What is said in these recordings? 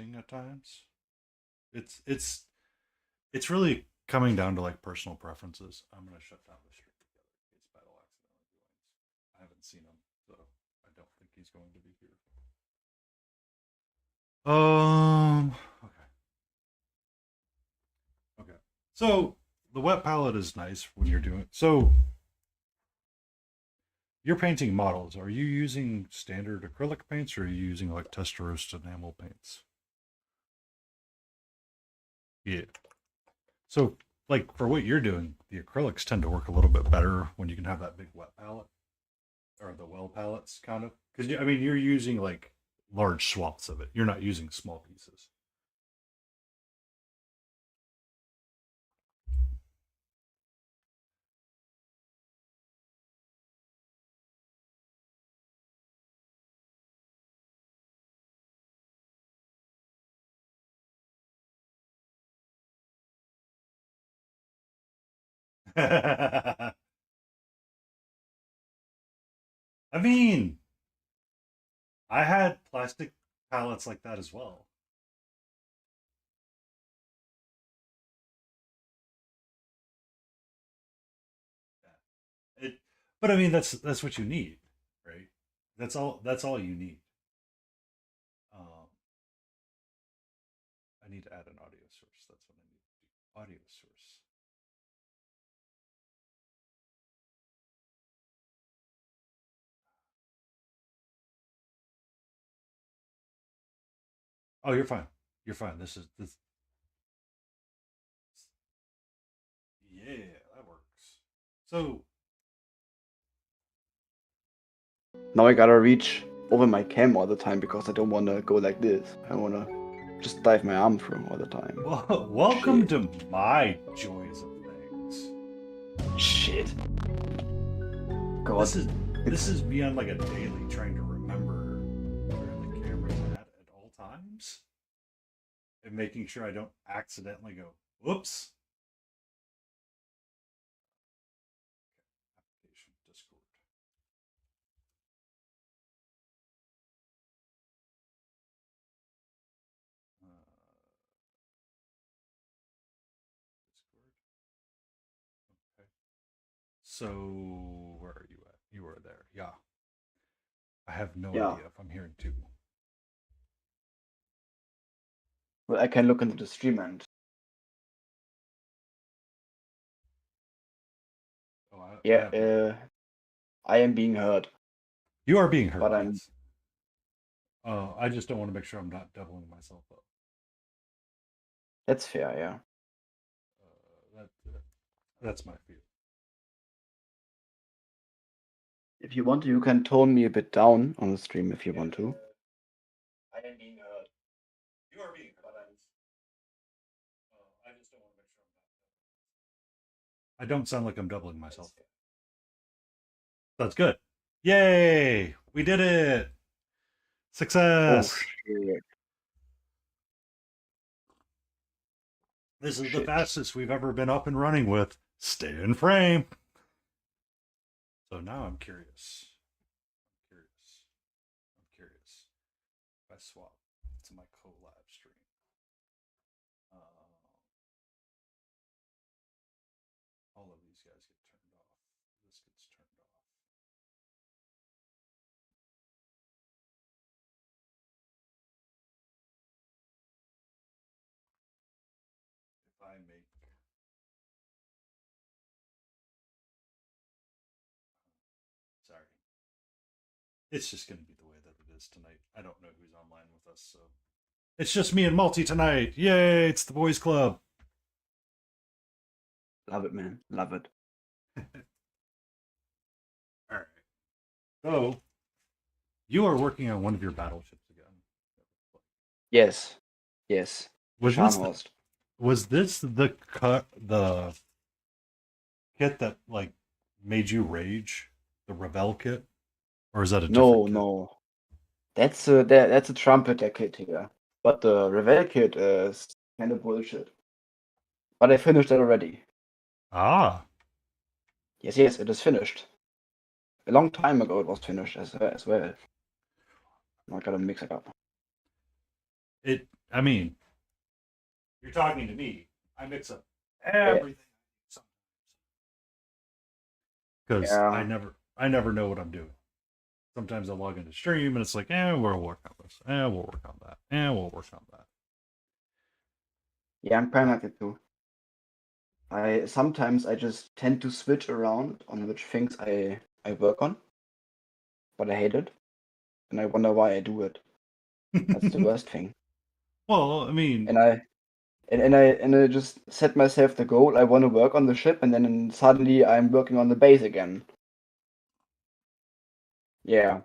interesting at times. It's it's it's really coming down to like personal preferences. I'm gonna shut down the stream together in case Battle accidentally joins. I haven't seen him, so I don't think he's going to be here. Okay. Okay. So the wet palette is nice when you're doing so. You're painting models. Are you using standard acrylic paints or are you using like test enamel paints? Yeah. So, like for what you're doing, the acrylics tend to work a little bit better when you can have that big wet palette or the well palettes, kind of. Because I mean, you're using like large swaths of it. You're not using small pieces. I mean, I had plastic palettes like that as well. Yeah. But I mean, that's what you need, right? That's all. That's all you need. Um, I need to add an audio source. That's what I need to do. Audio source. Oh, you're fine. You're fine. This is this. Yeah, that works. So, Now I gotta reach over my cam all the time because I don't wanna go like this. I wanna just dive my arm through all the time. well, welcome Shit. to my joys of things. Shit. God. This is this It's is me on like a daily trying to remember where the camera's at all times and making sure I don't accidentally go, whoops. Application Discord. Discord. Okay. So where are you at? You are there. Yeah. I have no yeah. idea if I'm hearing two. Well, I can look into the stream and Oh, I yeah, have no idea. I am being heard, You are being heard, but I'm. yes. I just don't want to make sure I'm not doubling myself up. That's fair, yeah. That's my fear. If you want to, you can tone me a bit down on the stream if you want to. I am being heard. You are being heard. I just don't want to make sure I'm not. I don't sound like I'm doubling myself. That's good. Yay! We did it! Oh Success! shit! This is the Shit! fastest we've ever been up and running with Stay in Frame. So now I'm curious. I'm curious. If I swap to my collab stream. All of these guys get turned off. This gets turned off. If I make sorry. It's just gonna be the way that it is tonight. I don't know who's online with us, so it's just me and Multi tonight. Yay, it's the boys club. Love it, man. Love it. Alright. So you are working on one of your battleships again. Yes. Yes. Was this the, Scharnhorst. was this the kit that like made you rage? The Rebel kit? Or is that a No, different kit? no. That's a trumpeter kit here. But the Revel kit is kind of bullshit. But I finished it already. Ah. Yes, yes, it is finished. A long time ago it was finished as well. I gotta mix it up. It I mean, you're talking to me. I mix up Yeah, everything because yeah, I never know what I'm doing. Sometimes I log into stream and it's like, we'll work on this. We'll work on that. We'll work on that. yeah. I'm kind of like that too. I sometimes I just tend to switch around on which things I work on, but I hate it, and I wonder why I do it. That's the worst thing. Well, I mean, And I just set myself the goal. I want to work on the ship, and then suddenly I'm working on the base again. Yeah,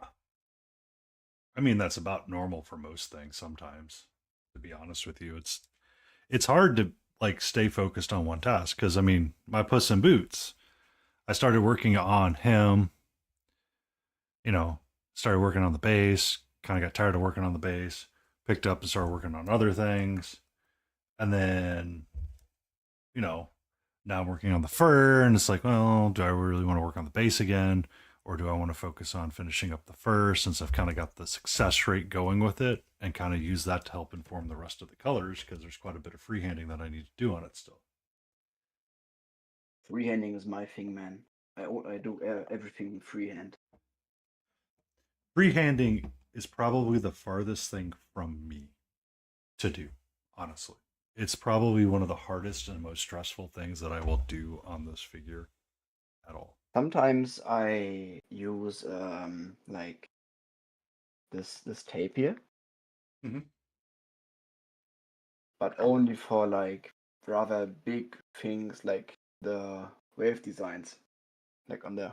I mean that's about normal for most things sometimes. To be honest with you, it's hard to like stay focused on one task because I mean, my Puss in Boots, I started working on him, you know, started working on the base, kind of got tired of working on the base, picked up and started working on other things. And then, you know, now I'm working on the fur and it's like, well, do I really want to work on the base again? Or do I want to focus on finishing up the fur since I've kind of got the success rate going with it and kind of use that to help inform the rest of the colors because there's quite a bit of freehanding that I need to do on it still. freehanding is my thing, man. I do everything freehand. Freehanding is probably the farthest thing from me to do, honestly. It's probably one of the hardest and most stressful things that I will do on this figure at all. Sometimes I use like this tape here, Mm-hmm. but only for like rather big things like the wave designs, like on the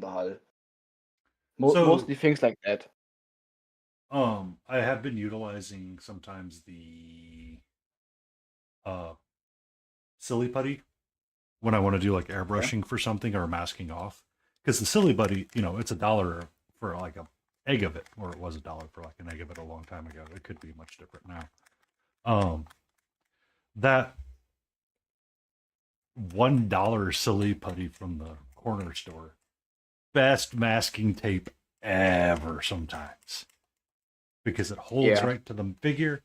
hull. So, Mostly things like that. I have been utilizing sometimes the uh silly putty when I want to do like Yeah. airbrushing for something or masking off. Because the silly putty, it's $1 for like a egg of it, or it was $1 for like an egg of it a long time ago. It could be much different now. Um, that $1 silly putty from the corner store, best masking tape ever sometimes because it holds Yeah. right to the figure.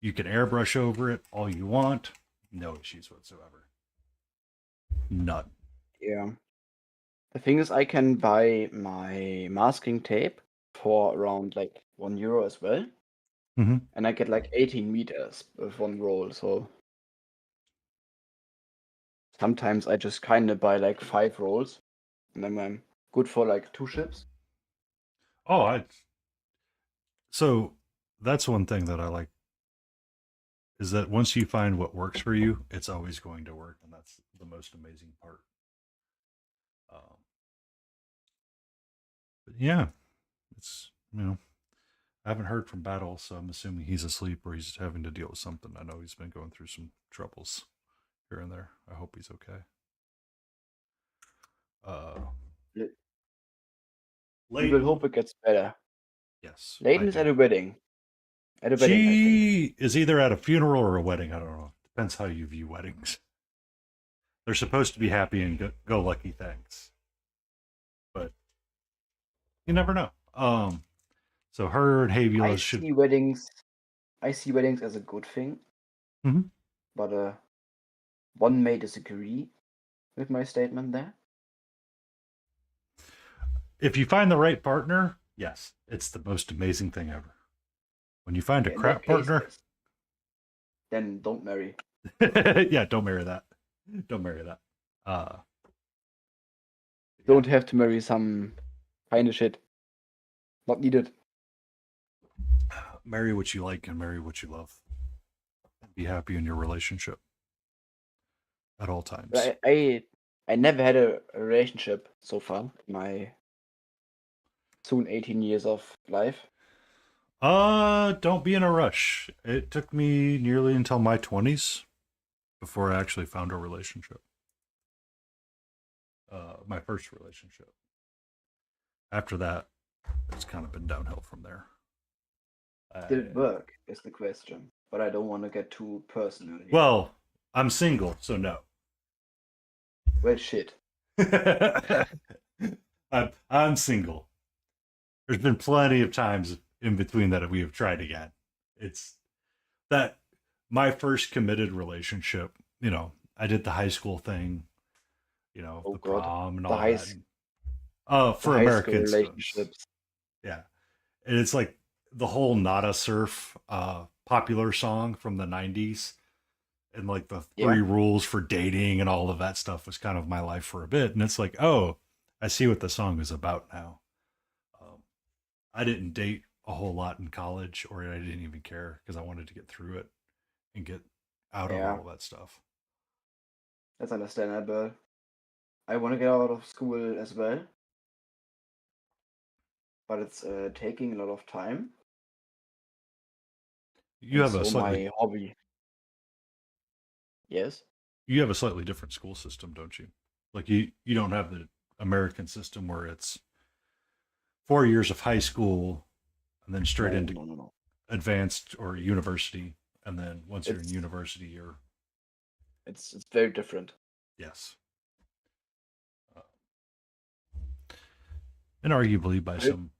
You can airbrush over it all you want, no issues whatsoever. None. Yeah. The thing is, I can buy my masking tape for around like €1 as well, Mm-hmm. and I get like 18 meters with one roll. So sometimes I just kind of buy like 5 rolls, and then I'm good for like 2 ships. Oh, so that's one thing that I like is that once you find what works for you, it's always going to work, and that's the most amazing part. But yeah, it's I haven't heard from Battle, so I'm assuming he's asleep or he's having to deal with something. I know he's been going through some troubles here and there. I hope he's okay. Uh, We will Layton, hope it gets better. yes, I Layton is do. at a wedding. At a wedding, I think. She is either at a funeral or a wedding. I don't know. Depends how you view weddings. They're supposed to be happy and go lucky things, but you never know. So her and I Havula should. see weddings. I see weddings as a good thing, Mhm. but one may disagree with my statement there. If you find the right partner, yes, it's the most amazing thing ever. When you find a Okay, in that crap case, partner, yes. Then don't marry. yeah, don't marry that. Don't marry that. Uh, yeah, Don't have to marry some kind of shit. Not needed. marry what you like and marry what you love. Be happy in your relationship at all times. I never had a relationship so far in my soon 18 years of life. Don't be in a rush. It took me nearly until my 20s before I actually found a relationship. My first relationship. After that, it's kind of been downhill from there. Did it work? Is the question. But I don't want to get too personal here. Well, I'm single, so no. Well, shit. I'm single. There's been plenty of times in between that we have tried again. It's that my first committed relationship, I did the high school thing, Oh the God, prom and the all high that. s- the For high school American students. relationships. Yeah. And it's like the whole Nada Surf popular song from the 90s and like the Yeah, three rules for dating and all of that stuff was kind of my life for a bit. And it's like, oh, I see what the song is about now. Um, I didn't date a whole lot in college, or I didn't even care because I wanted to get through it and get out of yeah, all of that stuff. that's understandable. I want to get out of school as well, but it's taking a lot of time, You and have a so slightly my hobby. Yes. you have a slightly different school system, don't you? Like you don't have the American system where it's 4 years of high school and then straight No, into no, no, no. advanced or university, and then once you're in It's university, you're it's very different. yes, uh, and arguably by You some.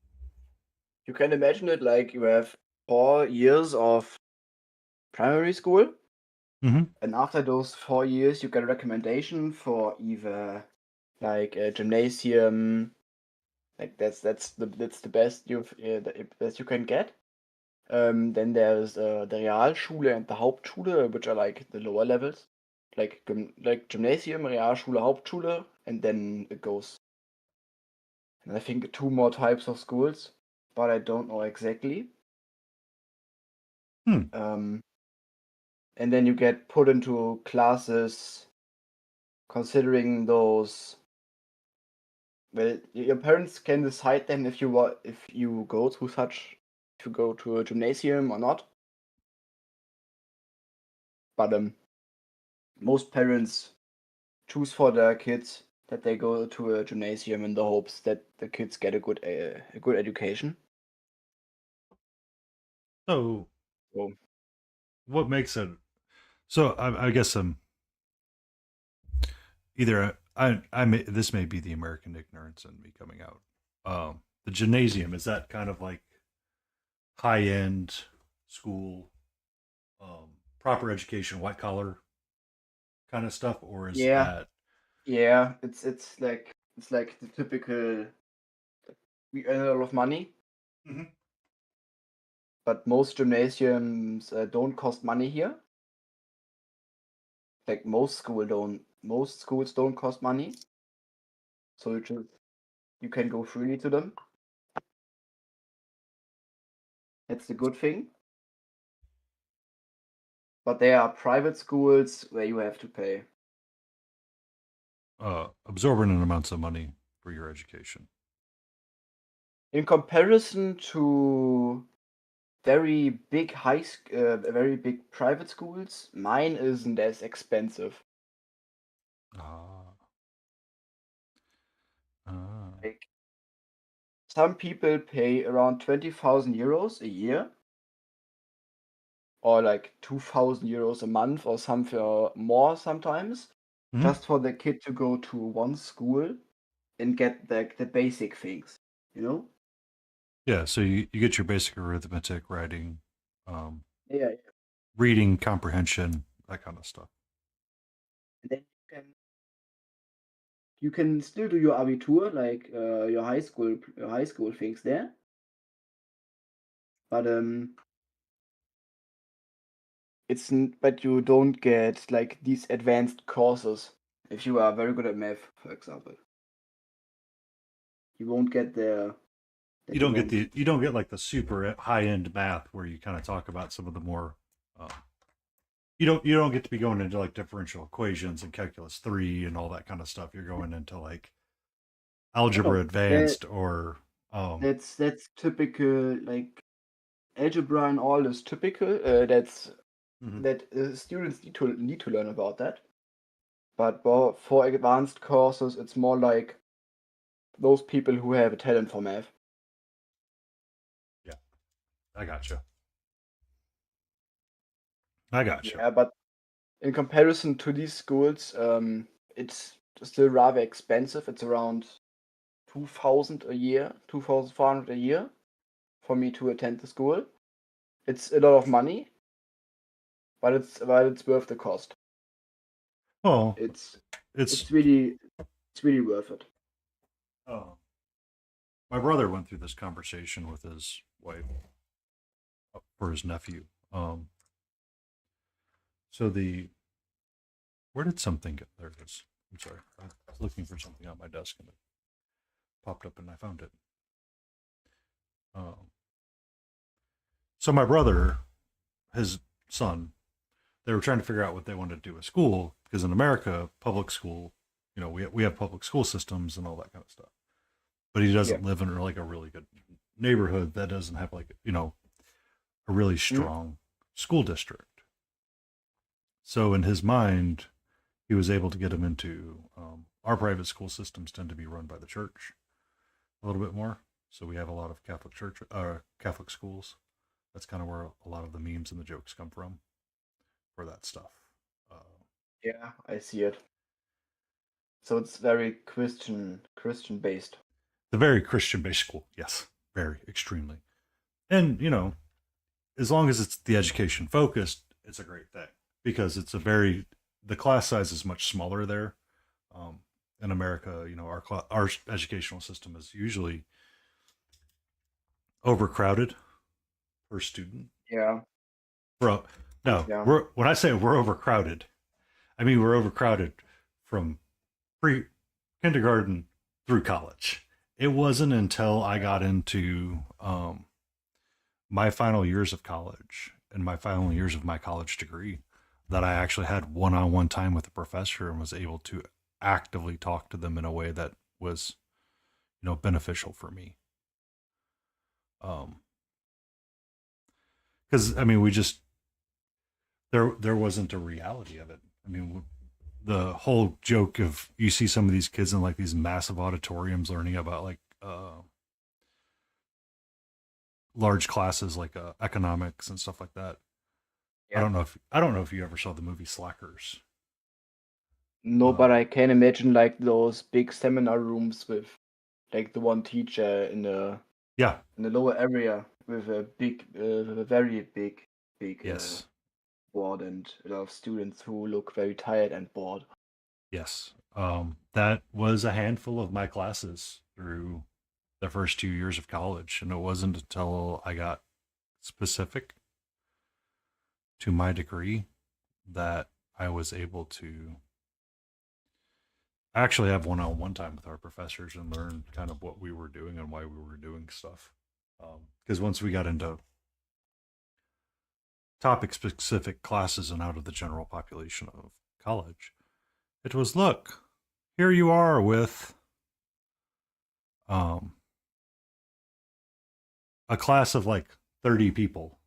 you can imagine it like you have 4 years of primary school, Hmm. and after those 4 years, you get a recommendation for either like a gymnasium, like that's the best the best you can get. Then there's the Realschule and the Hauptschule, which are like the lower levels, like Gymnasium, Realschule, Hauptschule, and then it goes. And I think two more types of schools, but I don't know exactly. Hmm. Um, and then you get put into classes considering those. Well, your parents can decide then if you go to such if you go to a gymnasium or not. But most parents choose for their kids that they go to a gymnasium in the hopes that the kids get a good education. So So what makes it? So I guess either I may this may be the American ignorance in me coming out. The gymnasium, is that kind of like high end school, proper education, white collar kind of stuff, or is yeah, that? yeah, it's like the typical we earn a lot of money, Mhm. but most gymnasiums don't cost money here. Like most schools don't cost money, so you can go freely to them. That's the good thing. But there are private schools where you have to pay. Absorbent amounts of money for your education. In comparison to very big private schools, mine isn't as expensive. Ah, ah. Like some people pay around 20,000 euros a year, or like 2,000 euros a month, or something or more sometimes, Mhm. just for the kid to go to one school and get the basic things, you know? Yeah, so you get your basic arithmetic, writing, um, Yeah, yeah. reading comprehension, that kind of stuff. And then you can still do your Abitur, like your high school things there, but but you don't get like these advanced courses if you are very good at math, for example. You won't get there You that don't get advanced. the you don't get like the super high end math where you kind of talk about some of the more. Uh, you don't get to be going into like differential equations and calculus 3 and all that kind of stuff. You're going into like algebra No, that advanced or that's typical. Like algebra and all is typical. mhm. That students need to learn about that. But for advanced courses, it's more like those people who have a talent for math. Yeah, I gotcha. I gotcha. Yeah, but in comparison to these schools, it's still rather expensive. It's around 2,000 a year, 2,400 a year for me to attend the school. It's a lot of money, but it's worth the cost. Well, It's it's it's really worth it. oh, my brother went through this conversation with his wife for his nephew. So the where did something get? There it is. I'm sorry, I was looking for something on my desk and it popped up and I found it. Um, so my brother, his son, they were trying to figure out what they wanted to do at school because in America, public school, we have public school systems and all that kind of stuff. But he Yeah. doesn't live in like a really good neighborhood that doesn't have like a really Mm. strong school district. So in his mind, he was able to get him into our private school systems tend to be run by the church a little bit more. So we have a lot of Catholic schools. That's kind of where a lot of the memes and the jokes come from for that stuff. Uh, Yeah, I see it. So it's very Christian based. the very Christian based school, yes, very extremely. And as long as it's the education focused, it's a great thing because the class size is much smaller there. Um, in America, our educational system is usually overcrowded per student. Yeah. Bro, no, Yeah. when I say we're overcrowded, I mean we're overcrowded from pre kindergarten through college. It wasn't until I got into my final years of college and my final years of my college degree that I actually had one-on-one time with a professor and was able to actively talk to them in a way that was, beneficial for me. Because I mean, we just there wasn't a reality of it. I mean, the whole joke of you see some of these kids in like these massive auditoriums learning about like large classes like economics and stuff like that. Yeah. I don't know if you ever saw the movie Slackers. No, but Um, I can imagine like those big seminar rooms with like the one teacher yeah, in the lower area with a very big yes, board and a lot of students who look very tired and bored. yes. That was a handful of my classes through the first 2 years of college, and it wasn't until I got specific to my degree that I was able to actually have one-on-one time with our professors and learn kind of what we were doing and why we were doing stuff. Because once we got into topic specific classes and out of the general population of college, it was look, here you are with um, a class of like 30 people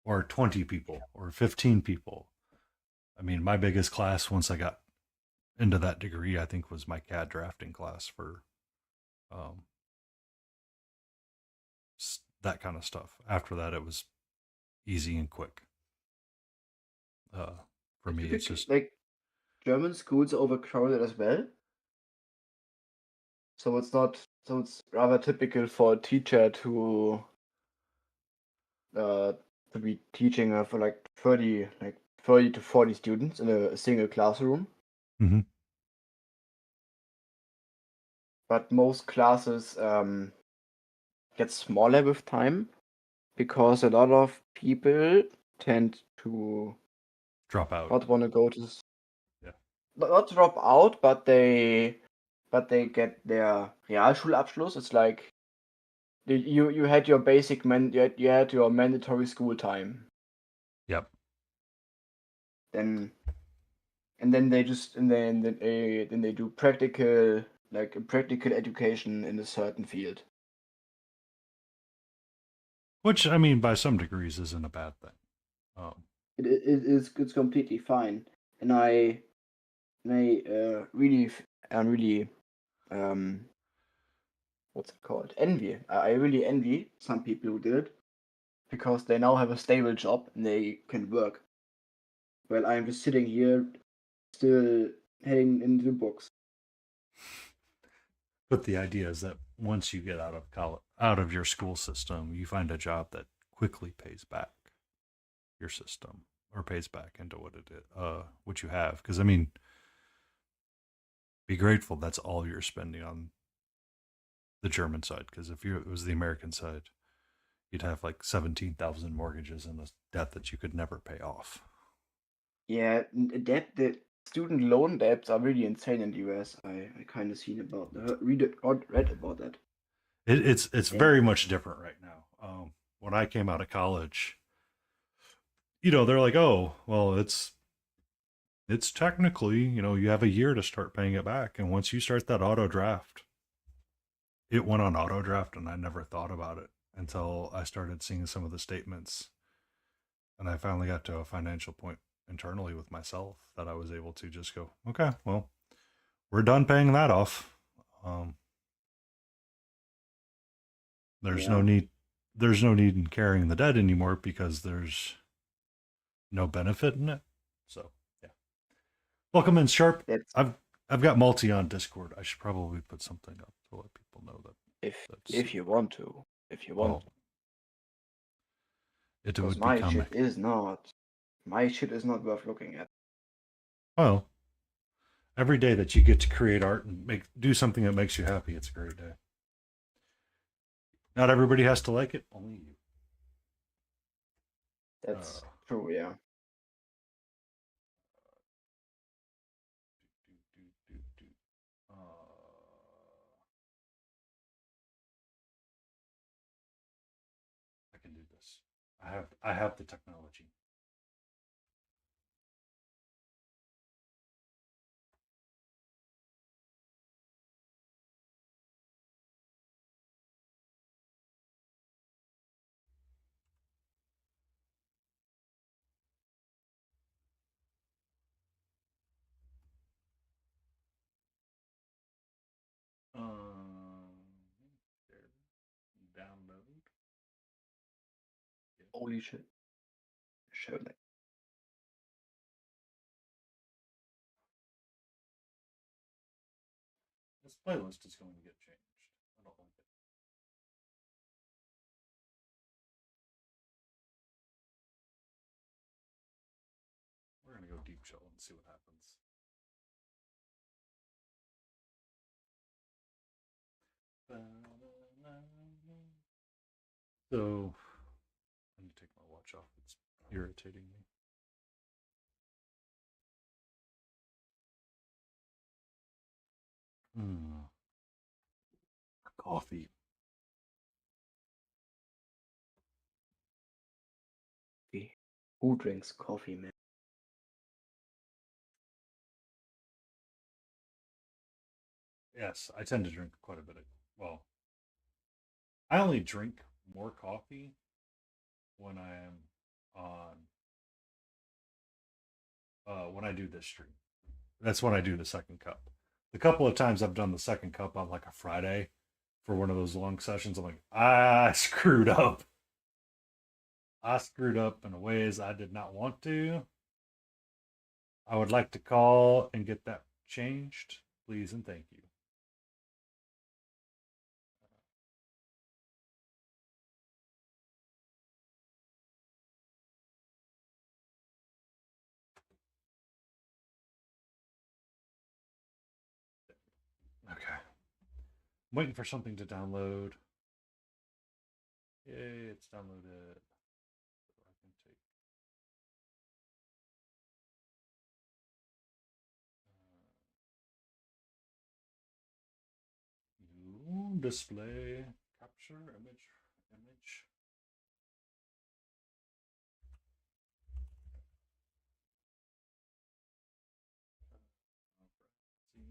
or 20 people or 15 people. I mean, my biggest class once I got into that degree, I think, was my CAD drafting class for um, that kind of stuff. After that, it was easy and quick. For Do me, you it's think just like German schools are overcrowded as well? So it's not so it's rather typical for a teacher uh to be teaching for like 30 to 40 students in a single classroom. mm-hmm. But most classes get smaller with time because a lot of people tend to Drop out. not want to go to Yeah. not drop out, but they get their Realschulabschluss. It's like you had your basic you had your mandatory school time. Yep. Then then they just then they do practical like a practical education in a certain field. Which I mean, by some degrees, isn't a bad thing. Um, It's completely fine, and I really I'm really um what's it called envy. I really envy some people who did it because they now have a stable job and they can work. Well, I'm just sitting here still heading into the books. but the idea is that once you get out of college, out of your school system, you find a job that quickly pays back your system or pays back into what you have. Because I mean, be grateful that's all you're spending on the German side. Because if it was the American side, you'd have like 17,000 mortgages and a debt that you could never pay off. Yeah, the student loan debts are really insane in the US. I kind of seen about read about that. It's Yeah. very much different right now. When I came out of college, they're like, oh, well, it's technically, you have a year to start paying it back, and once you start that auto draft, it went on auto draft, and I never thought about it until I started seeing some of the statements, and I finally got to a financial point internally with myself that I was able to just go, okay, well, we're done paying that off. Um, there's no Yeah. need there's no need in carrying the debt anymore because there's no benefit in it. So yeah. Welcome in, Sharp. That's I've got multi on Discord. I should probably put something up to let people know that that's if you want to. If you want well, to. it Because would become my shit is not worth looking at. well, every day that you get to create art and do something that makes you happy, it's a great day. Not everybody has to like it, only you. That's true, yeah. I can do this. I have the technology. There, download. Yeah. Holy shit. Show that. This playlist is going to get changed. I don't like it. We're gonna go deep chill and see what happens. So I need to take my watch off. It's irritating me. Mm. Coffee. Who drinks coffee, man? Yes, I tend to drink quite a bit of. Well, I only drink more coffee when I am on. When I do this stream, that's when I do the second cup. The couple of times I've done the second cup on like a Friday for one of those long sessions, I'm like, I screwed up. I screwed up in ways I did not want to. I would like to call and get that changed, please and thank you. Okay. I'm waiting for something to download. Yay, it's downloaded. I can take new display, capture, image. See.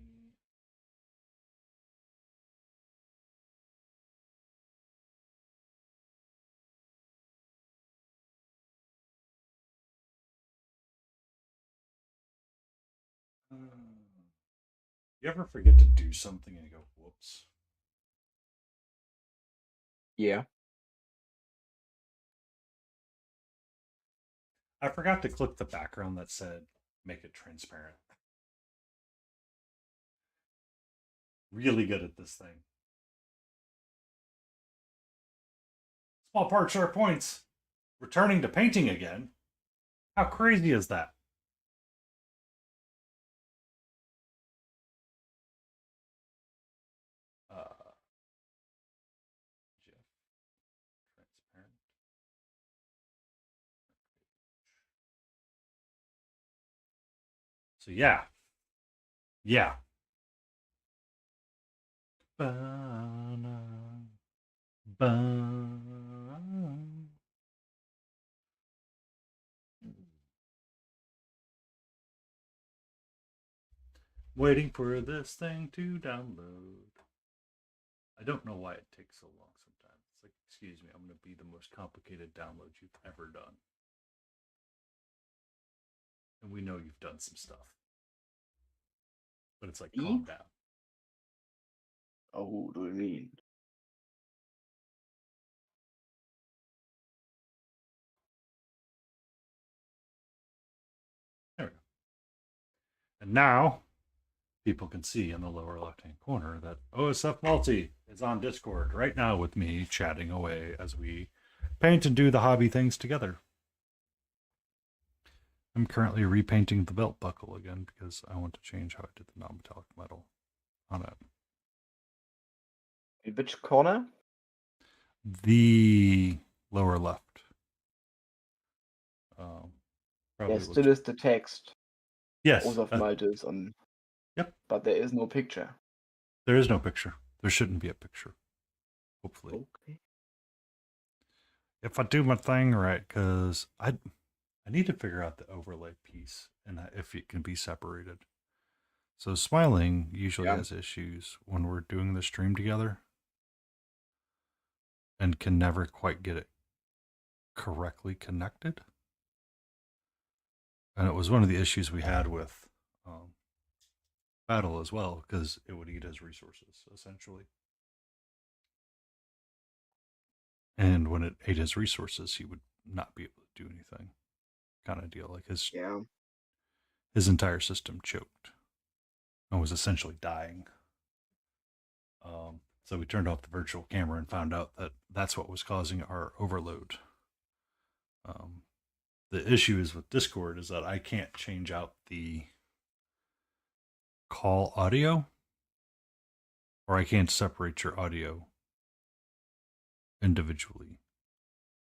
You ever forget to do something and you go, whoops? Yeah. I forgot to click the background that said make it transparent. Really good at this thing. Small part, sharp points. Returning to painting again. How crazy is that? Uh, Jeff, transparent. So yeah, yeah. Ba-na, ba. Waiting for this thing to download. I don't know why it takes so long sometimes. It's like, excuse me, I'm going to be the most complicated download you've ever done. And we know you've done some stuff. But it's like, E? calm down. Oh, who do you mean? There we go. And now people can see in the lower left hand corner that OSF Multi is on Discord right now with me chatting away as we paint and do the hobby things together. I'm currently repainting the belt buckle again because I want to change how I did the non-metallic metal on it. In which corner? The lower left. Probably Yes, still is the text. yes. Olaf Malte is on. Yep. But there is no picture. There is no picture. There shouldn't be a picture. Hopefully. Okay. If I do my thing right, because I need to figure out the overlay piece and if it can be separated. So Smiling usually has issues when we're doing the stream together and can never quite get it correctly connected. And it was one of the issues we had with Battle as well, because it would eat his resources, essentially. And when it ate his resources, he would not be able to do anything, kind of deal. Like his entire system choked and was essentially dying. So we turned off the virtual camera and found out that that's what was causing our overload. The issue is with Discord is that I can't change out the call audio, or I can't separate your audio individually.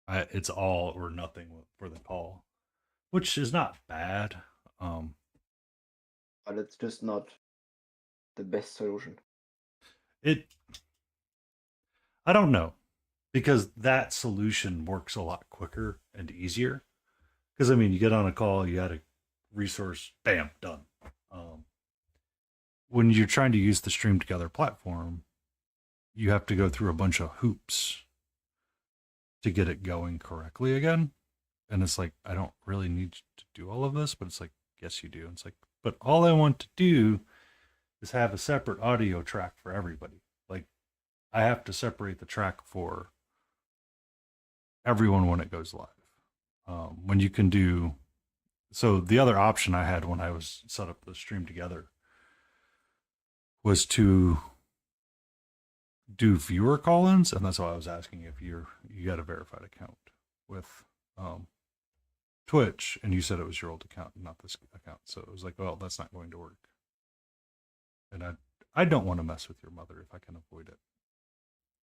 It's all or nothing for the call, which is not bad. But it's just not the best solution. I don't know, because that solution works a lot quicker and easier. Because I mean, you get on a call, you add a resource, bam, done. When you're trying to use the Stream Together platform, you have to go through a bunch of hoops to get it going correctly again. And it's like, I don't really need to do all of this, but it's like, yes, you do. And it's like, but all I want to do is have a separate audio track for everybody. Like, I have to separate the track for everyone when it goes live. When you can do, so the other option I had when I was set up the Stream Together was to do viewer call-ins, and that's why I was asking if you got a verified account with Twitch, and you said it was your old account, not this account. So it was like, well, that's not going to work. And I don't want to mess with your mother if I can avoid it.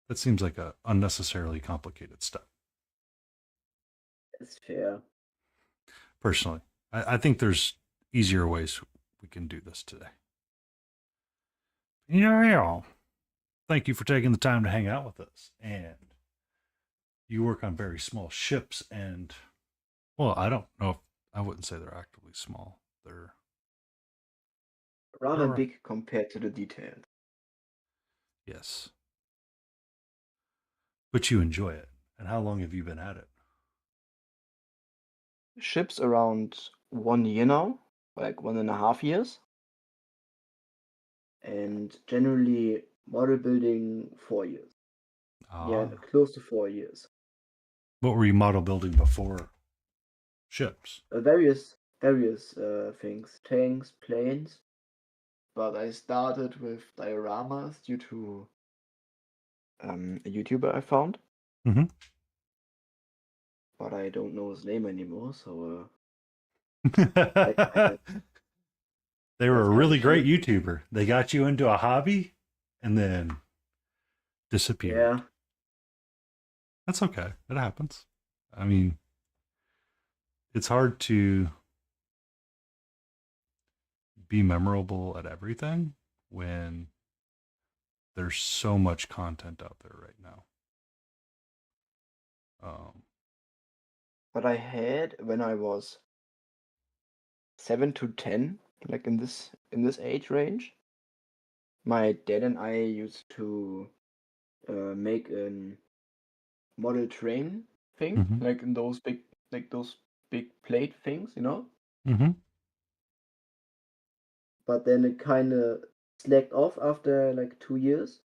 That seems like a unnecessarily complicated step. It's fair. Personally, I think there's easier ways we can do this today. Yeah. Thank you for taking the time to hang out with us. And you work on very small ships, and well, I don't know if I wouldn't say they're actively small. They're Rather big compared to the details. Yes. But you enjoy it. And how long have you been at it? Ships around 1 year now, like 1.5 years. And generally model building 4 years. Yeah, close to 4 years. What were you model building before ships? Various things, tanks, planes. But I started with dioramas due to a YouTuber I found. Mm-hmm. But I don't know his name anymore, so That They were that's a kind really of funny. great YouTuber. They got you into a hobby and then disappeared. Yeah, That's okay. It happens. I mean, it's hard to be memorable at everything when there's so much content out there right now. Um, but I had when I was 7 to 10, like in this age range. My dad and I used to make a model train thing, mhm, like in those big plate things, you know. mhm. But then it kind of slacked off after like 2 years.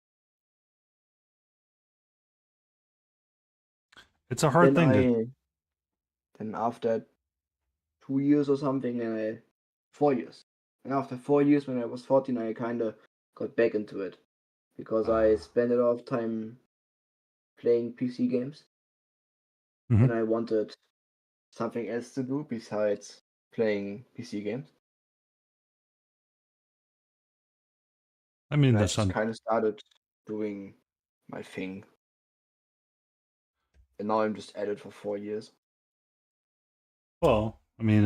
It's a hard Then thing to. I then after 2 years or something, and 4 years. And after 4 years, when I was 14, I kind of got back into it because I Uh, spent a lot of time playing PC games, mhm. and I wanted something else to do besides playing PC games. I mean, And I the just sun. kind of started doing my thing. And now I'm just at it for 4 years. Well, I mean,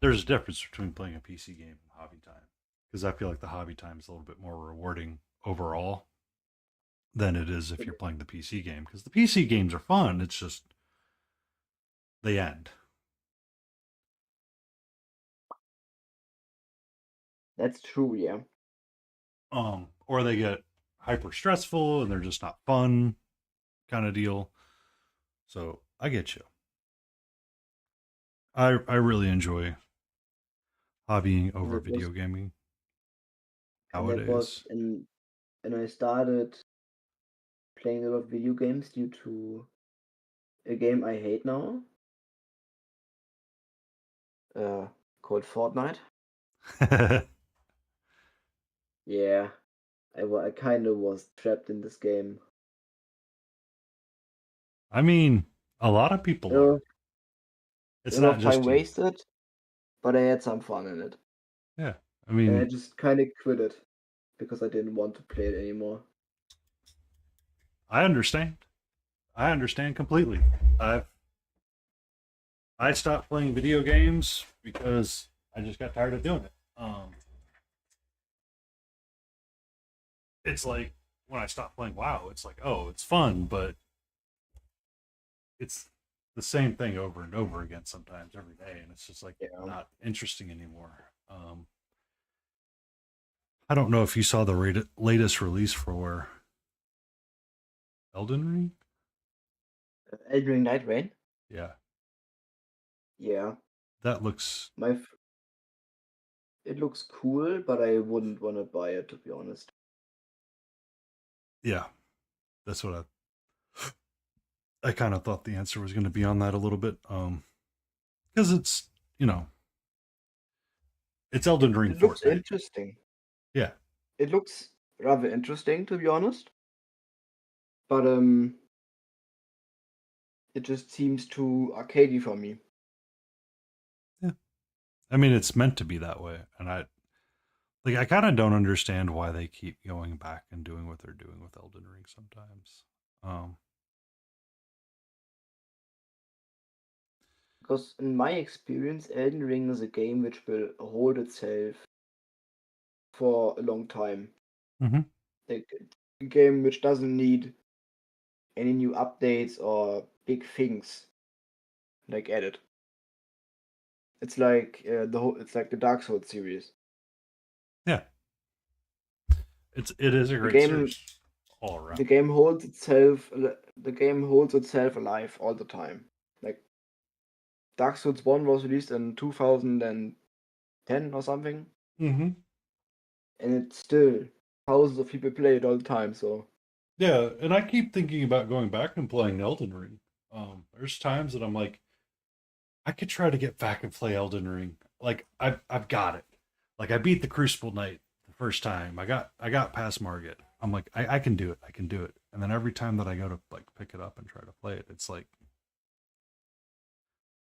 there's a difference between playing a PC game and hobby time because I feel like the hobby time is a little bit more rewarding overall than it is if you're playing the PC game because the PC games are fun. It's just they end. That's true, yeah. Or they get hyper stressful and they're just not fun kind of deal. So I get you. I really enjoy hobbying And over that was video gaming and that was nowadays. and I started playing a lot of video games due to a game I hate now, uh, called Fortnite. Yeah, I kind of was trapped in this game. I mean, a lot of people You know, are. It's a lot not of time just you. wasted, but I had some fun in it. Yeah. I And I mean, just kind of quit it because I didn't want to play it anymore. I understand. I understand completely. I've I stopped playing video games because I just got tired of doing it. It's like when I stopped playing WoW, it's like, oh, it's fun, but it's the same thing over and over again sometimes every day, and it's just like Yeah. not interesting anymore. I don't know if you saw the latest release for Elden Ring. Elden Ring Night Rain? Yeah, Yeah. that looks. My It looks cool, but I wouldn't want to buy it, to be honest. Yeah, that's what I kind of thought the answer was going to be on that a little bit. Because it's it's Elden Ring It looks Fortnite. interesting. Yeah, It looks rather interesting, to be honest. But it just seems too arcadey for me. yeah. I mean, it's meant to be that way, and I kind of don't understand why they keep going back and doing what they're doing with Elden Ring sometimes. Um, Because in my experience, Elden Ring is a game which will hold itself for a long time. mhm. Like a game which doesn't need any new updates or big things like added. It's like it's like the Dark Souls series. Yeah, it is a The great game series all around. the game holds itself the game holds itself alive all the time. Like Dark Souls 1 was released in 2010 or something, Mm-hmm. and it's still thousands of people play it all the time. So Yeah, and I keep thinking about going back and playing Elden Ring. There's times that I'm like, I could try to get back and play Elden Ring. Like I've got it. Like I beat the Crucible Knight the first time. I got past Margit. I'm like, I can do it. I can do it. And then every time that I go to like pick it up and try to play it, it's like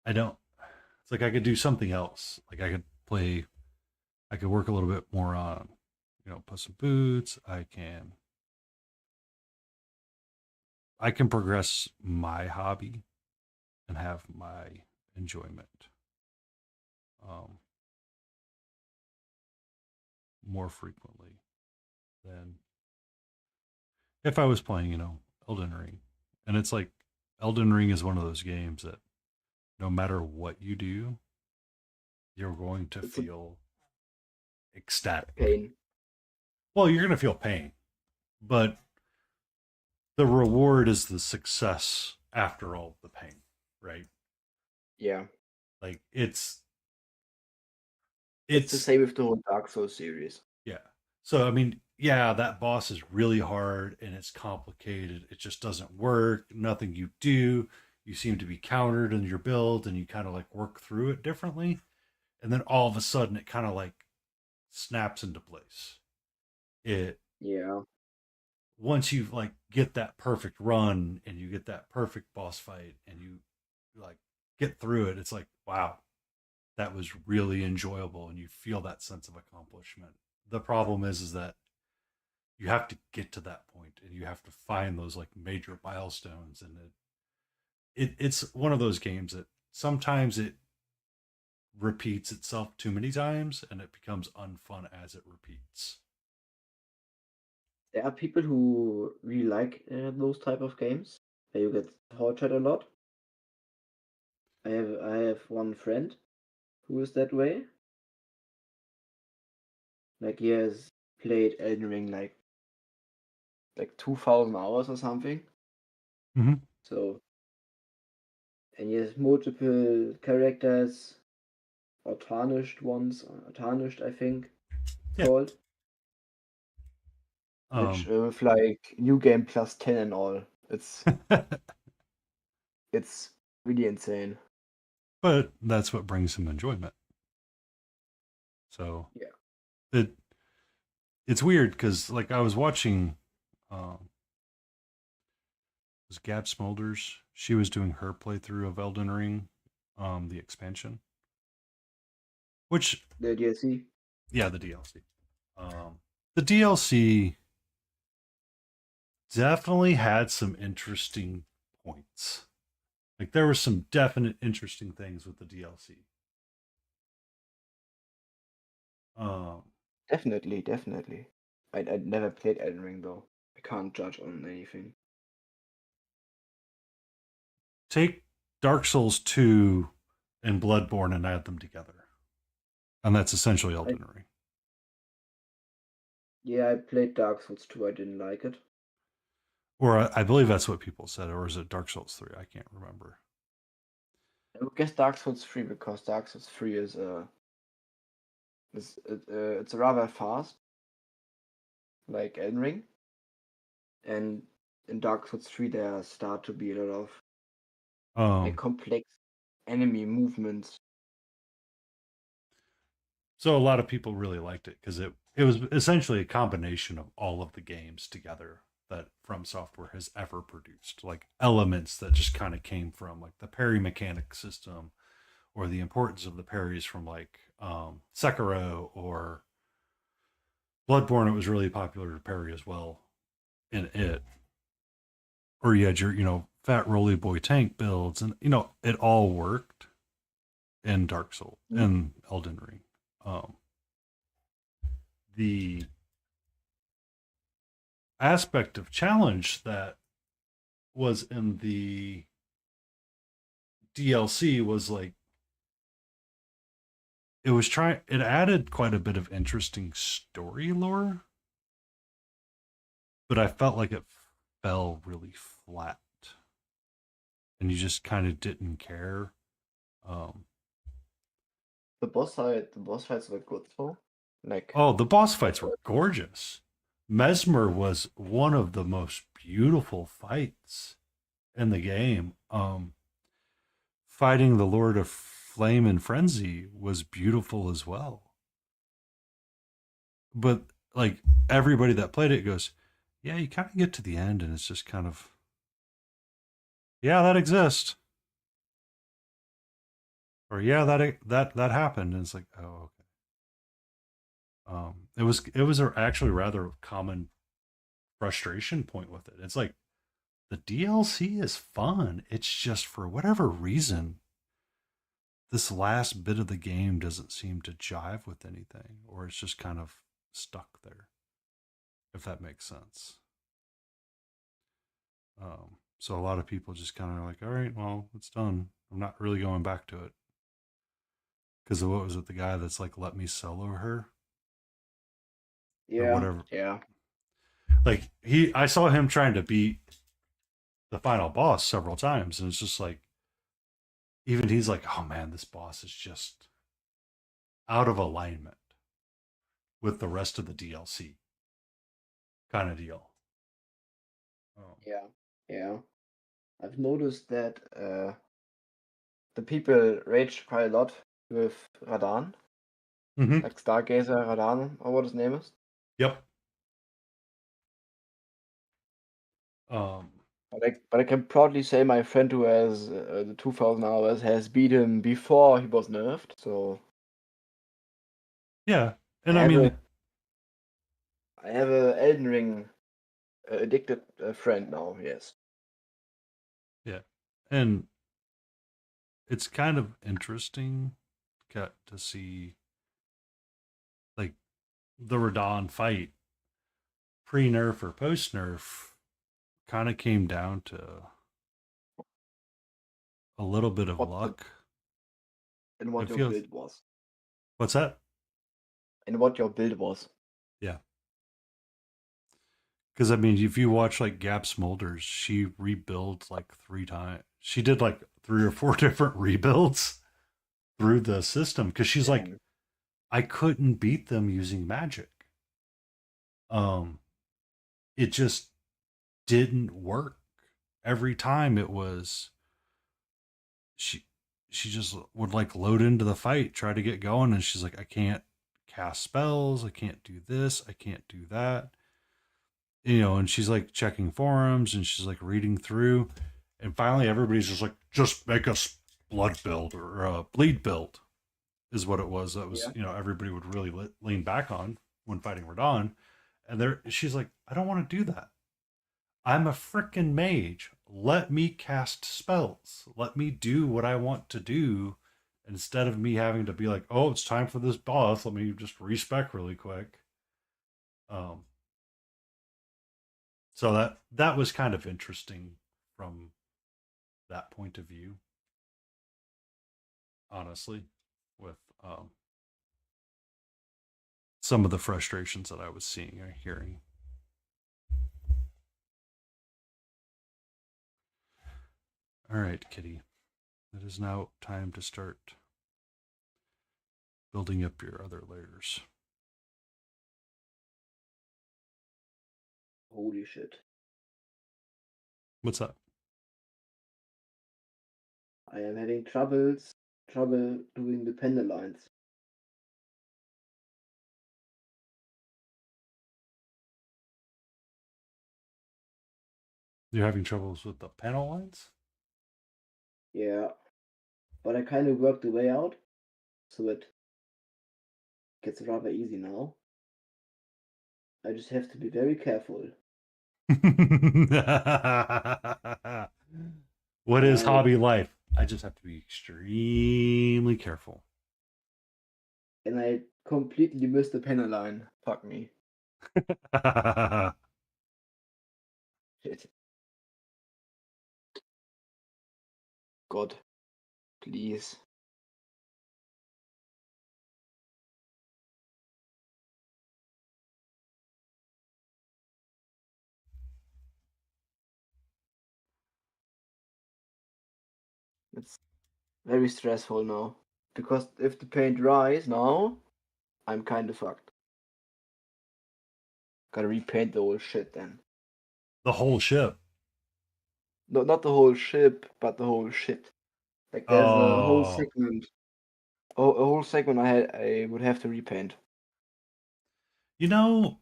I don't. It's like I could do something else. Like I could work a little bit more on, put some boots. I can progress my hobby and have my enjoyment um, more frequently than if I was playing, Elden Ring. And it's like Elden Ring is one of those games that no matter what you do, you're going to It's a feel ecstatic. pain. Well, you're going to feel pain, but the reward is the success after all the pain, right? Yeah. Like it's It's the it's same with the whole Dark Souls series. yeah. So I mean, yeah, that boss is really hard and it's complicated. It just doesn't work. Nothing you do, you seem to be countered in your build and you kind of like work through it differently. And then all of a sudden it kind of like snaps into place. It Yeah. Once you like get that perfect run and you get that perfect boss fight and you like get through it, it's like, wow, that was really enjoyable and you feel that sense of accomplishment. The problem is that you have to get to that point and you have to find those like major milestones, and it's one of those games that sometimes it repeats itself too many times and it becomes unfun as it repeats. There are people who really like those type of games where you get tortured a lot. I have one friend who is that way. Like he has played Elden Ring like 2,000 hours or something. Mm-hmm. So, and he has multiple characters, or tarnished ones, tarnished I think it's Yeah. called, which um with like new game plus 10 and all. It's really insane. but that's what brings him enjoyment. So Yeah. it it's weird because like I was watching, was Gab Smolders. She was doing her playthrough of Elden Ring, the expansion, which The DLC. yeah, the DLC. The DLC definitely had some interesting points. Like there were some definite interesting things with the DLC. Um, Definitely, definitely. I'd never played Elden Ring though. I can't judge on anything. take Dark Souls 2 and Bloodborne and add them together, and that's essentially I Elden Ring. Yeah, I played Dark Souls 2. I didn't like it. Or I believe that's what people said, or is it Dark Souls 3? I can't remember. I would guess Dark Souls 3 because Dark Souls 3 it's rather fast, like Elden Ring, and in Dark Souls 3 there start to be a lot of like Um, complex enemy movements. so a lot of people really liked it because it was essentially a combination of all of the games together that From Software has ever produced, like elements that just kind of came from like the parry mechanic system or the importance of the parries from like Sekiro or Bloodborne. It was really popular to parry as well in it. Or you had your, fat roly boy tank builds, and it all worked in Dark Souls Mm. and Elden Ring. Um, the aspect of challenge that was in the DLC was like it added quite a bit of interesting story lore, but I felt like it fell really flat and you just kind of didn't care. Um, The boss fights were good though. Like oh, the boss I fights were gorgeous. Mesmer was one of the most beautiful fights in the game. Fighting the Lord of Flame and Frenzy was beautiful as well. But like everybody that played it goes, yeah, you kind of get to the end and it's just kind of, yeah, that exists. or yeah, that happened, and it's like, oh, okay. It was actually rather common frustration point with it. It's like the DLC is fun. It's just for whatever reason, this last bit of the game doesn't seem to jive with anything, or it's just kind of stuck there, if that makes sense. So a lot of people just kind of like, all right, well, it's done. I'm not really going back to it because what was it? The guy that's like, let me solo her or Yeah, whatever. yeah, Like I saw him trying to beat the final boss several times, and it's just like, even he's like, oh man, this boss is just out of alignment with the rest of the DLC kind of deal. yeah, yeah. I've noticed that the people rage quite a lot with Radan, Mm-hmm. like Stargazer Radan, or what his name is. Yep. Um, But I can proudly say my friend who has the 2000 hours has beat him before he was nerfed. So yeah, I and I have mean, a I have a Elden Ring addicted friend now. Yes. yeah, and it's kind of interesting to see like the Radon fight pre nerf or post nerf kind of came down to a little bit of What the luck. and what It your feels. build was What's that? and what your build was. Yeah, because I mean, if you watch like Gab Smolders, she rebuilt like 3 times. She did like 3 or 4 different rebuilds through the system because she's like, Damn. I couldn't beat them using magic. Um, it just didn't work. Every time it was she she just would like load into the fight, try to get going, and she's like, I can't cast spells, I can't do this, I can't do that. And she's like checking forums and she's like reading through. And finally everybody's just like, just make a blood build or a bleed build is what it was. That was, Yeah. everybody would really lean back on when fighting Radon. And she's like, I don't want to do that. I'm a freaking mage. Let me cast spells. Let me do what I want to do instead of me having to be like, oh, it's time for this boss. Let me just respec really quick. Um, so that was kind of interesting from that point of view, honestly, with some of the frustrations that I was seeing or hearing. All right, Kitty. It is now time to start building up your other layers. Holy shit. What's up? I am having trouble doing the pendant lines. You're having troubles with the panel lines? Yeah, but I kind of worked the way out, so it gets rather easy now. I just have to be very careful. What And is I hobby life? I just have to be extremely careful. and I completely missed the pendant line. Fuck me. Shit. God, please. It's very stressful now. Because if the paint dries now, I'm kind of fucked. Gotta repaint the whole shit then. The whole ship. No, not the whole ship, but the whole shit. Like there's a whole Oh, segment. Oh, a whole segment I would have to repaint. you know,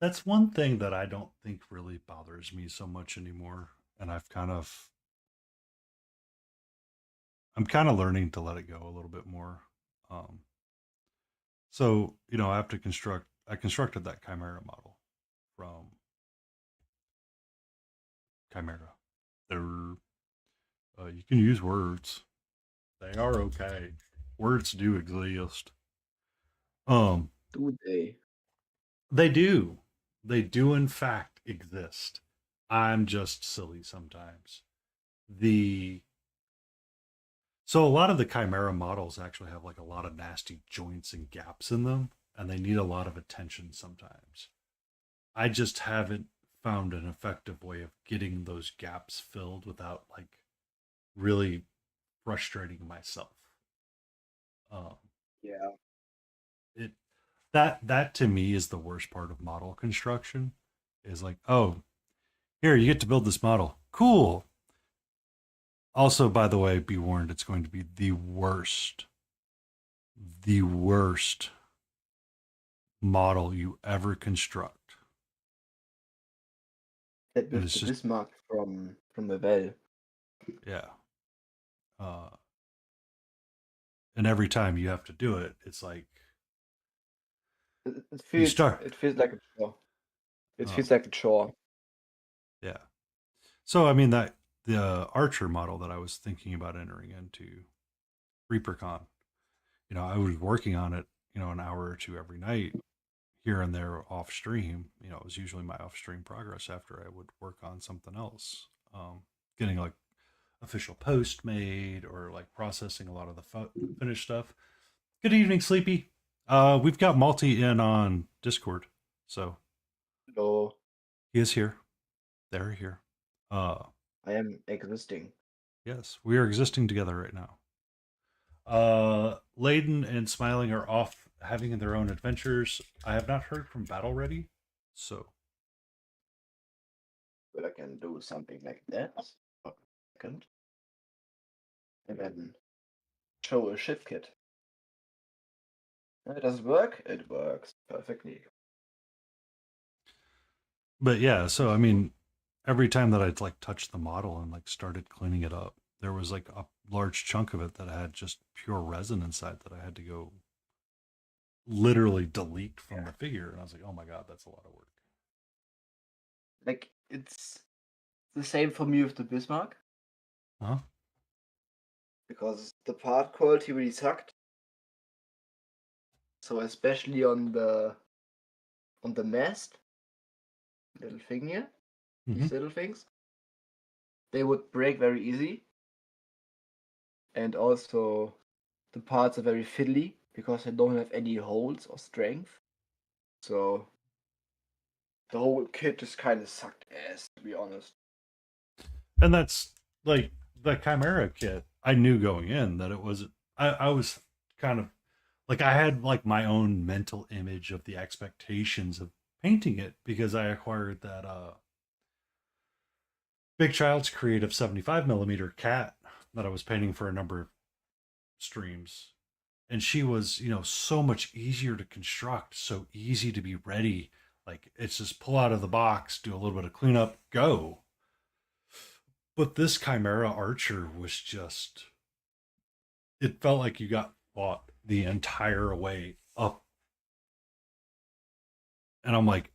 that's one thing that I don't think really bothers me so much anymore. And I've kind of I'm kind of learning to let it go a little bit more. Um, so I have to construct. I constructed that Chimera model from Chimera. They're you can use words. They are okay. Words do exist. Um, Do they? they do. They do in fact exist. I'm just silly sometimes. The So a lot of the Chimera models actually have like a lot of nasty joints and gaps in them, and they need a lot of attention sometimes. I just haven't found an effective way of getting those gaps filled without like really frustrating myself. Um, Yeah. it that to me is the worst part of model construction. Is like, oh, here you get to build this model. Cool. Also, by the way, be warned, it's going to be the worst model you ever construct. That And with it's the just, Bismarck from the well. yeah. Uh, and every time you have to do it, it's like It, it you feels start. it feels like a chore. It Uh, feels like a chore. yeah. So, I mean, that the Archer model that I was thinking about entering into ReaperCon, I was working on it, an hour or two every night here and there off stream. It was usually my off stream progress after I would work on something else. Getting like official post made or like processing a lot of the finished stuff. Good evening, Sleepy. We've got Malty in on Discord, so So he is here. They're here. Uh, I am existing. yes, we are existing together right now. Layden and Smiling are off having their own adventures. I have not heard from Battle Ready, so But I can do something like that. For a second. And then show a shift kit. Does it work? It works perfectly. but yeah. So I mean, every time that I'd like touched the model and like started cleaning it up, there was like a large chunk of it that had just pure resin inside that I had to go literally delete from the figure, and I was like, oh my god, that's a lot of work. Like it's the same for me with the Bismarck Huh? because the part quality really sucked. So especially on the mast, little thing here, Mm-hmm. these little things, they would break very easy. And also the parts are very fiddly because they don't have any holes or strength. So the whole kit just kind of sucked ass, to be honest. And that's like the Chimera kit. I knew going in that it was. I was kind of like I had like my own mental image of the expectations of painting it because I acquired that Big Child's Creative 75 millimeter cat that I was painting for a number of streams, and she was so much easier to construct, so easy to be ready. Like it's just pull out of the box, do a little bit of cleanup, go. But this Chimera Archer was just, it felt like you got fought the entire way up. And I'm like,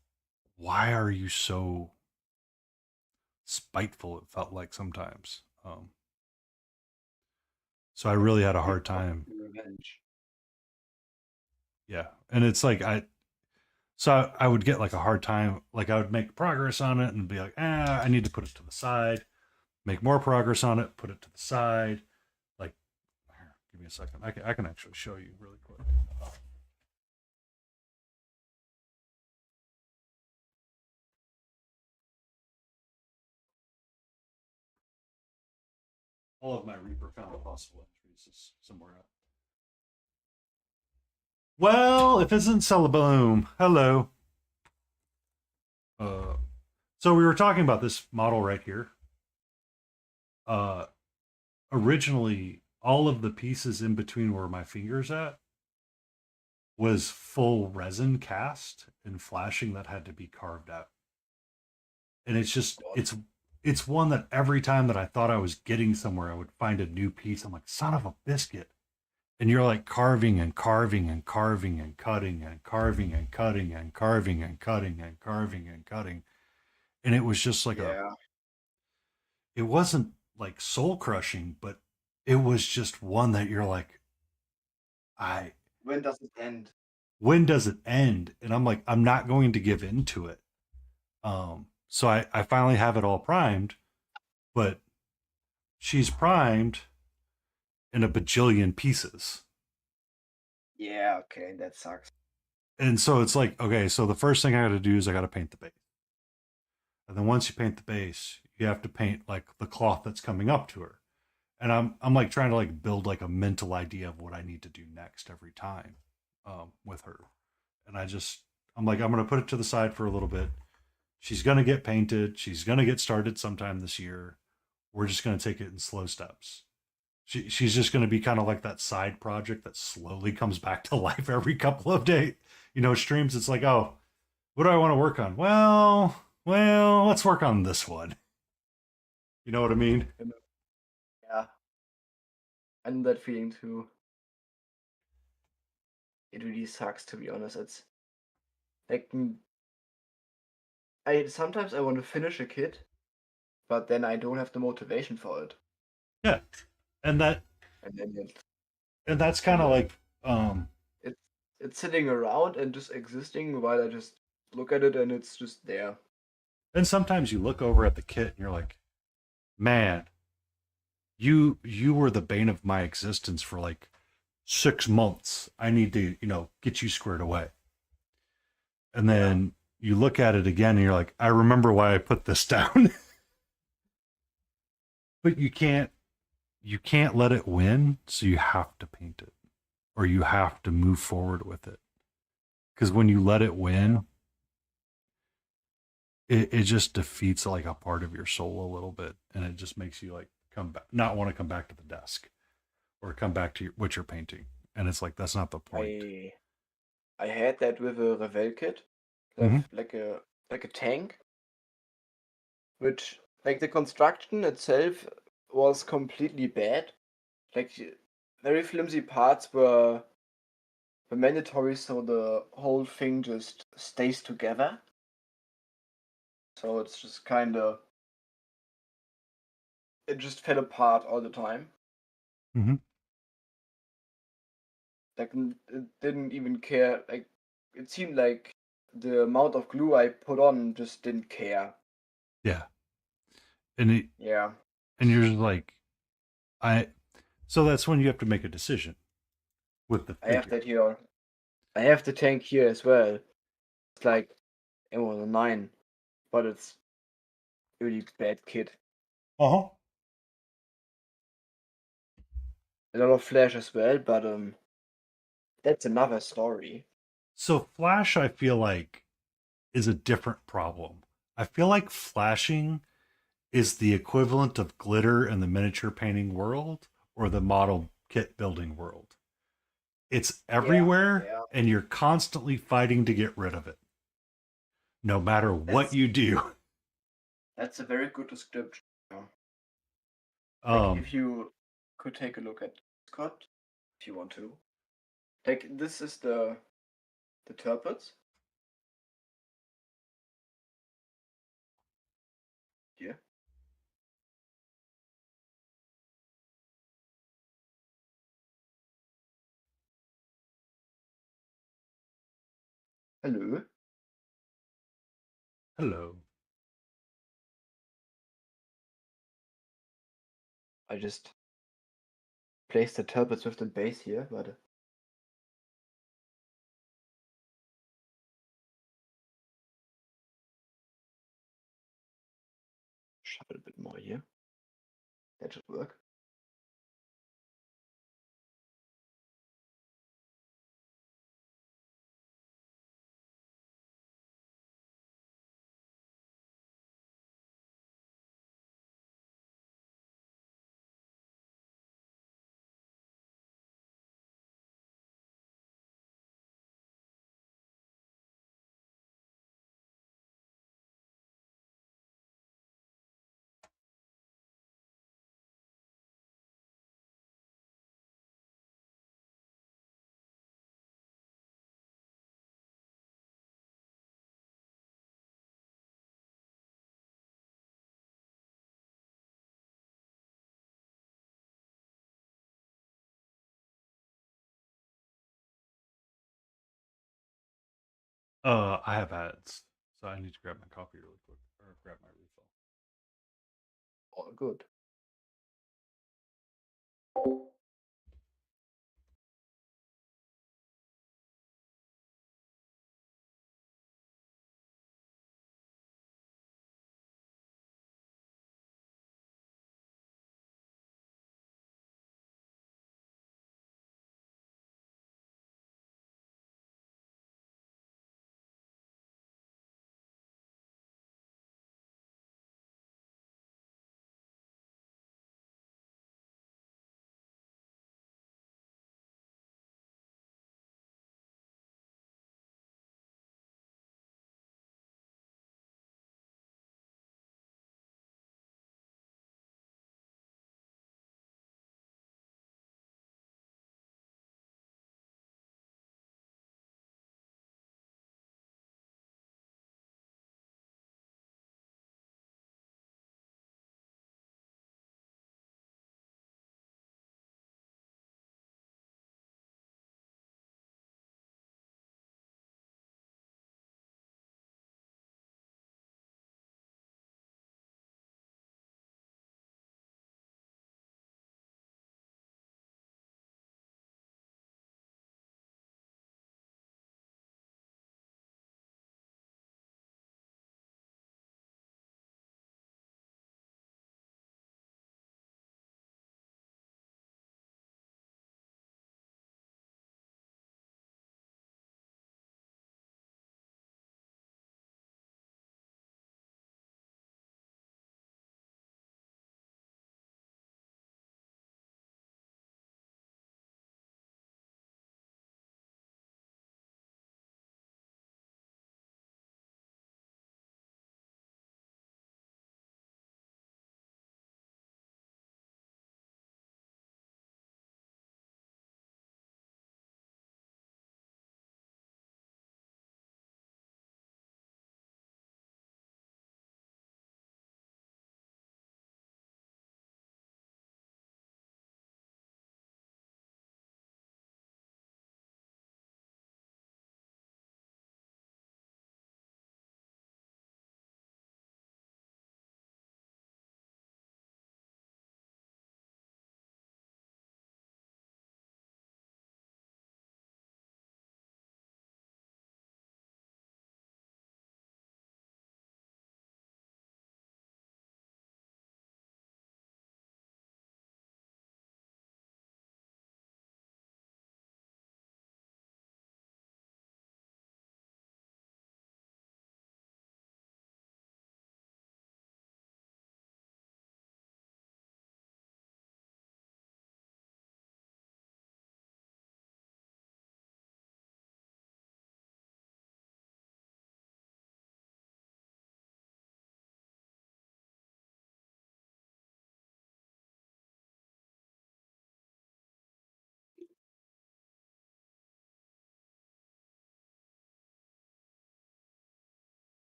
why are you so spiteful? It felt like sometimes. So I really had a Big hard up time. revenge. Yeah. And it's like, I would get like a hard time. Like I would make progress on it and be like, I need to put it to the side, make more progress on it, put it to the side. Like, here, give me a second. I can actually show you really quick. All of my Reaper found possible entries is somewhere else. Well, if it isn't Celeboom, hello. Uh, so we were talking about this model right here. Uh, Originally, all of the pieces in between where my finger's at was full resin cast and flashing that had to be carved out. And it's just God. it's one that every time that I thought I was getting somewhere, I would find a new piece. I'm like, son of a biscuit. And you're like carving and carving and carving and cutting and carving and cutting and carving and cutting and carving and cutting. And it was just like Yeah. it wasn't like soul crushing, but it was just one that you're like, I, When does it end? when does it end? And I'm like, I'm not going to give in to it. So I finally have it all primed, but she's primed in a bajillion pieces. Yeah, okay, that sucks. And so it's like, okay, so the first thing I got to do is I got to paint the base. And then once you paint the base, you have to paint like the cloth that's coming up to her. And I'm like trying to like build like a mental idea of what I need to do next every time with her. And I'm like, I'm going to put it to the side for a little bit. She's going to get painted. She's going to get started sometime this year. We're just going to take it in slow steps. She's just going to be kind of like that side project that slowly comes back to life every couple of days. Streams. It's like, oh, what do I want to work on? Well, let's work on this one. You know what I mean? Yeah, I know that feeling too. It really sucks, to be honest. It's like I sometimes I want to finish a kit, but then I don't have the motivation for it. Yeah, and And then that's kind and of then like it's it's sitting around and just existing while I just look at it and it's just there. and sometimes you look over at the kit and you're like, man, you were the bane of my existence for like 6 months. I need to get you squared away. And Yeah. then you look at it again and you're like, I remember why I put this down. But you can't let it win, so you have to paint it or you have to move forward with it. Because when you let it win, it just defeats like a part of your soul a little bit, and it just makes you like come back, not want to come back to the desk or come back to what you're painting. And it's like that's not the point. I I had that with a Revel kit. Mm-hmm. Like a tank, which like the construction itself was completely bad. Like very flimsy parts were mandatory, so the whole thing just stays together. So it's just kind of it just fell apart all the time. Mm-hmm. Like it didn't even care. Like it seemed like the amount of glue I put on just didn't care. Yeah, and Yeah, you're just like I. So that's when you have to make a decision with the I have figure. that here. I have the tank here as well. It's like it was a 9, but it's really bad kit. Uh huh. A lot of flash as well, but that's another story. So flash, I feel like, is a different problem. I feel like flashing is the equivalent of glitter in the miniature painting world or the model kit building world. It's Yeah, everywhere yeah. and you're constantly fighting to get rid of it, no matter what That's you do. that's a very good description. Yeah. Like Um, if you could take a look at Scott, if you want to. Like this is the turpets here. Hello. hello. I just placed the turpets with the base here, but shove it a bit more here. That should work. I have ads, so I need to grab my coffee really quick or grab my refill. All good.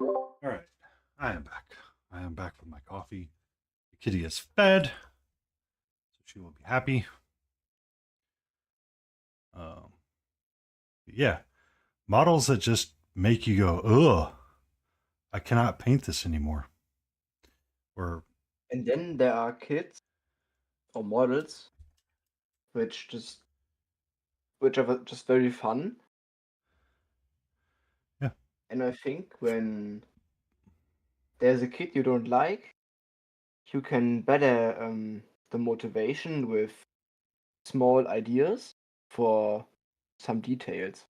All right, I am back. I am back with my coffee. The kitty is fed, so she will be happy. Um, yeah, models that just make you go, ugh, I cannot paint this anymore. Or And then there are kits or models which are just very fun. yeah, And I think when there's a kit you don't like, you can better the motivation with small ideas for some details.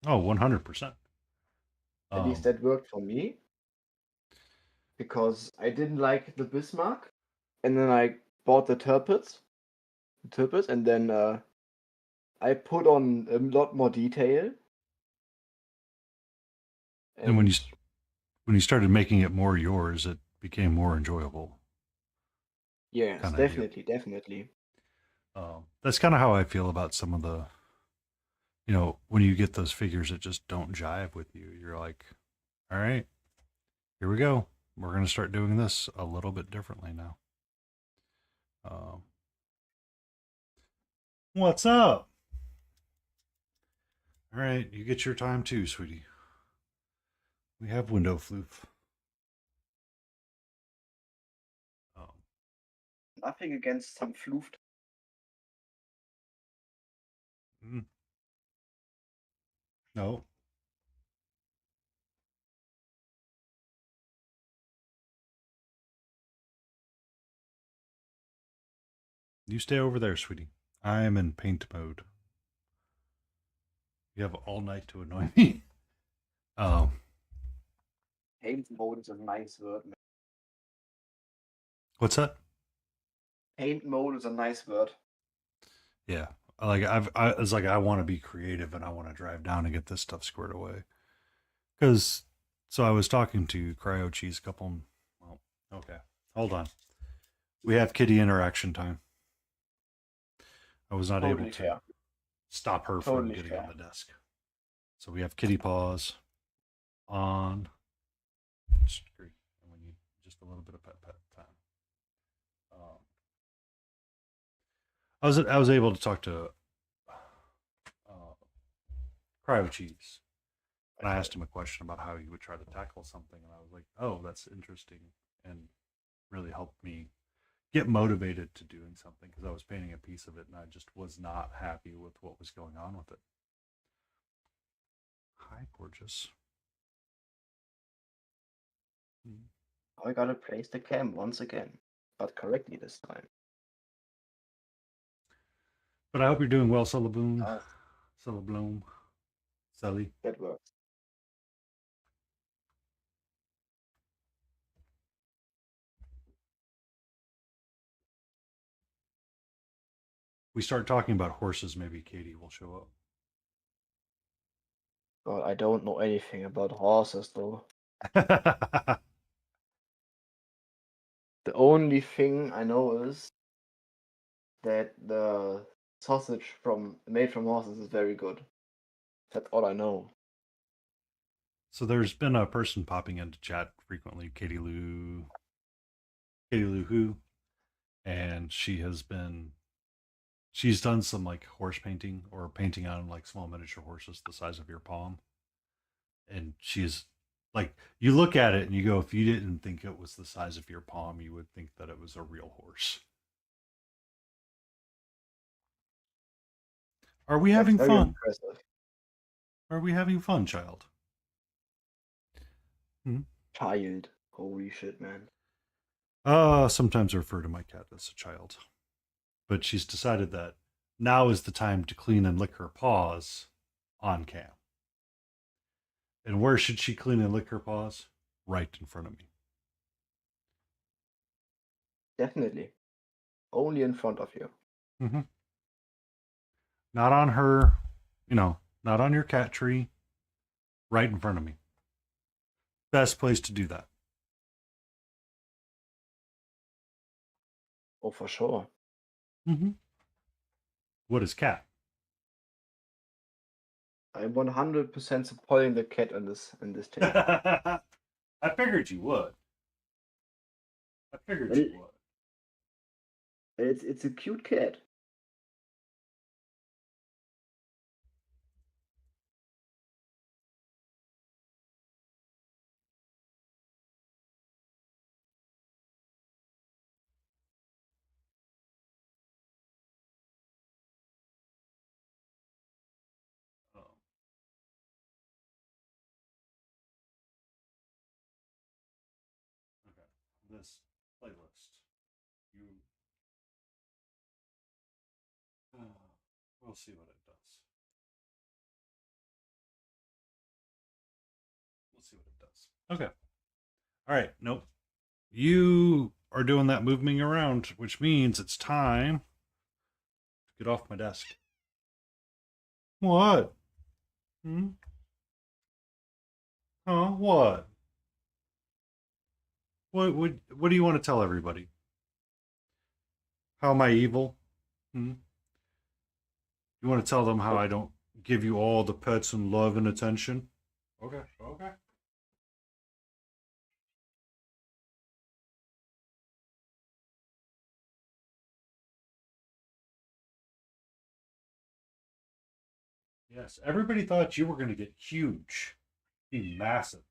oh, 100%. At least Um, that worked for me because I didn't like the Bismarck, and then I bought the turpets, and then I put on a lot more detail. and And when you started making it more yours, it became more enjoyable, yes, kind of deal. definitely, definitely. That's kind of how I feel about some of the, when you get those figures that just don't jive with you. You're like, all right, here we go. We're going to start doing this a little bit differently now. Um, what's up? All right, you get your time too, sweetie. We have window floof. Um, Nothing against some floofed. mm, no. You stay over there, sweetie. I am in paint mode. You have all night to annoy me. Um, Paint mode is a nice word, man. what's that? Paint mode is a nice word. Yeah, it's like I want to be creative and I want to drive down and get this stuff squared away. Because, so I was talking to Cryo Cheese a couple. Well, okay, hold on. We have kitty interaction time. I was not Totally able to fair. stop her from Totally getting fair. on the desk. So we have kitty paws on screen, and we need just a little bit of pet time. I was able to talk to Cryo Cheese, and I asked him a question about how he would try to tackle something, and I was like, "Oh, that's interesting," and really helped me get motivated to doing something because I was painting a piece of it, and I just was not happy with what was going on with it. Hi, gorgeous. I gotta place the cam once again, but correctly this time. But I hope you're doing well, Sullaboom. Ah, Sullabloom. Sully. that works. We start talking about horses, maybe Katie will show God, I don't know anything about horses though. up. The only thing I know is that the sausage made from horses is very good. That's all I know. So there's been a person popping into chat frequently, Katie Lou Who, and she's done some like horse painting or painting on like small miniature horses the size of your palm. And she's like, you look at it and you go, if you didn't think it was the size of your palm, you would think that it was a real horse. Are we That's having very fun? impressive. Are we having fun, child? Hmm? Child. Holy shit, man. Sometimes I refer to my cat as a child. But she's decided that now is the time to clean and lick her paws on cam. And where should she clean and lick her paws? Right in front of me. Definitely. Only in front of you. Mm-hmm. Not on her, not on your cat tree, right in front of me. Best place to do that. Oh, for sure. Mm-hmm. What is cat? I'm 100% supporting the cat in this take. I figured you would. I figured Well, you would. it's a cute cat. Oh, okay. This playlist. You. We'll see what it does. We'll see what it does. Okay. All right. Nope. You are doing that moving around, which means it's time to get off my desk. What? Hmm? Huh? What? What do you want to tell everybody? How am I evil? Hmm? You want to tell them how I don't give you all the pets and love and attention? Okay. Okay. Yes, everybody thought you were going to get huge, be massive.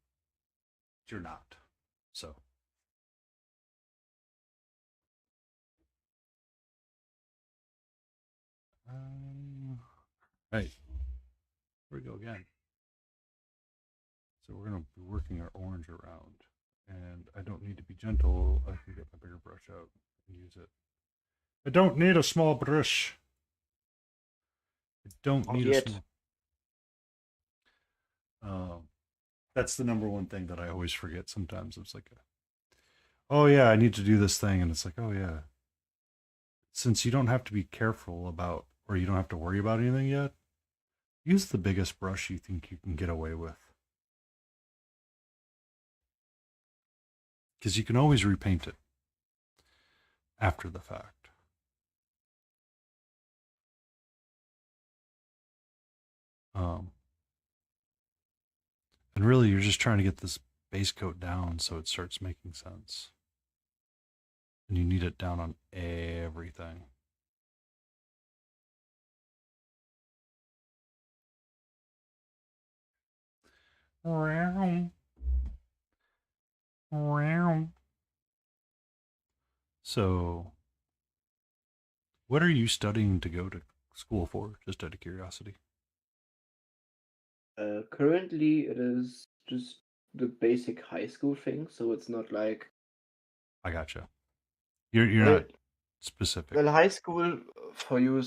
You're not. So, right, here we go again. So we're going to be working our orange around. And I don't need to be gentle. I can get my bigger brush out and use it. I don't need a small brush. I don't Not need a yet. small. Um, that's the number one thing that I always forget sometimes. It's like, oh yeah, I need to do this thing. And it's like, oh yeah. Since you don't have to be careful about, or you don't have to worry about anything yet, use the biggest brush you think you can get away with. Because you can always repaint it after the fact. Um, and really, you're just trying to get this base coat down so it starts making sense. And you need it down on everything. So, what are you studying to go to school for? Just out of curiosity. Currently, it is just the basic high school thing, so it's not like I gotcha. You're well, not specific. well, high school for you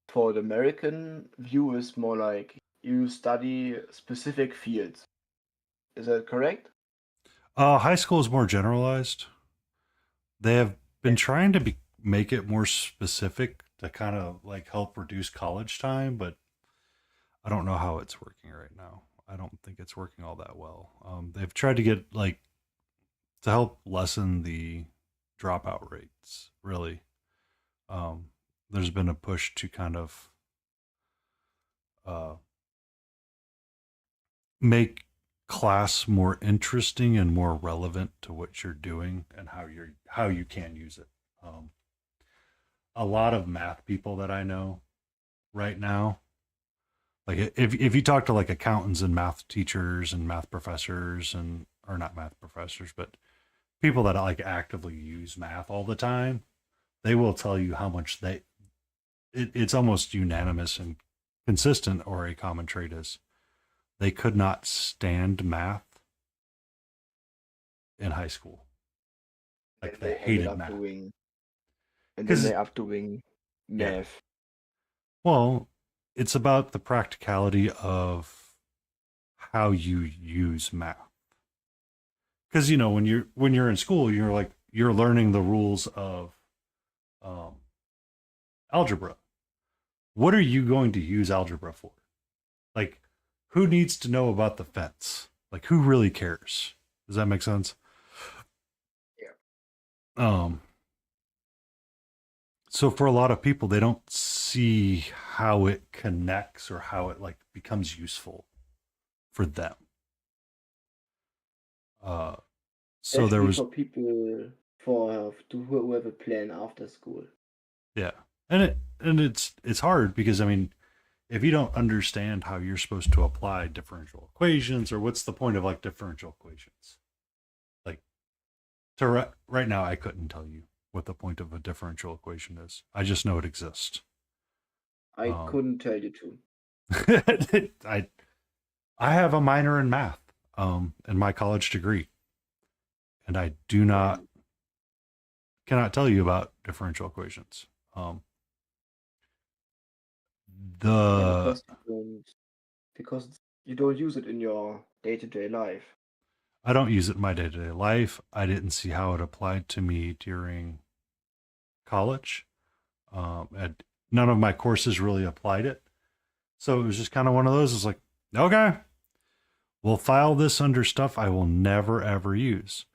for the American view is more like you study specific fields. Is that correct? High school is more generalized. They have been Yeah. trying to make it more specific to kind of like help reduce college time, but I don't know how it's working right now. I don't think it's working all that well. They've tried to get like to help lessen the dropout rates. Really, um, there's been a push to kind of uh, make class more interesting and more relevant to what you're doing and how you can use it. A lot of math people that I know right now, like if you talk to like accountants and math teachers and math professors and or not math professors, but people that like actively use math all the time, they will tell you how much it's almost unanimous and consistent, or a common trait is they could not stand math in high school. Like And they they ended hated up math. doing, and then Because they up doing yeah, math. well, it's about the practicality of how you use math. Because you know when you're in school, you're like you're learning the rules of um, algebra. What are you going to use algebra for? Like, who needs to know about the fence? Like, who really cares? Does that make sense? Yeah. Um, so for a lot of people, they don't see how it connects or how it like becomes useful for them. Uh, so there Especially was for people who have a plan after school. yeah, and it's hard because I mean, if you don't understand how you're supposed to apply differential equations or what's the point of like differential equations, like right now, I couldn't tell you what the point of a differential equation is. I just know it exists. I Um, couldn't tell you too. I I have a minor in math in my college degree, and I do not And cannot tell you about differential equations. Um, yeah, the because you don't use it in your day-to-day life. I don't use it in my day to day life. I didn't see how it applied to me during college. And none of my courses really applied it, so it was just kind of one of those. It's like, okay, we'll file this under stuff I will never ever use.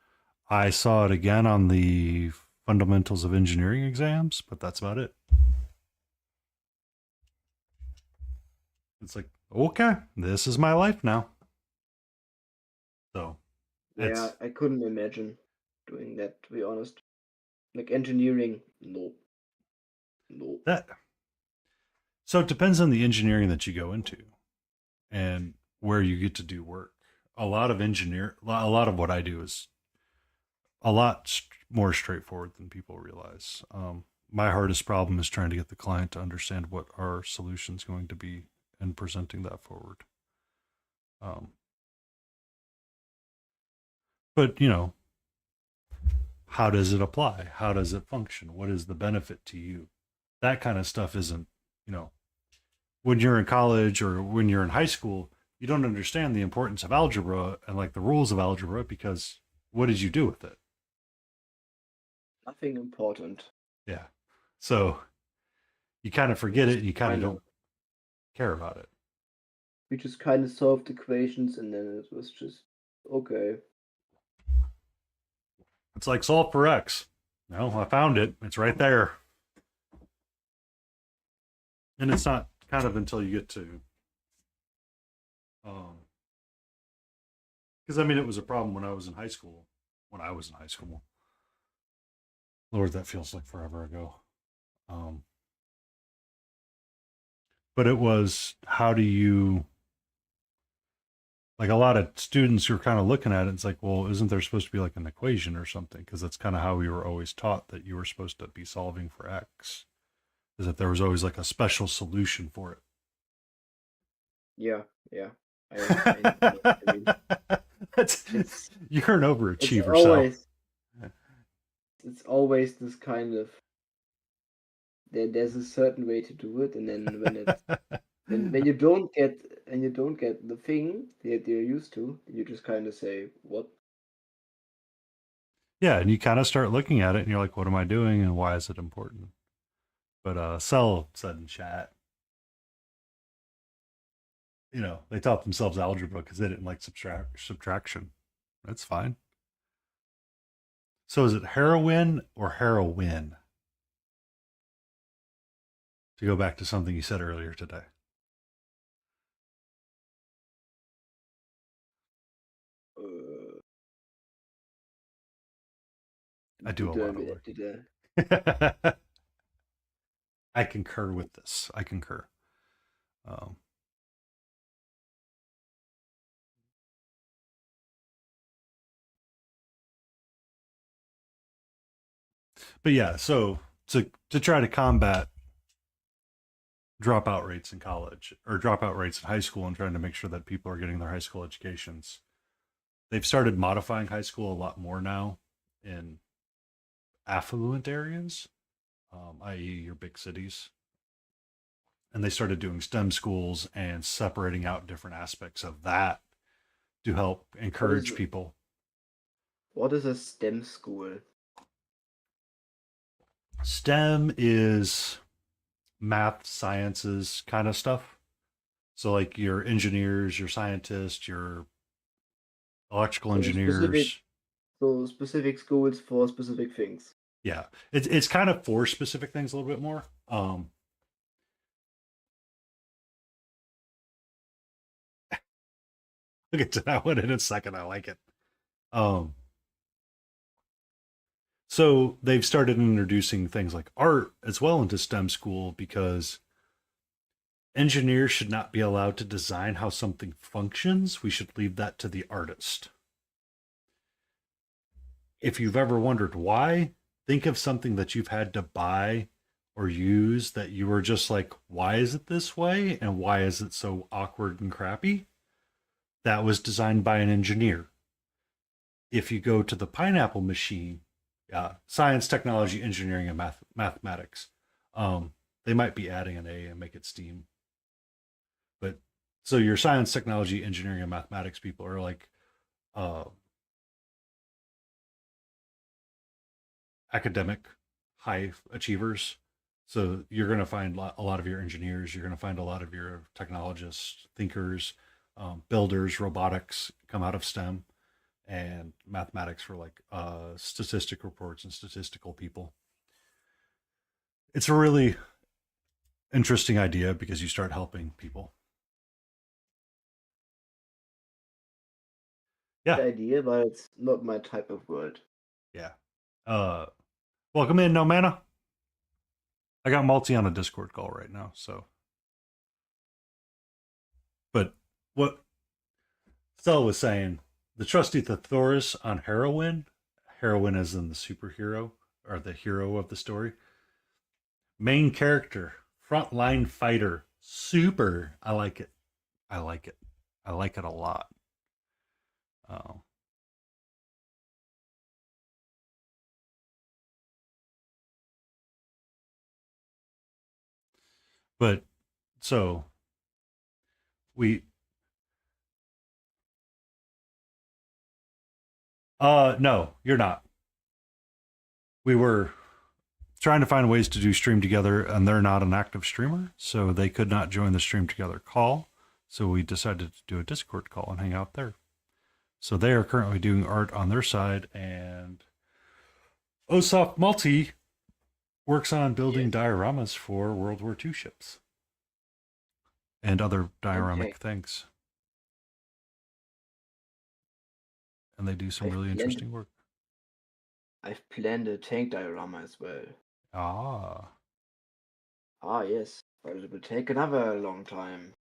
I saw it again on the fundamentals of engineering exams, but that's about it. It's like, okay, this is my life now. So Yeah, it's I couldn't imagine doing that, to be honest. Like engineering, no, no. that. So it depends on the engineering that you go into and where you get to do work. A lot of what I do is a lot more straightforward than people realize. My hardest problem is trying to get the client to understand what our solution is going to be and presenting that forward. Um, but how does it apply? How does it function? What is the benefit to you? That kind of stuff isn't, you know, when you're in college or when you're in high school, you don't understand the importance of algebra and like the rules of algebra because what did you do with it? Nothing important. Yeah. So you kind of We forget it just and you kind of kind of don't care about it. we just kind of solved equations, and then it was just okay. It's like solve for X. No, I found it. It's right there. And it's not kind of until you get to, because I mean, it was a problem when I was in high school. When I was in high school, Lord, that feels like forever ago. Um, but it was how do you like a lot of students who are kind of looking at it, it's like, well, isn't there supposed to be like an equation or something? Because that's kind of how we were always taught that you were supposed to be solving for X, is that there was always like a special solution for Yeah, yeah. I know what you mean. it. That's It's you're an it's overachiever, Sal. always it's always this kind of there's a certain way to do it, and then when you don't get the thing that you're used to, you just kind of say what. Yeah, and you kind of start looking at it and you're like, what am I doing and why is it important? But Sal said in chat, they taught themselves algebra because they didn't like subtraction. That's fine. So is it heroin or heroin? To go back to something you said earlier today. Uh, I do a did lot of I, work. did I, I concur with this. I concur. Um, but yeah, so to try to combat dropout rates in college or dropout rates in high school and trying to make sure that people are getting their high school educations, they've started modifying high school a lot more now in affluent areas, i.e., your big cities. And they started doing STEM schools and separating out different aspects of that to help what is encourage it? people. What is a STEM school? STEM is math, sciences kind of stuff. So, like your engineers, your scientists, your electrical So specific engineers. specific schools for specific things. Yeah, it's kind of for specific things a little bit more. We'll get to that one in a second. I like it. Um, so they've started introducing things like art as well into STEM school because engineers should not be allowed to design how something functions. We should leave that to the artist. If you've ever wondered why, think of something that you've had to buy or use that you were just like, why is it this way? And why is it so awkward and crappy? That was designed by an engineer. If you go to the pineapple machine, science, technology, engineering, and mathematics, they might be adding an A and make it STEAM. But so your science, technology, engineering, and mathematics people are like uh, academic high achievers. So you're going to find a lot of your engineers, you're going to find a lot of your technologists, thinkers, builders, robotics come out of STEM, and mathematics for like statistic reports and statistical people. It's a really interesting idea because you start helping people. Yeah, The idea, but it's not my type of world. yeah. Uh, welcome in, No Mana. I got Multi on a Discord call right now, so But what Stella was saying, the trusty Thesaurus on heroin, heroin as in the superhero or the hero of the story, main character, frontline fighter, super. I like it. I like it. I like it a lot. Uh, but so we no, you're not. We were trying to find ways to do stream together, and they're not an active streamer, so they could not join the stream together call. So we decided to do a Discord call and hang out there. So they are currently doing art on their side, and Osoft Multi works on building Yes. dioramas for World War II ships and other dioramic Okay. things. And they do some I've really planned interesting work. I've planned a tank diorama as well. Ah. Ah, yes, but it will take another long time.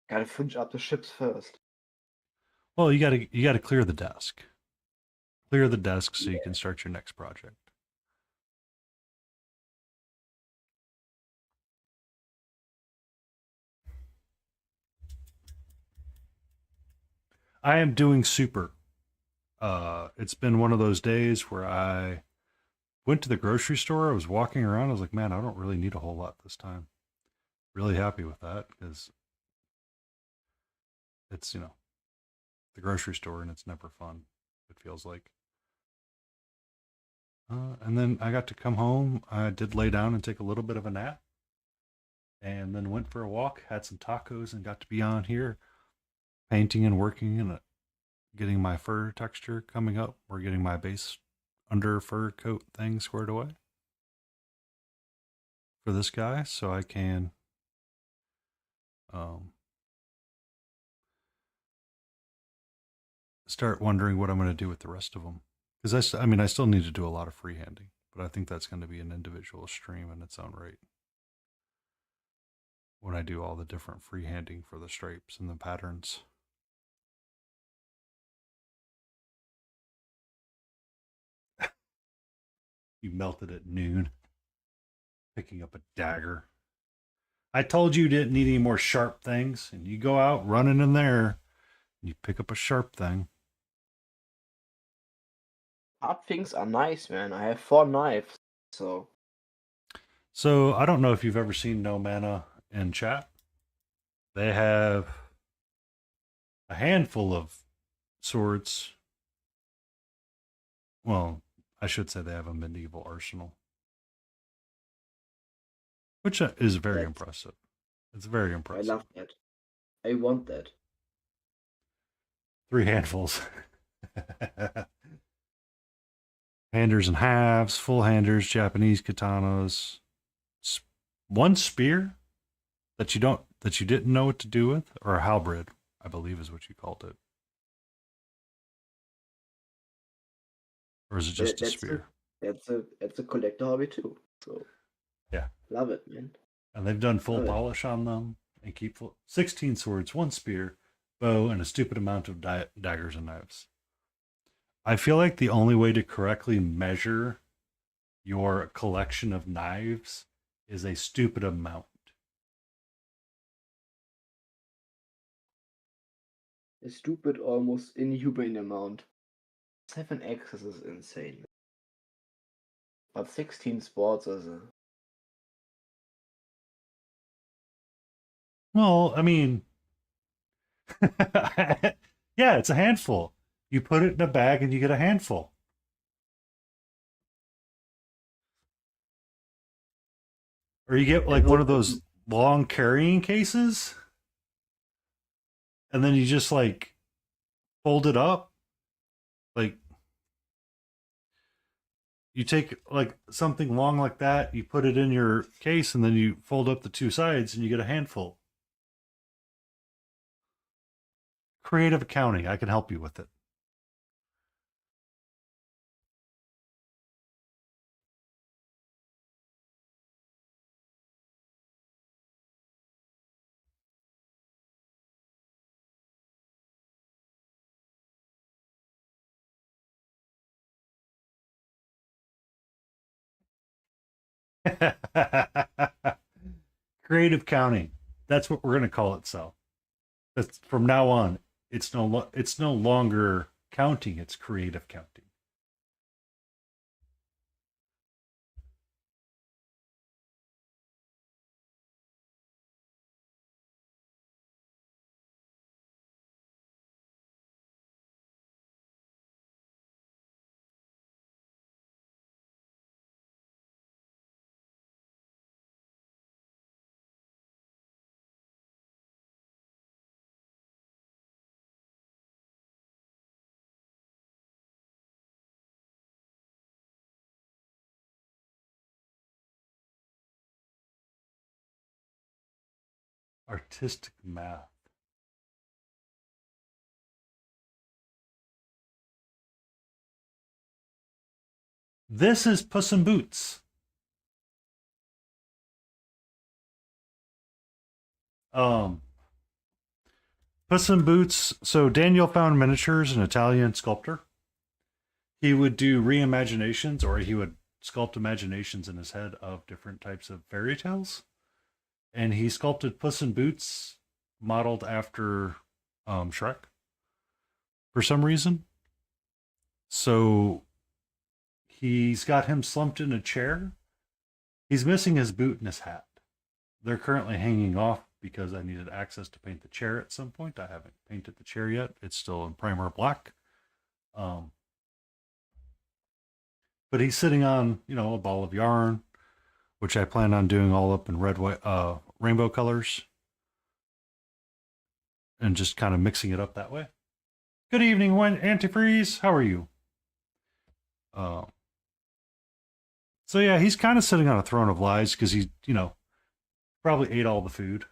Gotta finish up the ships first. Well, you gotta clear the desk. Clear the desk so you Yeah. can start your next project. I am doing super. It's been one of those days where I went to the grocery store. I was walking around. I was like, man, I don't really need a whole lot this time. Really happy with that because it's, the grocery store and it's never fun. It feels like. And then I got to come home. I did lay down and take a little bit of a nap and then went for a walk, had some tacos, and got to be on here painting and working and getting my fur texture coming up. We're getting my base under fur coat thing squared away for this guy so I can um, start wondering what I'm going to do with the rest of them. Because I mean, I still need to do a lot of freehanding, but I think that's going to be an individual stream in its own right when I do all the different freehanding for the stripes and the patterns. You melted at noon, picking up a dagger. I told you didn't need any more sharp things, and you go out running in there, and you pick up a sharp thing. Hard things are nice, man. I have 4 knives, so So I don't know if you've ever seen No Mana in chat. They have a handful of swords. Well, I should say they have a medieval arsenal, which is very that's impressive. It's very I impressive. love that. I want that. 3 handfuls. Handers and halves, full handers, Japanese katanas, one spear that you didn't know what to do with, or a halberd, I believe is what you called it, or is it That, just a that's a spear? that's a collector hobby too. So Yeah, love it, man. and they've done full Love it. polish on them and keep 16 swords, one spear, bow, and a stupid amount of daggers and knives. I feel like the only way to correctly measure your collection of knives is a stupid amount. A stupid, almost inhuman amount. 7 axes is insane. But 16 sports is a Well, I mean, yeah, it's a handful. You put it in a bag and you get a handful. Or you get and like one hope of those long carrying cases and then you just like fold it up. Like you take like something long like that, you put it in your case and then you fold up the two sides and you get a handful. Creative accounting, I can help you with it. Creative counting. That's what we're gonna call it. So that's from now on. It's no longer counting. It's creative counting. Artistic math. This is Puss in Boots. Um, Puss in Boots. So Daniel found miniatures, an Italian sculptor. He would do reimaginations, or he would sculpt imaginations in his head of different types of fairy tales. And he sculpted Puss in Boots, modeled after Shrek for some reason. So he's got him slumped in a chair. He's missing his boot and his hat. They're currently hanging off because I needed access to paint the chair at some point. I haven't painted the chair yet. It's still in primer black. Um, but he's sitting on, a ball of yarn, which I plan on doing all up in red, white, rainbow colors, and just kind of mixing it up that way. Good evening, Antifreeze. How are you? Uh, so yeah, he's kind of sitting on a throne of lies because he, probably ate all the food,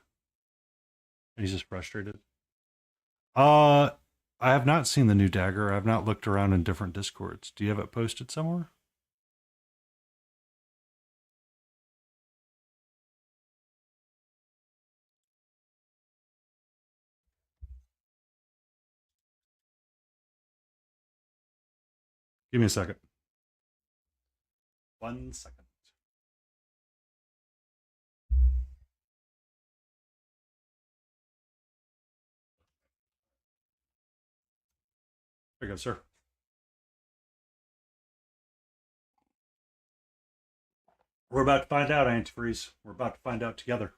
and he's just frustrated. Uh, I have not seen the new dagger. I have not looked around in different discords. Do you have it posted somewhere? Give me a second. 1 second. There you go, sir. We're about to find out, Antifreeze. We're about to find out together.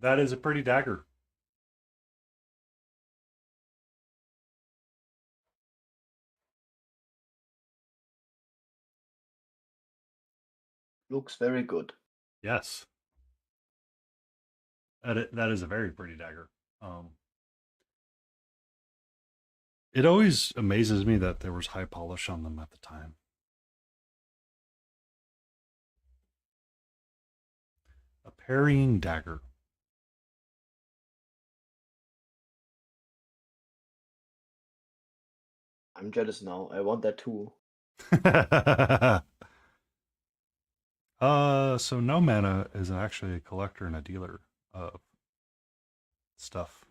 That is a pretty dagger. Looks very good. Yes. That is a very pretty dagger. Um, it always amazes me that there was high polish on them at the time. A parrying dagger. I'm jealous now. I want that too. So No Mana is actually a collector and a dealer of stuff,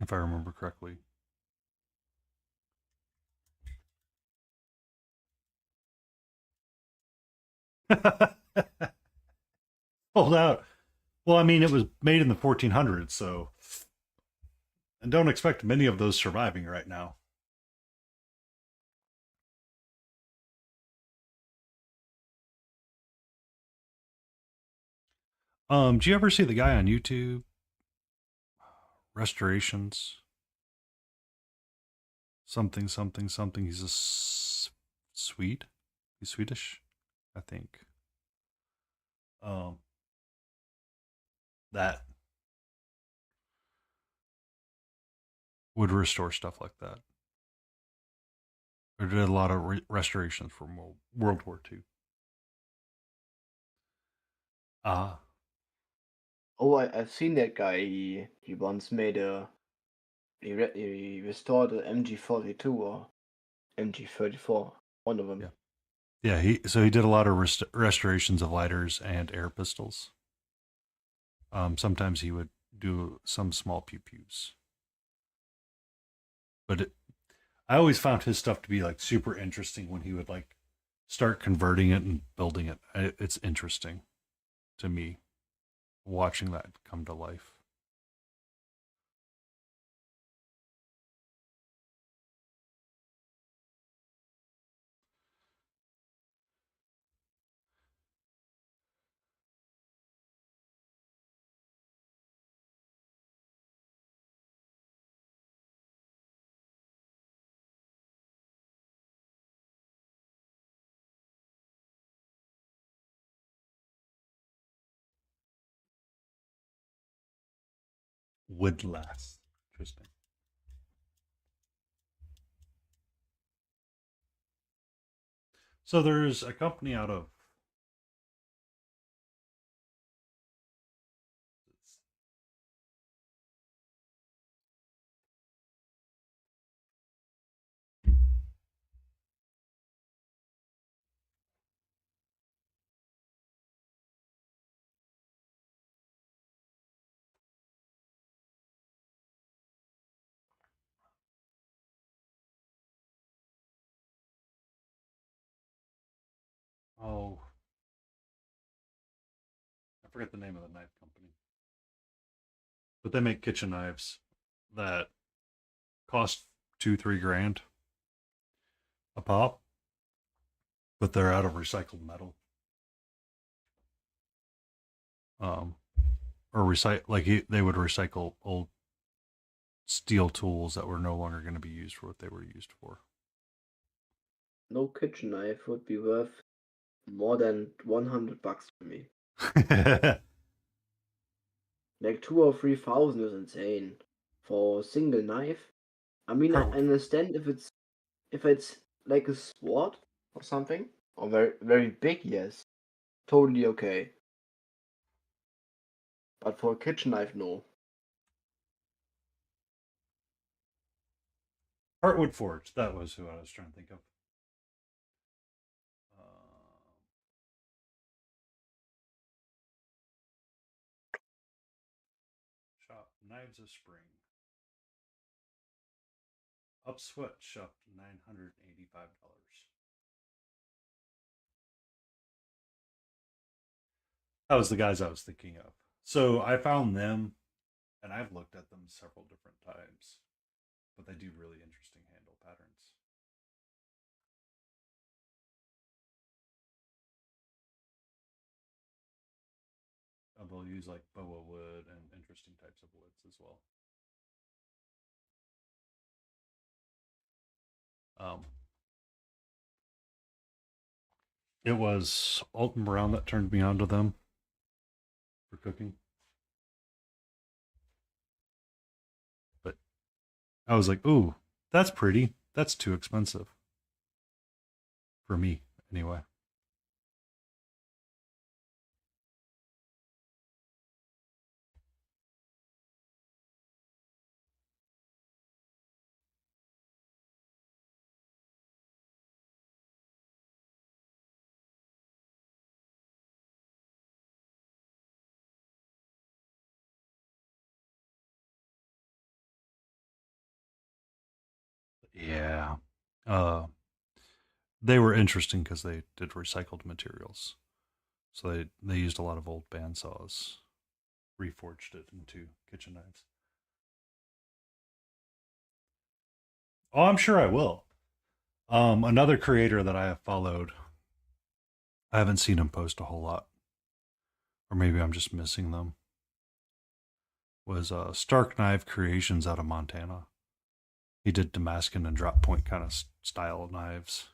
if I remember correctly. Sold out. Well, I mean, it was made in the 1400s, so and don't expect many of those surviving right now. Do you ever see the guy on YouTube? Restorations. Something, something, something. He's a Swede. He's Swedish, I think. Um, that would restore stuff like that. Or did a lot of restorations from World War II. Ah, Oh, I've seen that guy. He once made a he restored a MG42 or MG34, one of them. Yeah. Yeah, he did a lot of restorations of lighters and air pistols. Sometimes he would do some small pew pews, but I always found his stuff to be like super interesting when he would like start converting it and building it. It's interesting to me watching that come to life. Would last. Interesting. So there's a company out of oh, I forget the name of the knife company, but they make kitchen knives that cost 2-3 grand a pop, but they're out of recycled metal. Um, or recycle like they would recycle old steel tools that were no longer going to be used for what they were used for. No kitchen knife would be worth more than $100 for me. Like 2 or 3 thousand is insane for a single knife. I mean, I Part understand if it's like a sword or something, or very very big, yes, totally okay. But for a kitchen knife, no. Heartwood Forge. That was who I was trying to think of. Shop Knives of Spring. Up Sweatshop $985. That was the guys I was thinking of. So I found them, and I've looked at them several different times, but they do really interesting handle patterns. They'll use like boa wood and interesting types of woods as well. Um, it was Alton Brown that turned me on to them for cooking, but I was like, "Ooh, that's pretty. That's too expensive for me, anyway." Yeah, uh, they were interesting because they did recycled materials. So they used a lot of old bandsaws, reforged it into kitchen knives. Oh, I'm sure I will. Another creator that I have followed, I haven't seen him post a whole lot, or maybe I'm just missing them. Was Stark Knife Creations out of Montana. He did Damascus and drop point kind of style knives.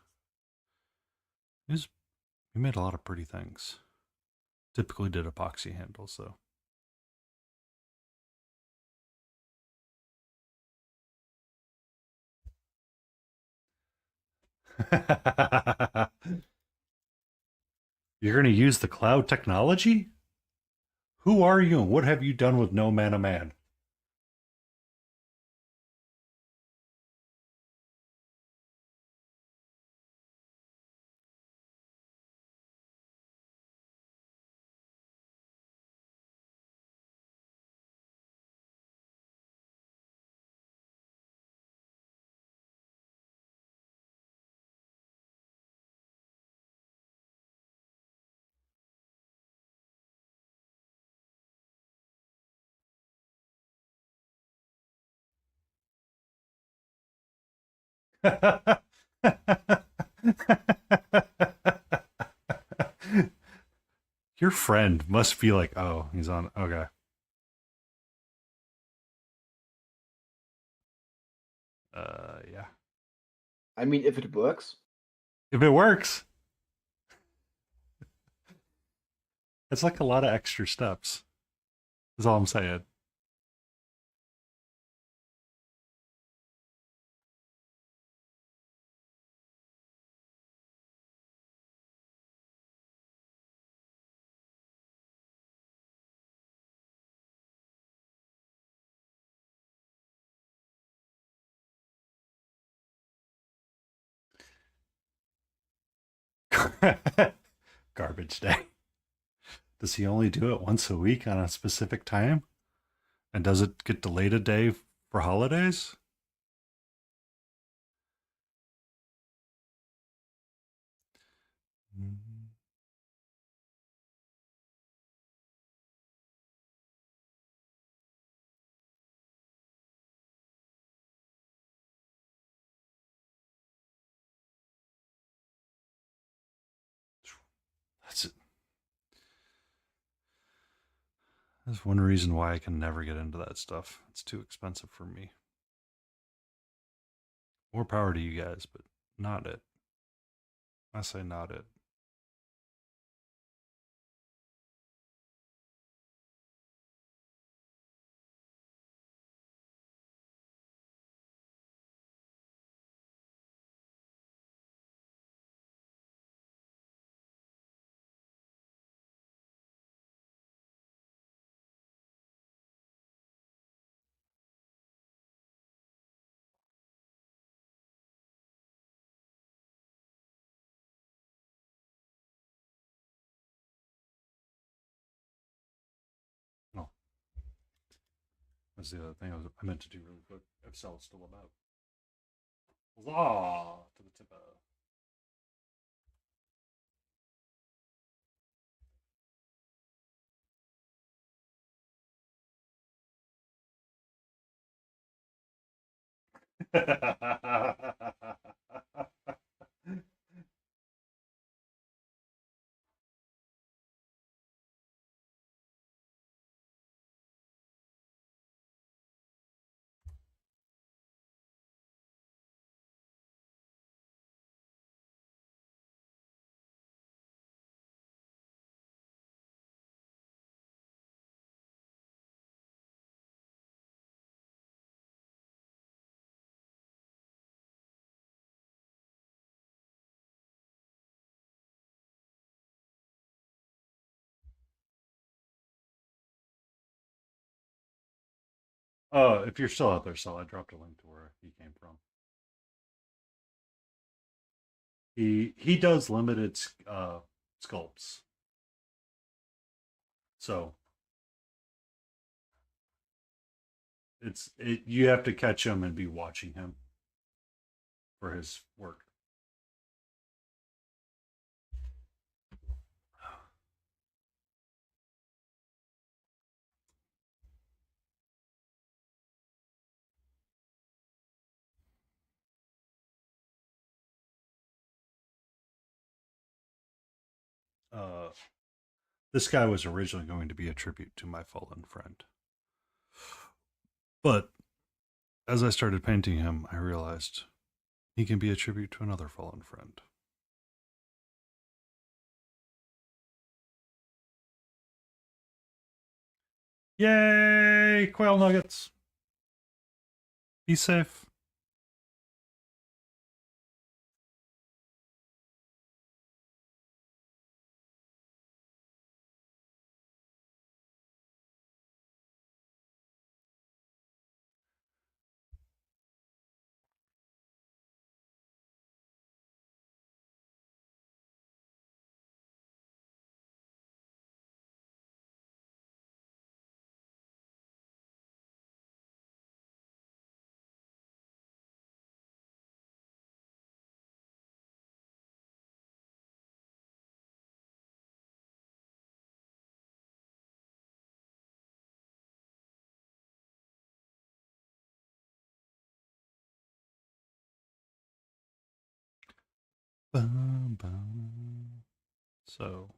He's, he made a lot of pretty things. Typically did epoxy handles though. You're going to use the cloud technology? Who are you and what have you done with No Man a Man? Your friend must be like, oh, he's on. Okay. Yeah. I mean, if it works. If it works, it's like a lot of extra steps. Is all I'm saying. Garbage day. Does he only do it once a week on a specific time? And does it get delayed a day for holidays? Mm. That's it. That's one reason why I can never get into that stuff. It's too expensive for me. More power to you guys, but not it. I say not it. No, that's the other thing I meant to do really quick. If Cell's still about. Law to the tip of. If you're still out there, Cell, I dropped a link to where he came from. He does limited sculpts, so you have to catch him and be watching him for his work. Uh, this guy was originally going to be a tribute to my fallen friend, but as I started painting him, I realized he can be a tribute to another fallen friend. Yay, quail nuggets! Be safe. Bum, bum. So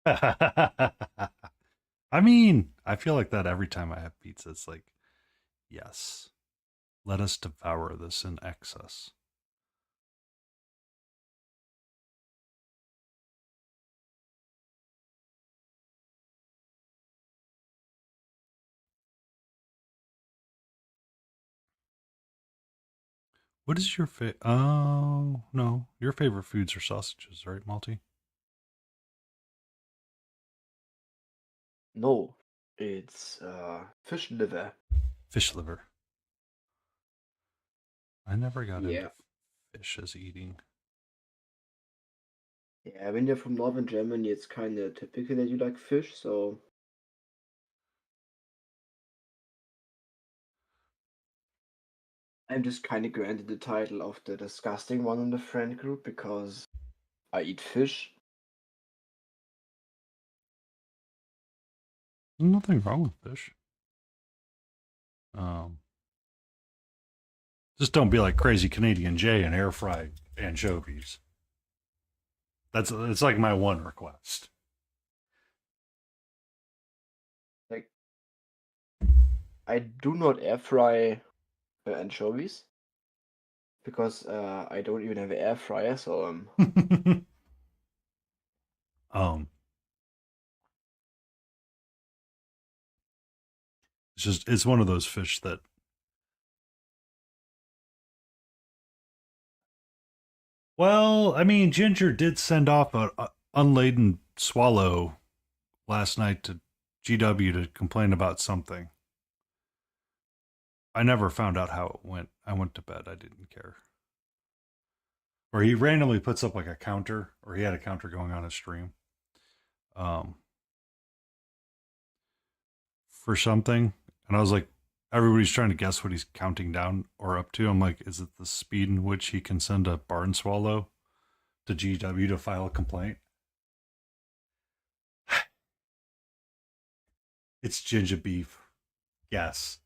I mean, I feel like that every time I have pizza. It's like, yes, let us devour this in excess. What is your favorite? Oh, no. Your favorite foods are sausages, right, Malty? No, it's fish liver. Fish liver. I never got Yeah. into fish as eating. Yeah, when you're from northern Germany, it's kind of typical that you like fish, so I'm just kind of granted the title of the disgusting one in the friend group because I eat fish. Nothing wrong with fish. Um, just don't be like crazy Canadian Jay and air fry anchovies. That's it's like my one request. Like, I do not air fry anchovies because I don't even have an air fryer, so um, it's one of those fish that. Well, I mean, Ginger did send off a unladen swallow last night to GW to complain about something. I never found out how it went. I went to bed. I didn't care. Or he randomly puts up like a counter, or he had a counter going on his stream, um, for something, and I was like, everybody's trying to guess what he's counting down or up to. I'm like, is it the speed in which he can send a barn swallow to GW to file a complaint? It's ginger beef. Yes.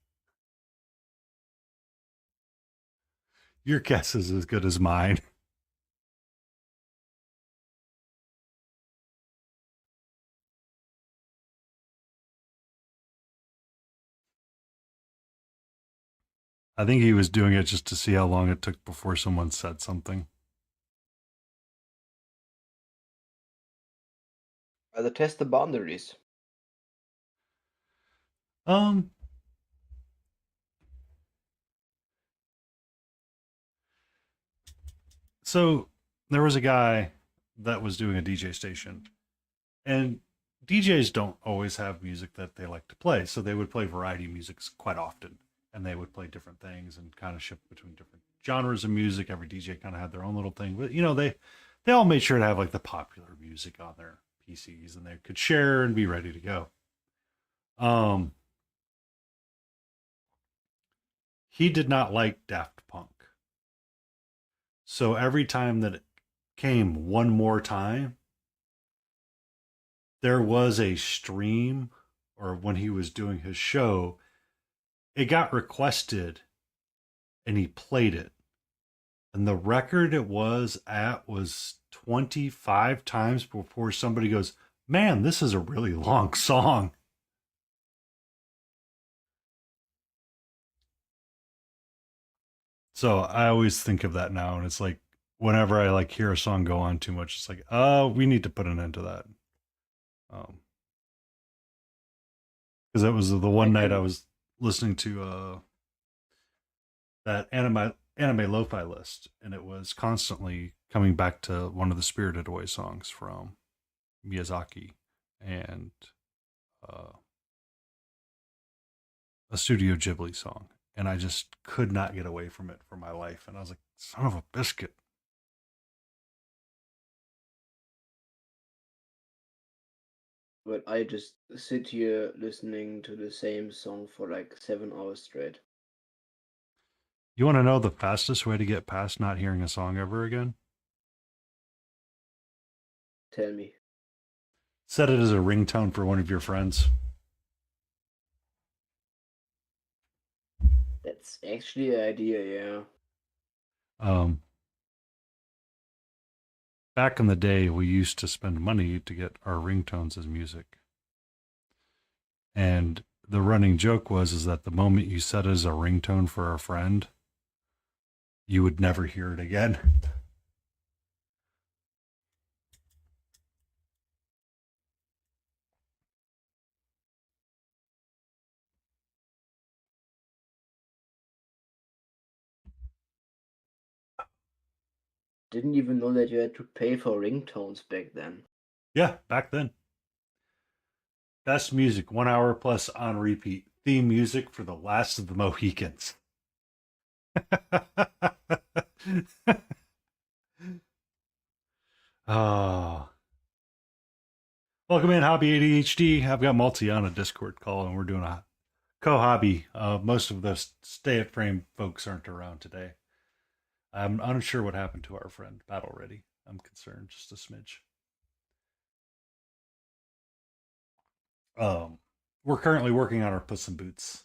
Your guess is as good as mine. I think he was doing it just to see how long it took before someone said something. rather test the boundaries. Um, so there was a guy that was doing a DJ station, and DJs don't always have music that they like to play, so they would play variety music quite often, and they would play different things and kind of shift between different genres of music. Every DJ kind of had their own little thing, but they all made sure to have like the popular music on their PCs, and they could share and be ready to go. Um, he did not like Daft Punk, so every time that it came one more time, there was a stream, or when he was doing his show, it got requested and he played it. And the record it was at was 25 times before somebody goes, "Man, this is a really long song." So I always think of that now, and it's like whenever I like hear a song go on too much, it's like, oh, we need to put an end to that. Because it was the I one night I can. was listening to that anime lo-fi list, and it was constantly coming back to one of the Spirited Away songs from Miyazaki and uh, a Studio Ghibli song, and I just could not get away from it for my life. And I was like, son of a biscuit. But I just sit here listening to the same song for like 7 hours straight. You want to know the fastest way to get past not hearing a song ever again? Tell me. Set it as a ringtone for one of your friends. That's actually an idea, yeah. Um, Back in the day, we used to spend money to get our ringtones as music. And the running joke was is that the moment you set it as a ringtone for a friend, you would never hear it again. Didn't even know that you had to pay for ringtones back then. Yeah, back then. Best music, 1 hour plus on repeat. Theme music for the last of the Mohicans. Oh. Welcome in, Hobby ADHD. I've got Multi on a Discord call, and we're doing a co-hobby. Most of the stay-at-frame folks aren't around today. I'm unsure what happened to our friend Battle Ready. I'm concerned just a smidge. Um, we're currently working on our Puss in Boots.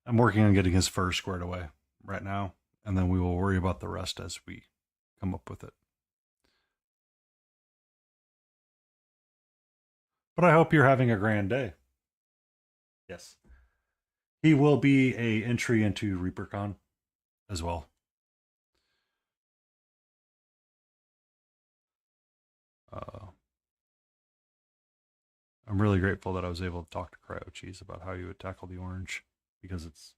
I'm working on getting his fur squared away right now, and then we will worry about the rest as we come up with it. But I hope you're having a grand day. Yes. He will be a entry into ReaperCon as well. Uh, I'm really grateful that I was able to talk to Cryo Cheese about how you would tackle the orange because it's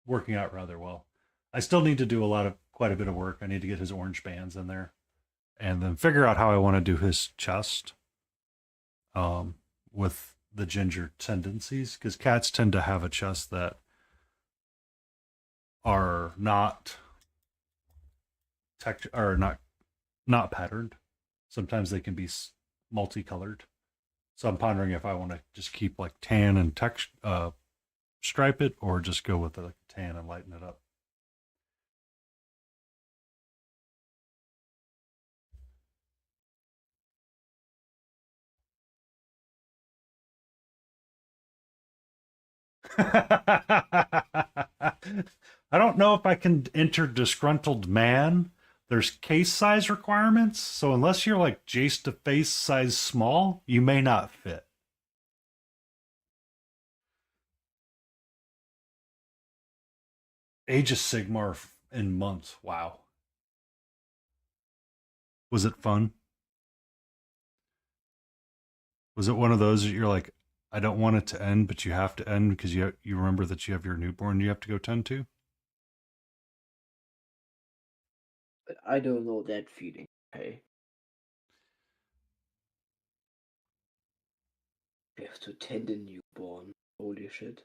working out rather well. I still need to do quite a bit of work. I need to get his orange bands in there and then figure out how I want to do his chest with the ginger tendencies because cats tend to have a chest that are not not patterned. Sometimes they can be multicolored. So I'm pondering if I want to just keep like tan and stripe it, or just go with the tan and lighten it up. I don't know if I can enter disgruntled man. There's case size requirements, so unless you're like Jace to face size small, you may not fit. Age of Sigmar in months. Wow. Was it fun? Was it one of those that you're like, I don't want it to end, but you have to end because you remember that you have your newborn you have to go tend to? But I don't know that feeling. Okay. You have to tend a newborn. Holy shit.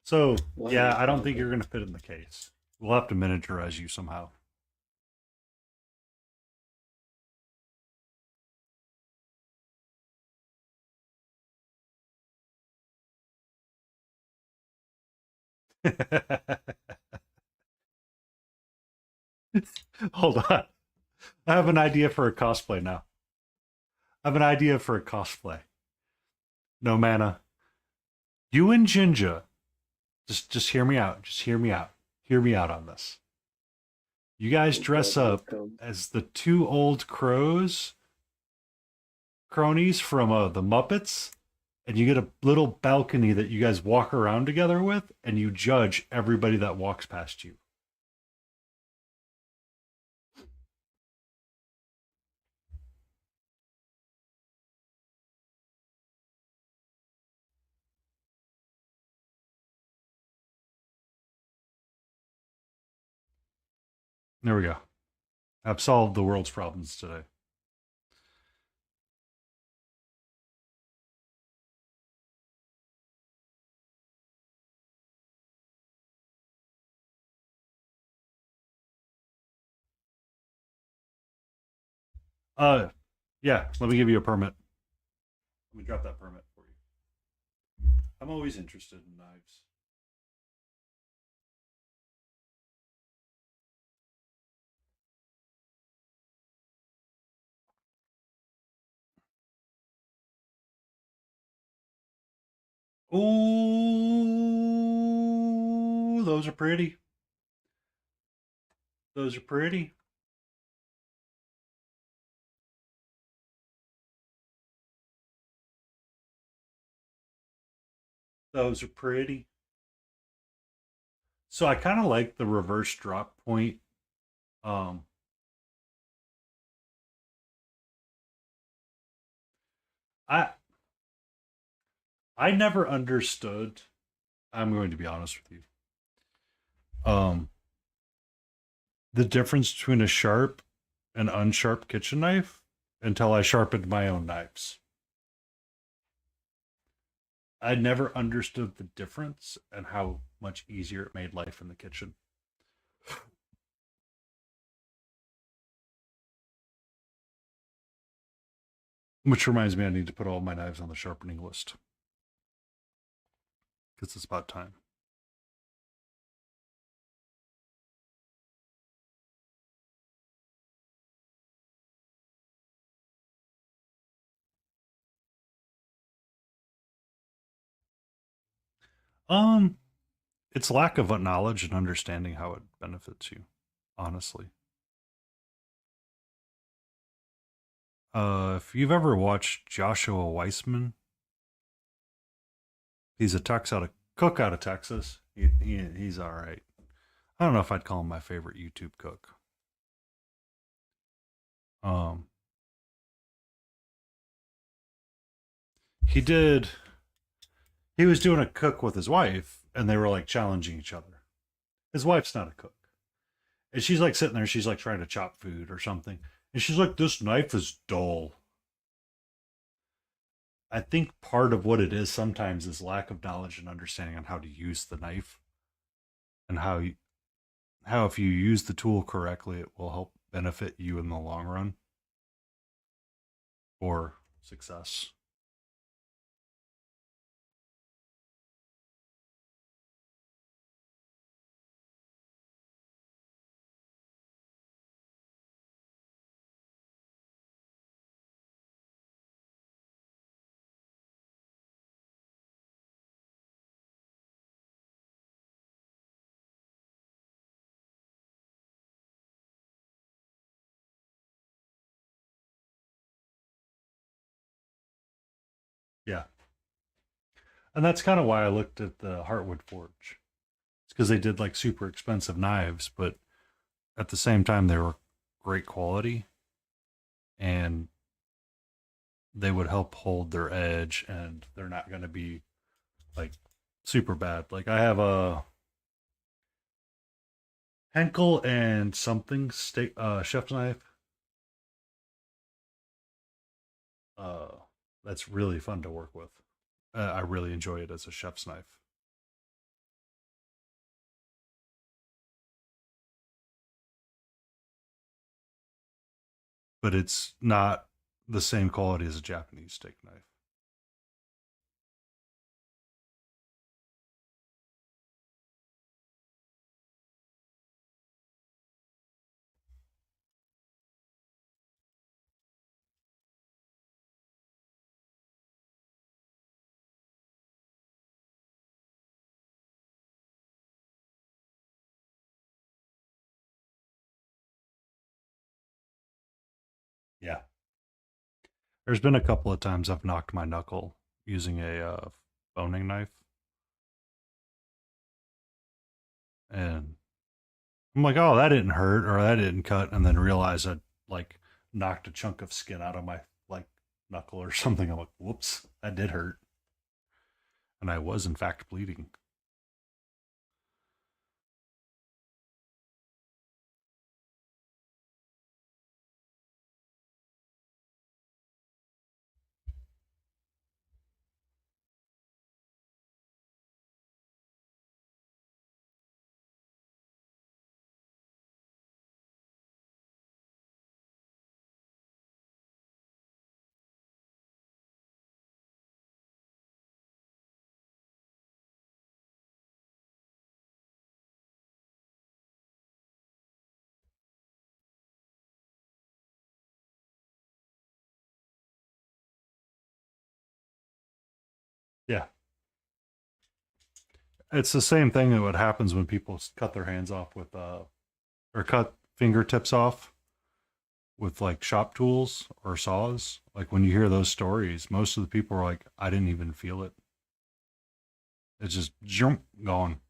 So What yeah, a I don't think father. you're gonna fit in the case. We'll have to miniaturize you somehow. Hold on. I have an idea for a cosplay now. I have an idea for a cosplay. No mana. You and Jinja. Just hear me out. Just hear me out. Hear me out on this. You guys Oh dress god, here it up comes. as the two old cronies from the Muppets, and you get a little balcony that you guys walk around together with, and you judge everybody that walks past you. There we go. I've solved the world's problems today. Uh, yeah. Let me give you a permit. Let me drop that permit for you. I'm always interested in knives. Ooh, those are pretty. Those are pretty. Those are pretty. So I kind of like the reverse drop point. Um, I I never understood. I'm going to be honest with you. The difference between a sharp and unsharp kitchen knife until I sharpened my own knives. I never understood the difference and how much easier it made life in the kitchen. Which reminds me, I need to put all my knives on the sharpening list because it's about time. Um, it's lack of knowledge and understanding how it benefits you, honestly. If you've ever watched Joshua Weissman, he's a Tex out of cook out of Texas. He's all right. I don't know if I'd call him my favorite YouTube cook. Um, he did. He was doing a cook with his wife, and they were like challenging each other. His wife's not a cook, and she's like sitting there. She's like trying to chop food or something, and she's like, "This knife is dull." I think part of what it is sometimes is lack of knowledge and understanding on how to use the knife and how if you use the tool correctly, it will help benefit you in the long run or success. Yeah. And that's kind of why I looked at the Heartwood Forge. It's because they did like super expensive knives, but at the same time, they were great quality and they would help hold their edge and they're not going to be like super bad. Like I have a Henkel and something steak chef's knife. Uh, that's really fun to work with. I really enjoy it as a chef's knife, but it's not the same quality as a Japanese steak knife. Yeah. There's been a couple of times I've knocked my knuckle using a boning knife, and I'm like, oh, that didn't hurt or that didn't cut, and then realize I like knocked a chunk of skin out of my like knuckle or something. I'm like, whoops, that did hurt, and I was in fact bleeding. Yeah, it's the same thing that what happens when people cut their hands off with or cut fingertips off with like shop tools or saws. Like when you hear those stories, most of the people are like, I didn't even feel it. It's just jump gone.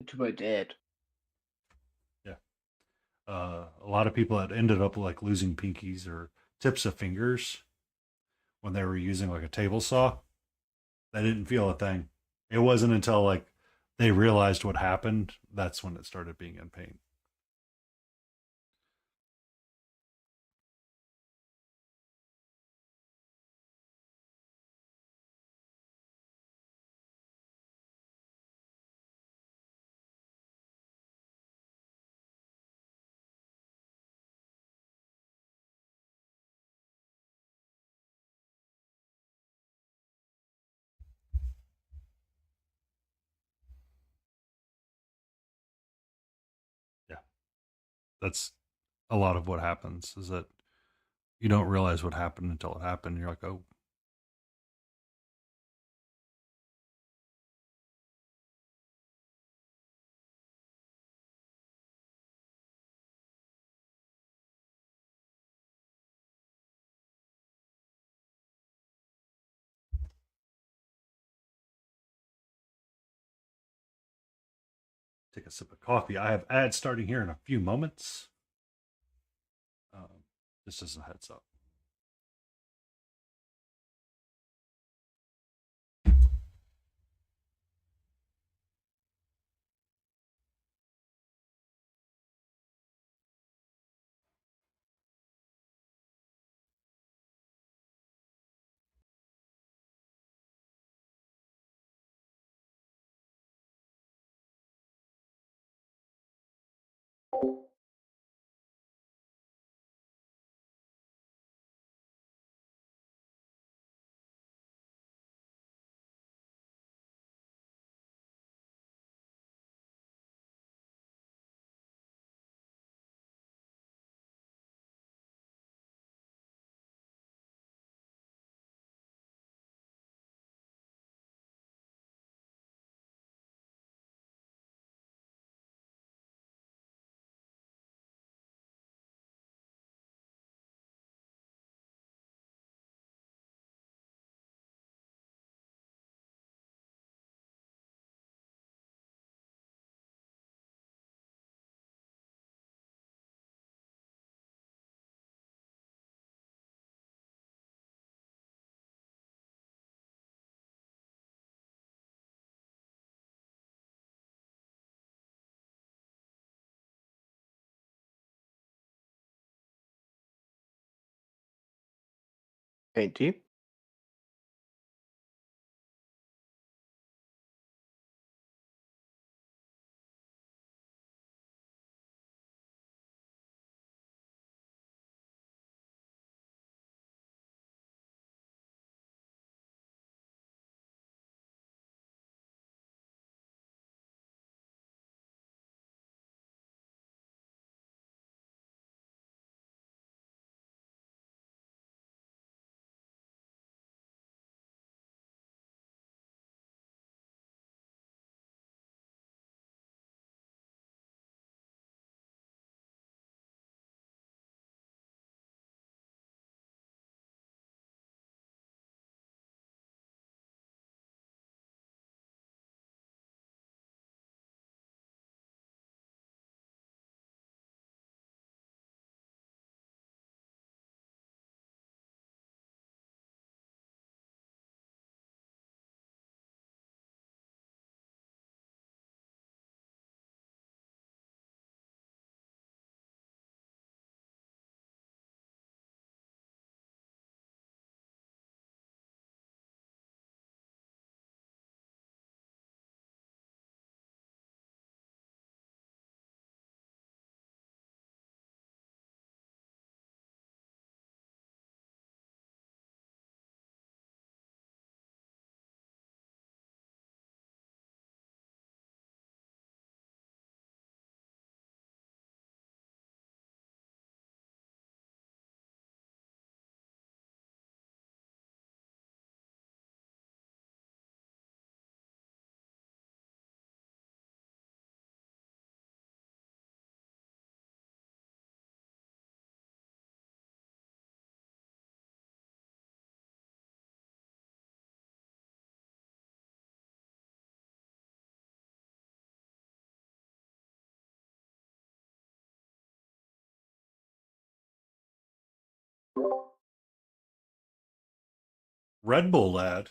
To my dad. Yeah. A lot of people that ended up like losing pinkies or tips of fingers when they were using like a table saw. They didn't feel a thing. It wasn't until like they realized what happened that's when it started being in pain. Yeah, that's a lot of what happens is that you don't realize what happened until it happened. You're like, oh, take a sip of coffee. I have ads starting here in a few moments. Um, just as a heads up. Painty. Red Bull lad.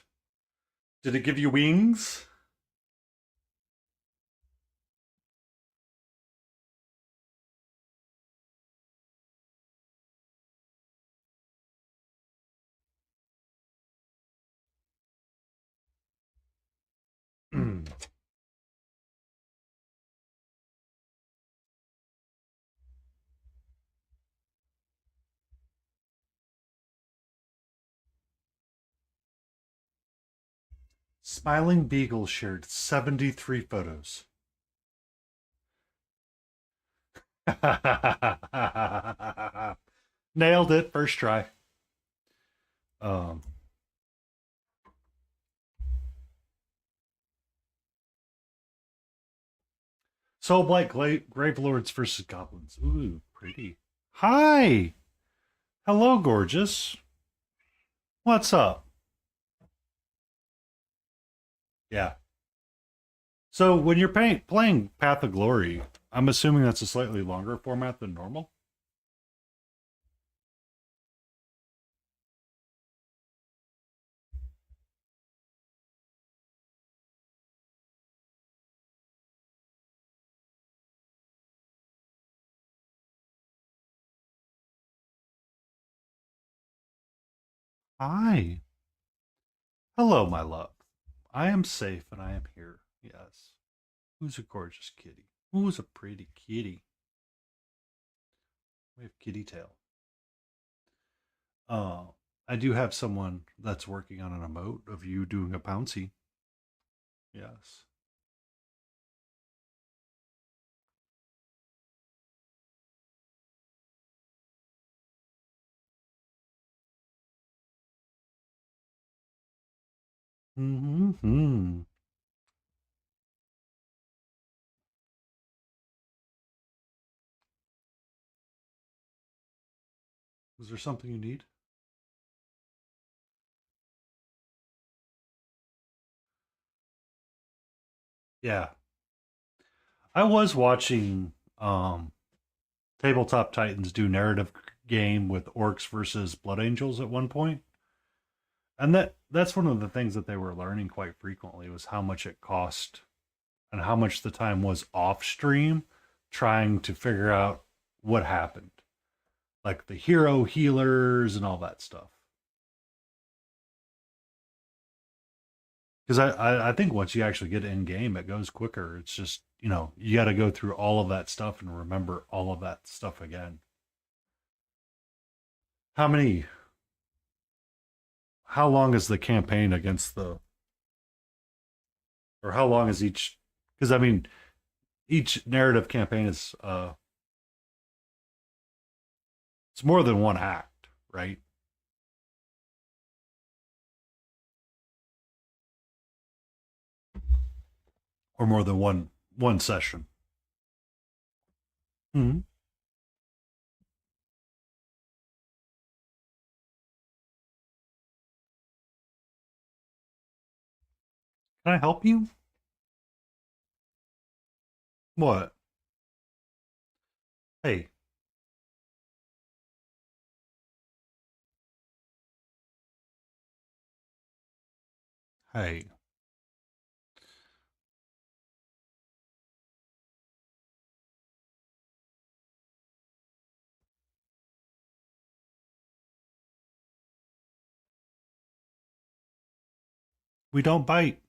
Did it give you wings? Smiling Beagle shared 73 photos. Nailed it first try. Um, Soul Blight Grave Lords versus Goblins. Ooh, pretty. Hi. Hello, gorgeous. What's up? Yeah. So when you're playing Path of Glory, I'm assuming that's a slightly longer format than normal. Hi. Hello, my love. I am safe and I am here. Yes. Who's a gorgeous kitty? Who's a pretty kitty? We have kitty tail. Uh, I do have someone that's working on an emote of you doing a pouncy. Yes. Mm-hmm. Is there something you need? Yeah. I was watching Tabletop Titans do narrative game with orcs versus blood angels at one point. And that's one of the things that they were learning quite frequently was how much it cost and how much the time was off stream trying to figure out what happened. Like the hero healers and all that stuff. Because I think once you actually get in game, it goes quicker. It's just, you got to go through all of that stuff and remember all of that stuff again. How many, how long is the campaign against or how long is each? Because I mean, each narrative campaign is, it's more than one act, right? Or more than one session. Hmm. Can I help you? What? Hey, hey. We don't bite.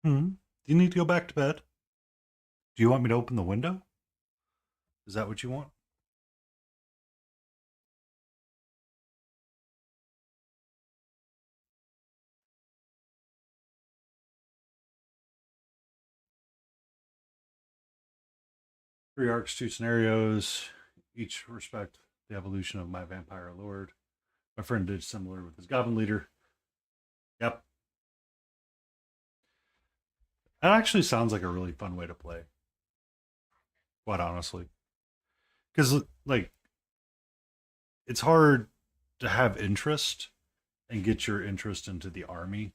Hmm. Do you need to go back to bed? Do you want me to open the window? Is that what you want? 3 arcs, 2 scenarios, each respect the evolution of my vampire lord. My friend did similar with his goblin leader. Yep. That actually sounds like a really fun way to play, quite honestly. Because, like, it's hard to have interest and get your interest into the army.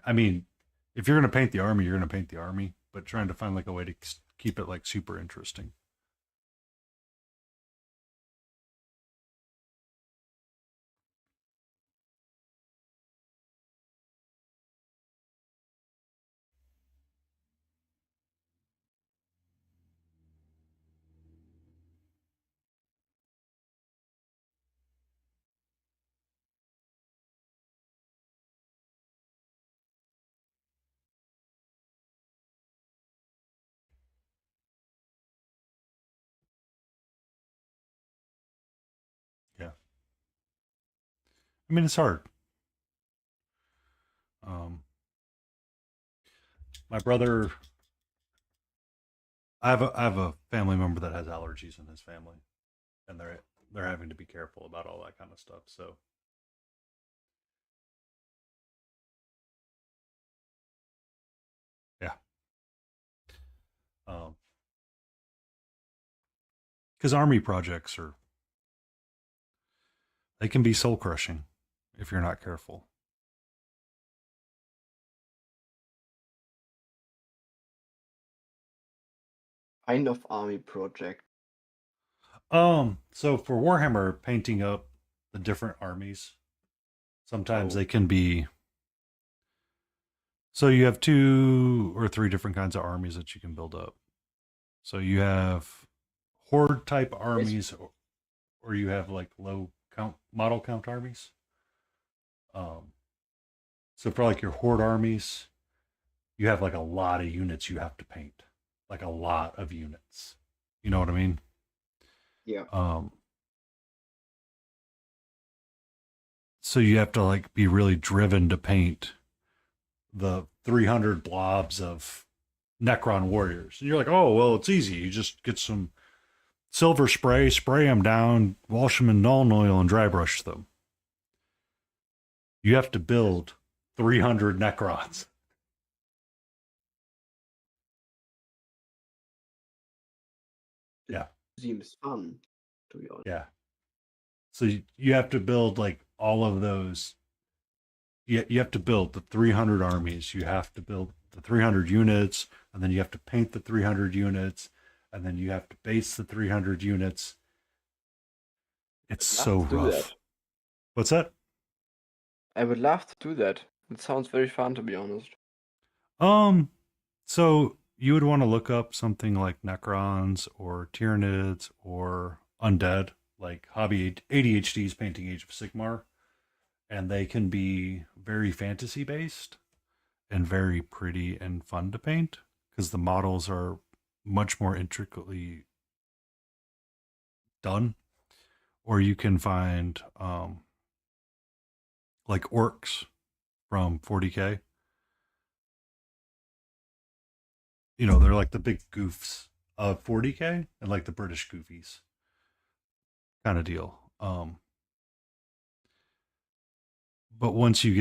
I mean, if you're going to paint the army, you're going to paint the army. but trying to find like a way to keep it like super interesting. Yeah, I mean it's hard. Um, my brother, I have a family member that has allergies in his family, and they're having to be careful about all that kind of stuff. So yeah, because army projects are they can be soul crushing if you're not careful. Kind of army project. So for Warhammer, painting up the different armies, sometimes Oh, they can be. So you have two or three different kinds of armies that you can build up. So you have horde type yes. armies, or you have like low count model count armies. Um, so for like your horde armies, you have like a lot of units you have to paint, like a lot of units. You know what I mean? Yeah. Um, so you have to like be really driven to paint the 300 blobs of Necron warriors. And you're like, oh, well, it's easy. You just get some silver spray, spray them down, wash them in Nuln Oil, and dry brush them. You have to Yes. build 300 Necrons. It Yeah, seems fun, to be honest. yeah. So you have to build like all of those. You have to build the 300 armies. You have to build the 300 units, and then you have to paint the 300 units, and then you have to base the 300 units. It's I'd love so to do that. rough. What's that? I would love to do that. It sounds very fun, to be honest. Um, so you would want to look up something like Necrons or Tyranids or Undead, like Hobby ADHD's Painting Age of Sigmar, and they can be very fantasy based and very pretty and fun to paint because the models are much more intricately done. Or you can find like orcs from 40K. You know, they're like the big goofs of 40K and like the British goofies kind of deal. But once you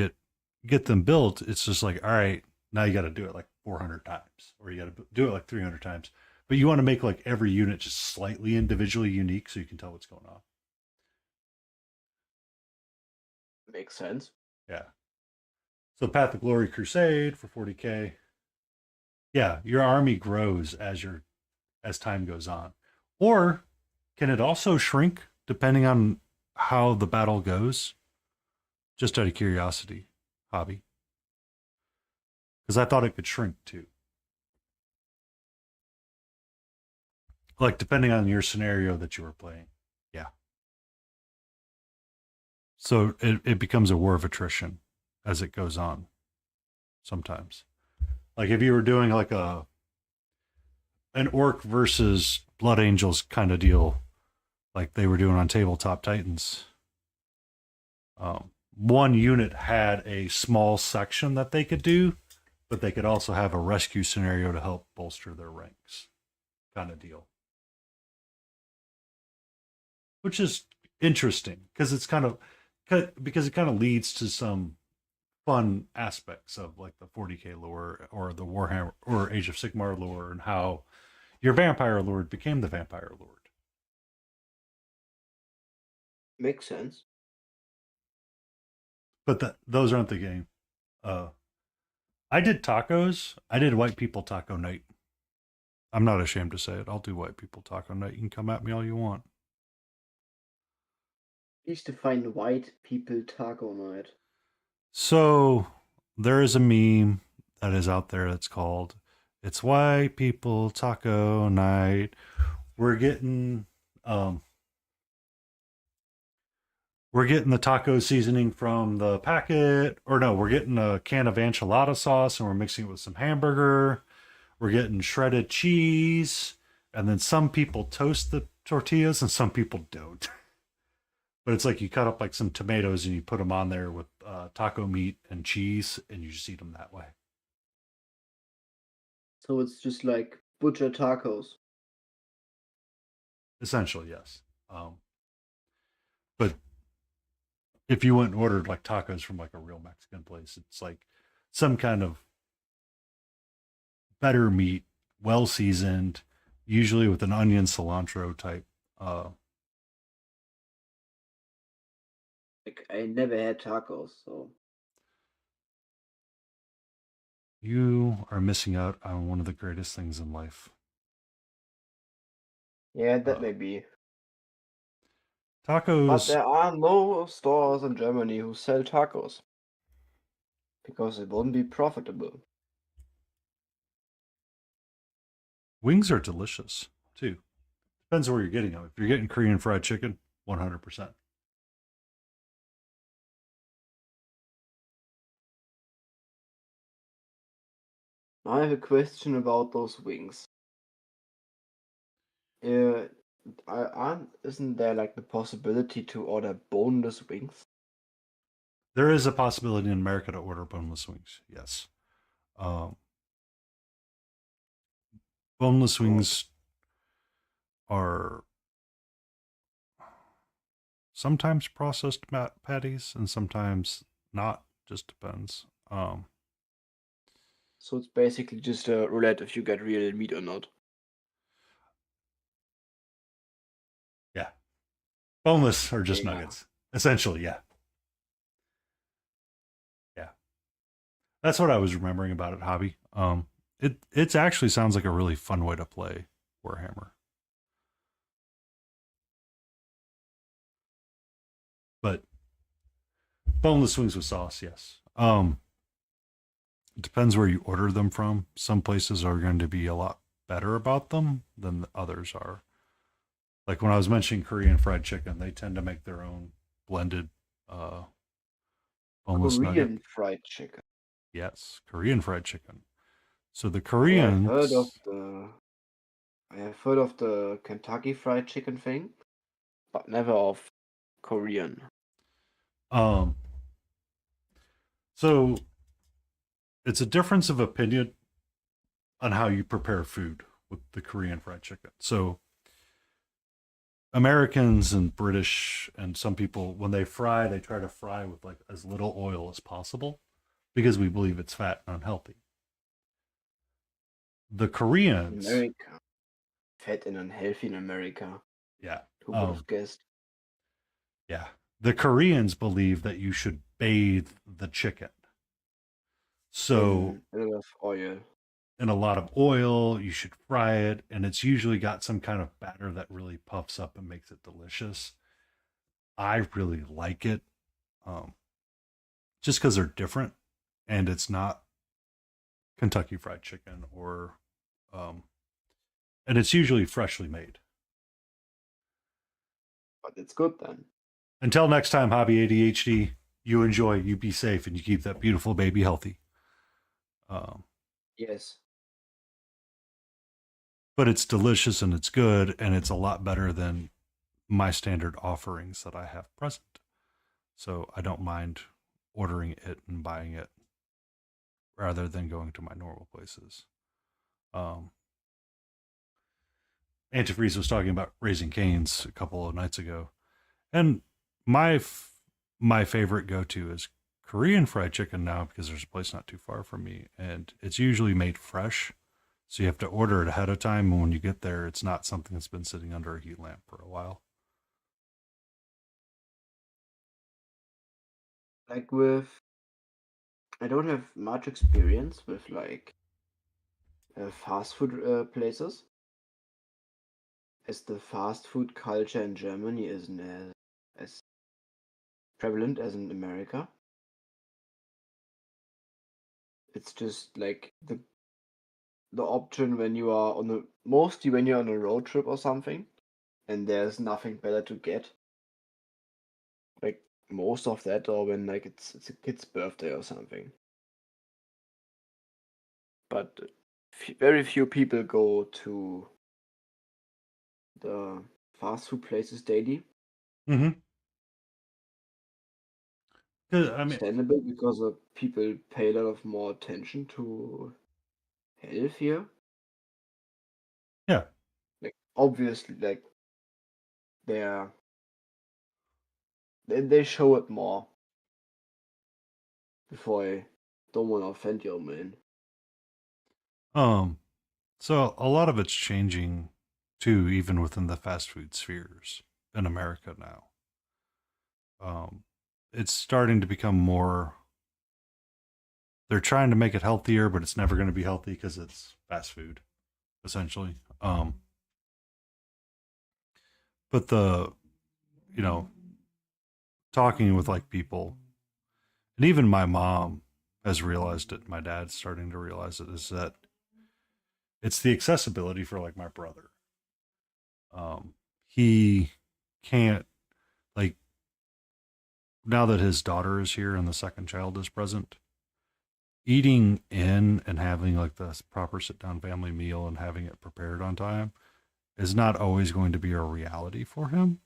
get them built, it's just like, all right, now you got to do it like 400 times, or you got to do it like 300 times. But you want to make like every unit just slightly individually unique, so you can tell what's going on. Makes sense. Yeah. So Path of Glory Crusade for 40K. Yeah, your army grows as time goes on, or can it also shrink depending on how the battle goes? Just out of curiosity, hobby, because I thought it could shrink too. Like depending on your scenario that you were playing. Yeah. So it becomes a war of attrition as it goes on sometimes. Like if you were doing like an orc versus blood angels kind of deal, like they were doing on Tabletop Titans. One unit had a small section that they could do, but they could also have a rescue scenario to help bolster their ranks, kind of deal. Which is interesting because it's kind of because it kind of leads to some fun aspects of like the 40K lore or the Warhammer or Age of Sigmar lore and how your vampire lord became the vampire lord. Makes sense. But those aren't the game. Uh, I did tacos. I did white people taco night. I'm not ashamed to say it. I'll do white people taco night. You can come at me all you want. Please define white people taco night. So there is a meme that is out there that's called "It's White People Taco Night." We're getting um we're getting the taco seasoning from the packet, or no, we're getting a can of enchilada sauce and we're mixing it with some hamburger. We're getting shredded cheese, and then some people toast the tortillas and some people don't. But it's like you cut up like some tomatoes and you put them on there with taco meat and cheese, and you just eat them that way. So it's just like butcher tacos. Essentially, yes. But if you went and ordered like tacos from like a real Mexican place, it's like some kind of better meat, well seasoned, usually with an onion cilantro type. Like I never had tacos, so You are missing out on one of the greatest things in life. yeah, that Uh, may be. But Tacos, there are no stores in Germany who sell tacos because it wouldn't be profitable. wings are delicious too. Depends where you're getting them. If you're getting Korean fried chicken, 100%. I have a question about those wings. Uh, isn't there like the possibility to order boneless wings? There is a possibility in America to order boneless wings. Yes. Um, Boneless Oh, wings are sometimes processed patties and sometimes not. Just depends. so it's basically just a roulette if you get real meat or not. Yeah. Boneless are just Yeah. nuggets. Essentially, yeah. Yeah. That's what I was remembering about it, Hobby. It's actually sounds like a really fun way to play Warhammer. But boneless wings with sauce, yes. It depends where you order them from. Some places are going to be a lot better about them than others are. Like when I was mentioning Korean fried chicken, they tend to make their own blended uh, boneless nugget. Korean fried chicken. Yes, Korean fried chicken. So the I have heard of Koreans, the I have heard of the Kentucky fried chicken thing, but never of Korean. um, so it's a difference of opinion on how you prepare food with the Korean fried chicken. So Americans and British and some people, when they fry, they try to fry with like as little oil as possible because we believe it's fat and unhealthy. The In Koreans, America. Fat and unhealthy in America. yeah, Who would have guessed? yeah, the Koreans believe that you should bathe the chicken. So, In a lot of oil. in a lot of oil, you should fry it, and it's usually got some kind of batter that really puffs up and makes it delicious. I really like it, um, just because they're different, and it's not Kentucky Fried Chicken um, and it's usually freshly made. But it's good then. Until next time, Hobby ADHD, you enjoy, you be safe, and you keep that beautiful baby healthy. Um, Yes. but it's delicious and it's good, and it's a lot better than my standard offerings that I have present. So I don't mind ordering it and buying it rather than going to my normal places. Um, Antifreeze was talking about Raising Cane's a couple of nights ago, and my my favorite go to is Korean fried chicken now because there's a place not too far from me, and it's usually made fresh. So you have to order it ahead of time, and when you get there, it's not something that's been sitting under a heat lamp for a while. Like with I don't have much experience with like fast food places, as the fast food culture in Germany isn't as prevalent as in America. It's just like the option when you are on a mostly when you're on a road trip or something, and there's nothing better to get. Like most of that, or when like it's a kid's birthday or something. But very few people go to the fast food places daily. Mm-hmm. I mean, Understandable because people pay a lot of more attention to health here. yeah. Like obviously, like they're they show it more. Before I don't want to offend you, man. Um, so a lot of it's changing too, even within the fast food spheres in America now. Um, it's starting to become more. They're trying to make it healthier, but it's never going to be healthy because it's fast food, essentially. But you know, talking with like people, and even my mom has realized it. My dad's starting to realize it. Is that it's the accessibility for like my brother. He can't like now that his daughter is here and the second child is present, eating in and having like the proper sit down family meal and having it prepared on time is not always going to be a reality for him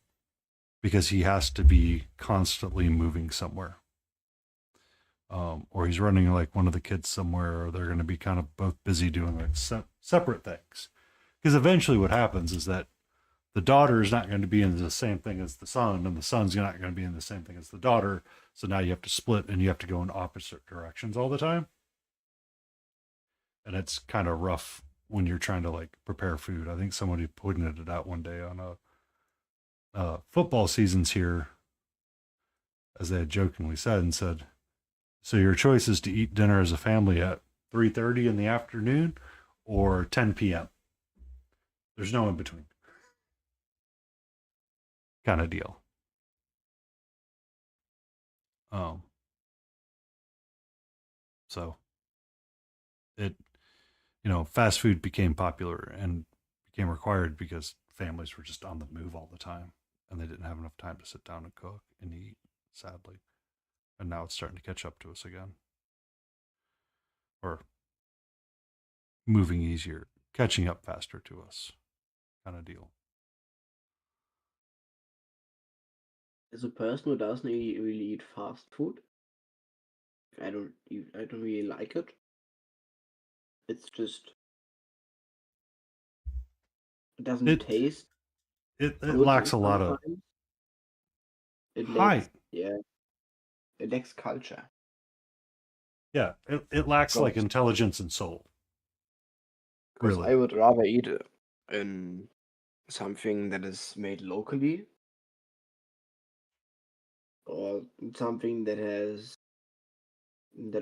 because he has to be constantly moving somewhere. Or he's running like one of the kids somewhere, or they're going to be kind of both busy doing like separate things. Because eventually, what happens is that the daughter is not going to be in the same thing as the son, and the son's not going to be in the same thing as the daughter. So now you have to split and you have to go in opposite directions all the time. And it's kind of rough when you're trying to like prepare food. I think somebody pointed it out one day on a football seasons here, as they had jokingly said, and said, "So your choice is to eat dinner as a family at 3:30 in the afternoon or 10 p.m. There's no in between." Kind of deal. Um, so it, fast food became popular and became required because families were just on the move all the time and they didn't have enough time to sit down and cook and eat, sadly. And now it's starting to catch up to us again, or moving easier, catching up faster to us, kind of deal. As a person who doesn't really eat fast food, I don't really like it. It's just it doesn't It taste it good lacks a lot of sometimes. It height. lacks yeah, it lacks culture. Yeah, it lacks like Because intelligence and soul, I really. would rather eat in something that is made locally or something that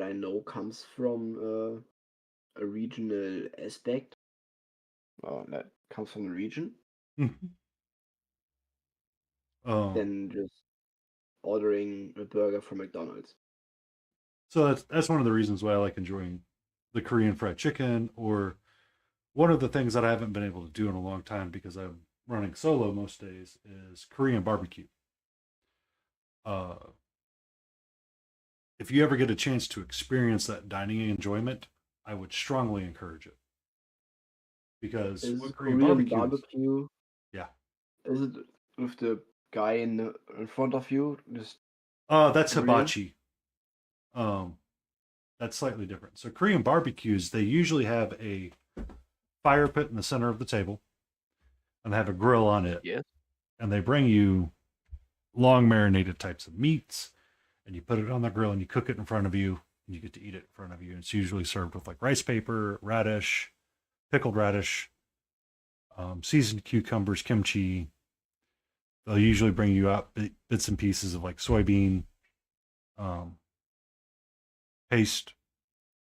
I know comes from a regional aspect or that comes from a region Mhm. Um, than just ordering a burger from McDonald's. so that's one of the reasons why I like enjoying the Korean fried chicken, or one of the things that I haven't been able to do in a long time because I'm running solo most days is Korean barbecue. Uh, if you ever get a chance to experience that dining enjoyment, I would strongly encourage it because Is what a Korean Korean barbecue is, barbecue? yeah. Is it with the guy in front of you? Just That's grilling? hibachi. Um, that's slightly different. So Korean barbecues, they usually have a fire pit in the center of the table, and they have a grill on it, Yes. and they bring you long marinated types of meats, and you put it on the grill and you cook it in front of you, and you get to eat it in front of you. It's usually served with like rice paper, radish, pickled radish, seasoned cucumbers, kimchi. They'll usually bring you out bits and pieces of like soybean, um, paste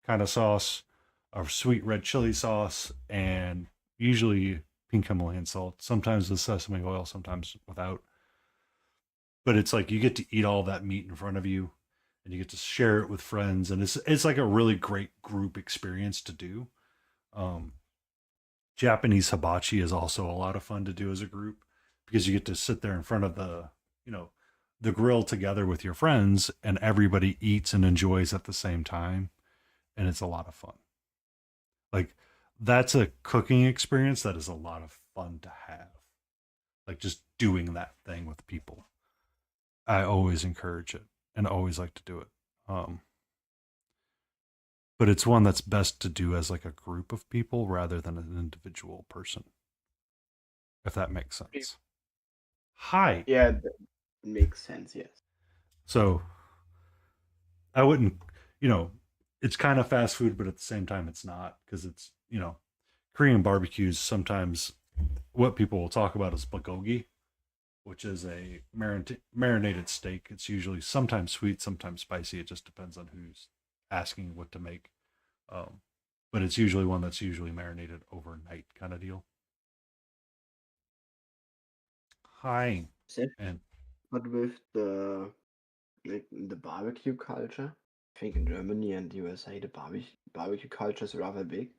kind of sauce, or sweet red chili sauce, and usually pink Himalayan salt. Sometimes with sesame oil, sometimes without. But it's like you get to eat all that meat in front of you, and you get to share it with friends, and it's like a really great group experience to do. Um, Japanese hibachi is also a lot of fun to do as a group because you get to sit there in front of you know, the grill together with your friends, and everybody eats and enjoys at the same time, and it's a lot of fun. Like that's a cooking experience that is a lot of fun to have. Like just doing that thing with people. I always encourage it and always like to do it. Um, but it's one that's best to do as like a group of people rather than an individual person, if that makes sense. Hi. Yeah, that makes sense. Yes. So I wouldn't, you know, it's kind of fast food, but at the same time, it's not because it's, Korean barbecues sometimes what people will talk about is bulgogi, which is a marinated steak. It's usually sometimes sweet, sometimes spicy. It just depends on who's asking what to make. Um, but it's usually one that's usually marinated overnight kind of deal. Hi. Said, And but with the barbecue culture, I think in Germany and USA the barbecue culture is rather big.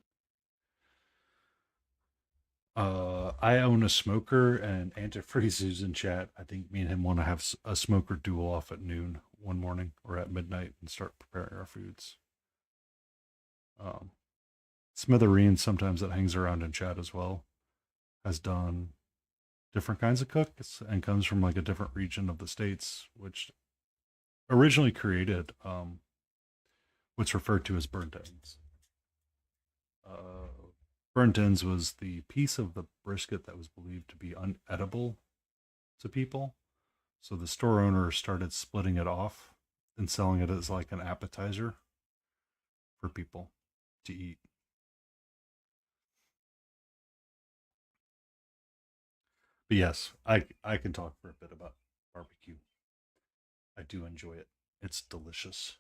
I own a smoker, and antifreeze is in chat. I think me and him want to have a smoker duel off at noon one morning or at midnight and start preparing our foods. Um, Smithereen, sometimes that hangs around in chat as well, has done different kinds of cooks and comes from like a different region of the states, which originally created what's referred to as burnt ends. Burnt ends was the piece of the brisket that was believed to be unedible to people. So the store owner started splitting it off and selling it as like an appetizer for people to eat. But yes, I can talk for a bit about barbecue. I do enjoy it. It's delicious.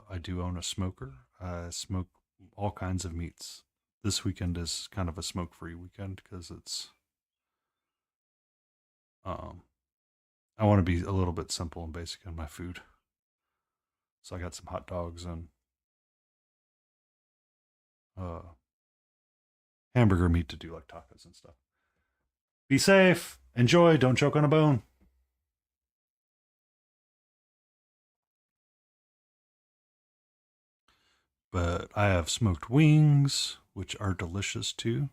I do own a smoker. I smoke all kinds of meats. This weekend is kind of a smoke-free weekend because it's um I want to be a little bit simple and basic in my food. So I got some hot dogs and uh hamburger meat to do like tacos and stuff. Be safe. Enjoy. Don't choke on a bone. But I have smoked wings, which are delicious too.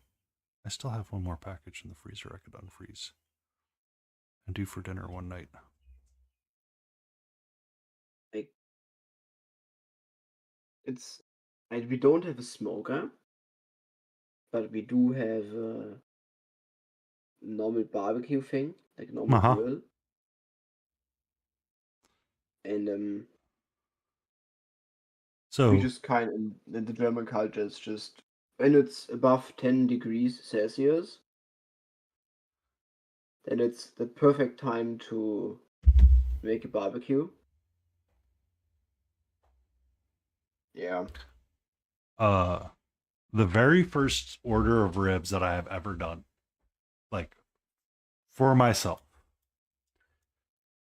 I still have one more package in the freezer I could unfreeze and do for dinner one night. Like it's, we don't have a smoker, but we do have a normal barbecue thing, like normal Uh huh. grill, and we So, just kind of in the German culture, it's just when it's above 10 degrees Celsius, then it's the perfect time to make a barbecue. Yeah. uh, the very first order of ribs that I have ever done, like for myself,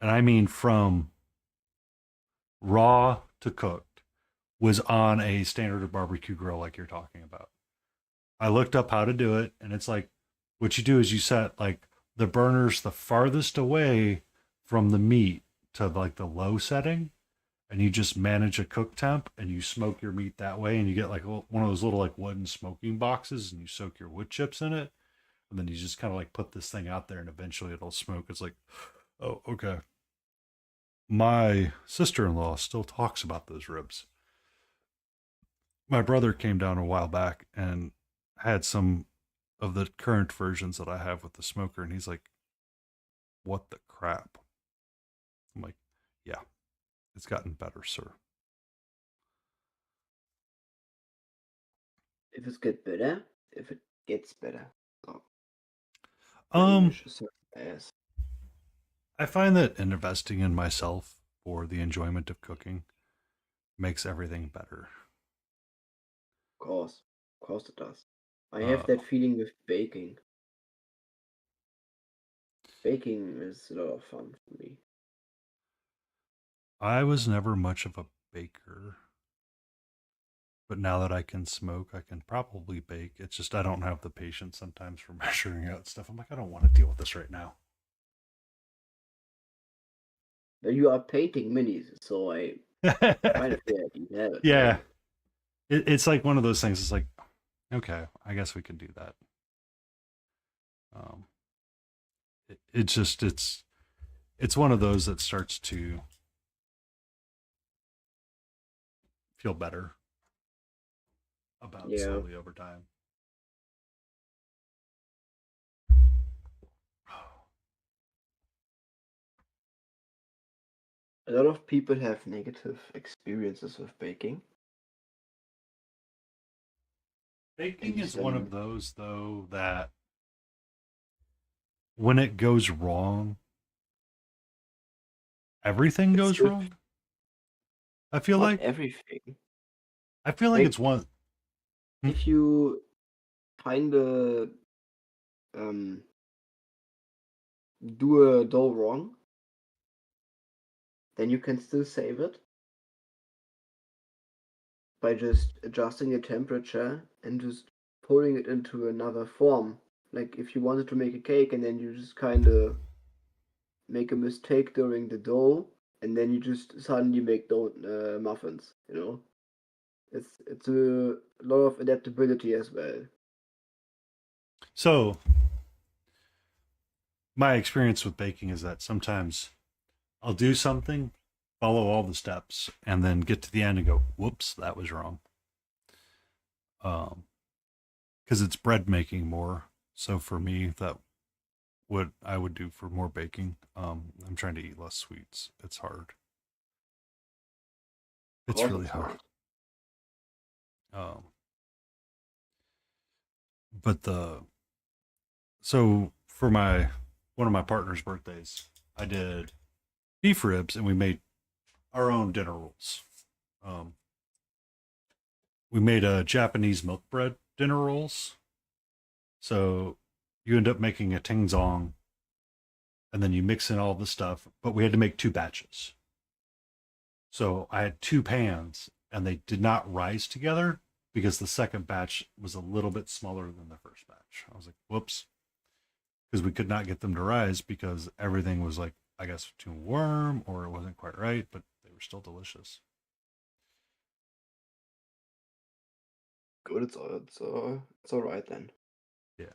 and I mean from raw to cooked, was on a standard barbecue grill like you're talking about. I looked up how to do it, and it's like what you do is you set like the burners the farthest away from the meat to like the low setting, and you just manage a cook temp and you smoke your meat that way, and you get like one of those little like wooden smoking boxes, and you soak your wood chips in it, and then you just kind of like put this thing out there, and eventually it'll smoke. It's like, oh, okay. My sister-in-law still talks about those ribs. My brother came down a while back and had some of the current versions that I have with the smoker, and he's like, "What the crap?" I'm like, "Yeah, it's gotten better, sir." If it get better, if it gets better. Oh, my Um, English is so ass. I find that investing in myself for the enjoyment of cooking makes everything better. Of course it does. I have Uh, that feeling with baking. Baking is a lot of fun for me. I was never much of a baker, but now that I can smoke, I can probably bake. It's just I don't have the patience sometimes for measuring out stuff. I'm like, I don't want to deal with this right now. But you are painting minis, so I kind of feel like you have it, Yeah, right? it's like one of those things. It's like, okay, I guess we can do that. Um, it's just it's one of those that starts to feel better about Yeah. slowly over time. A lot of people have negative experiences with baking. At Baking is least, one of those though that when it goes wrong, everything it's goes still wrong. I feel not like everything. it's Like, one. Hmm? if you kind of um, do a dough wrong, then you can still save it by just adjusting the temperature and just putting it into another form. Like, if you wanted to make a cake and then you just kind of make a mistake during the dough, and then you just suddenly make dough muffins. It's a lot of adaptability as well. So my experience with baking is that sometimes I'll do something, follow all the steps, and then get to the end and go, "Whoops, that was wrong." Because it's bread making more. So for me, that what I would do for more baking. I'm trying to eat less sweets. It's hard. Of It's course, really it's hard. hard. Um, but the so for my one of my partner's birthdays, I did beef ribs and we made our own dinner rolls. Um, we made a Japanese milk bread dinner rolls. So you end up making a tingzong and then you mix in all the stuff, but we had to make two batches. So I had two pans and they did not rise together because the second batch was a little bit smaller than the first batch. I was like, whoops, because we could not get them to rise because everything was like, I guess, too warm or it wasn't quite right, but they were still delicious. Good, it's all right then. Yeah.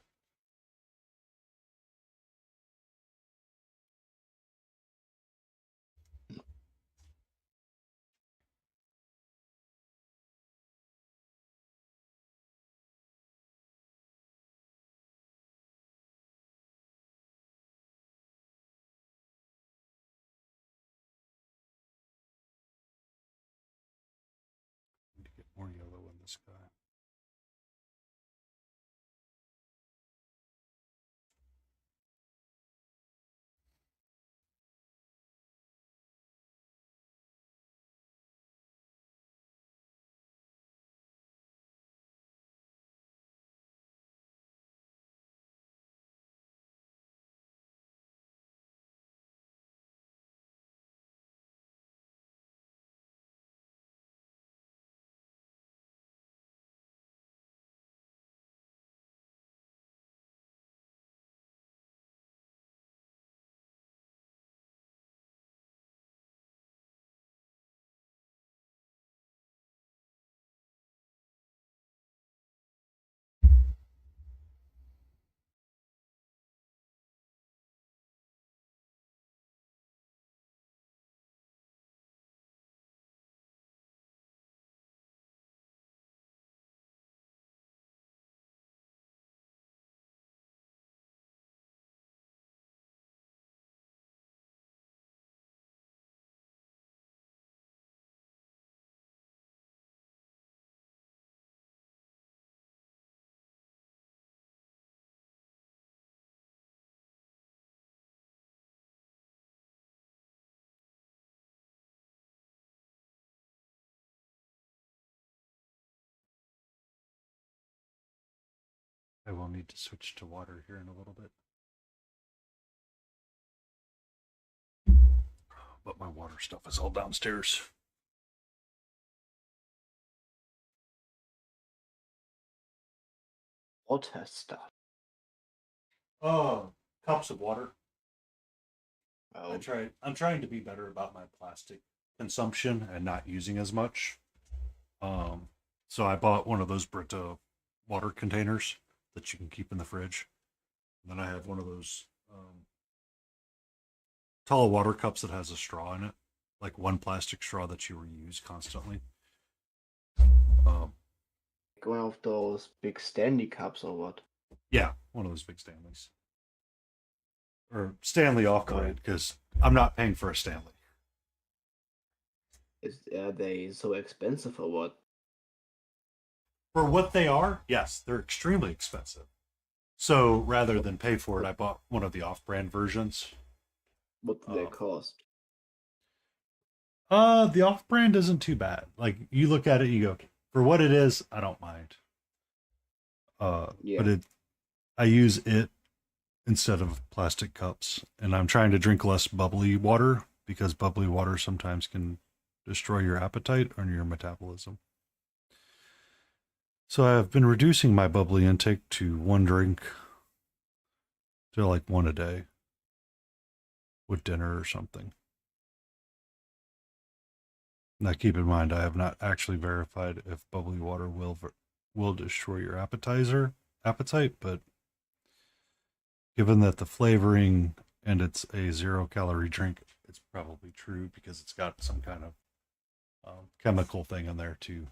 Need to get more yellow in the sky. I will need to switch to water here in a little bit. But my water stuff is all downstairs. Water stuff. Oh, cups of water. Oh, I'm trying to be better about my plastic consumption and not using as much. So I bought one of those Brita water containers that you can keep in the fridge. And then I have one of those tall water cups that has a straw in it, like one plastic straw that you reuse constantly. Um, like one of those big Stanley cups or what? yeah, one of those big Stanleys. Or Stanley off Got brand it. because I'm not paying for a Stanley. Are they so expensive or what? For what they are, yes, they're extremely expensive. So rather What, than pay for it, what, I bought one of the off brand versions. what do they Um, cost? the off brand isn't too bad. Like you look at it, you go, for what it is, I don't mind. Yeah. But I use it instead of plastic cups, and I'm trying to drink less bubbly water because bubbly water sometimes can destroy your appetite or your metabolism. So I've been reducing my bubbly intake to one drink to like one a day with dinner or something. Now, keep in mind, I have not actually verified if bubbly water will destroy your appetite, but given that the flavoring and it's a 0 calorie drink, it's probably true because it's got some kind of chemical thing in there to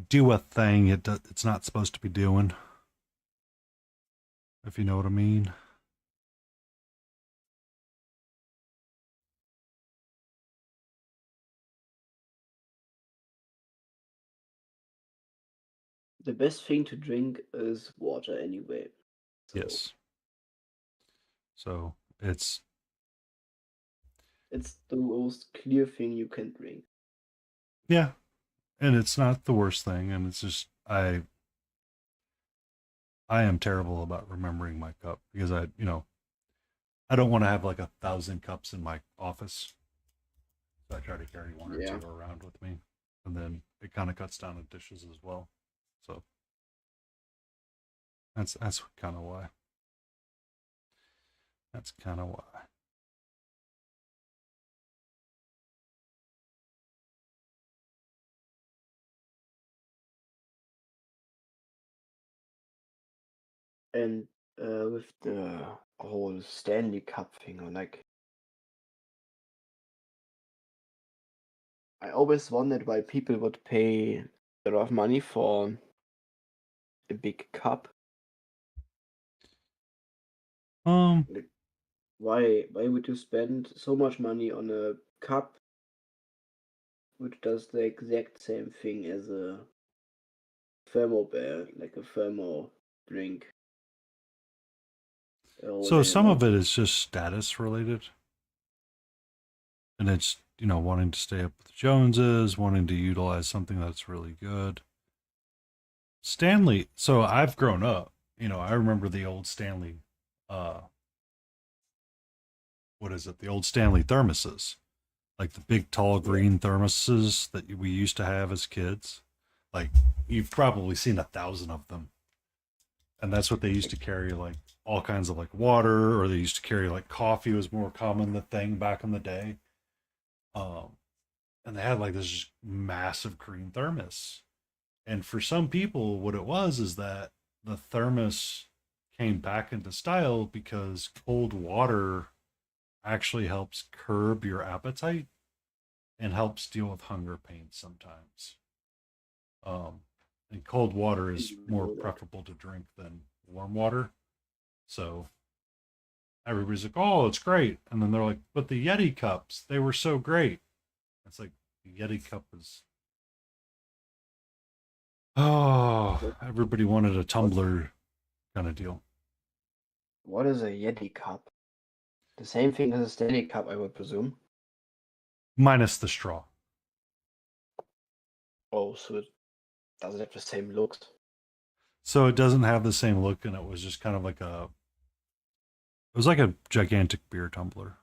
do a thing it's not supposed to be doing. If you know what I mean. The best thing to drink is water anyway. So Yes. So it's it's the most clear thing you can drink. yeah, and it's not the worst thing, and it's just I am terrible about remembering my cup because I don't want to have like 1,000 cups in my office. So I try to carry one or Yeah. two around with me. And then it kind of cuts down on dishes as well. So that's kind of why. That's kind of why. And with the whole Stanley Cup thing, or like, I always wondered why people would pay a lot of money for a big cup. Um, Like, why would you spend so much money on a cup which does the exact same thing as a thermo bear, like a thermo drink or so some whatever? of it is just status related. And it's, wanting to stay up with the Joneses, wanting to utilize something that's really good. Stanley, so I've grown up, I remember the old Stanley, uh, what is it? The old Stanley thermoses, like the big tall Yeah. green thermoses that we used to have as kids. Like you've probably seen 1,000 of them, and that's what they used to carry, like all kinds of like water, or they used to carry like coffee was more common the thing back in the day. Um, and they had like this just massive green thermos. And for some people, what it was is that the thermos came back into style because cold water actually helps curb your appetite and helps deal with hunger pains sometimes. Um, and cold water I is didn't more know that. preferable to drink than warm water. So everybody's like, "Oh, it's great," and then they're like, "But the Yeti cups, they were so great." It's like the Yeti cup is. Oh, What, everybody wanted a what, tumbler kind of deal, what is a Yeti cup? The same thing as a Stanley Cup, I would presume. minus the straw. Oh, so it doesn't have the same looks. So it doesn't have the same look, and it was just kind of like it was like a gigantic beer tumbler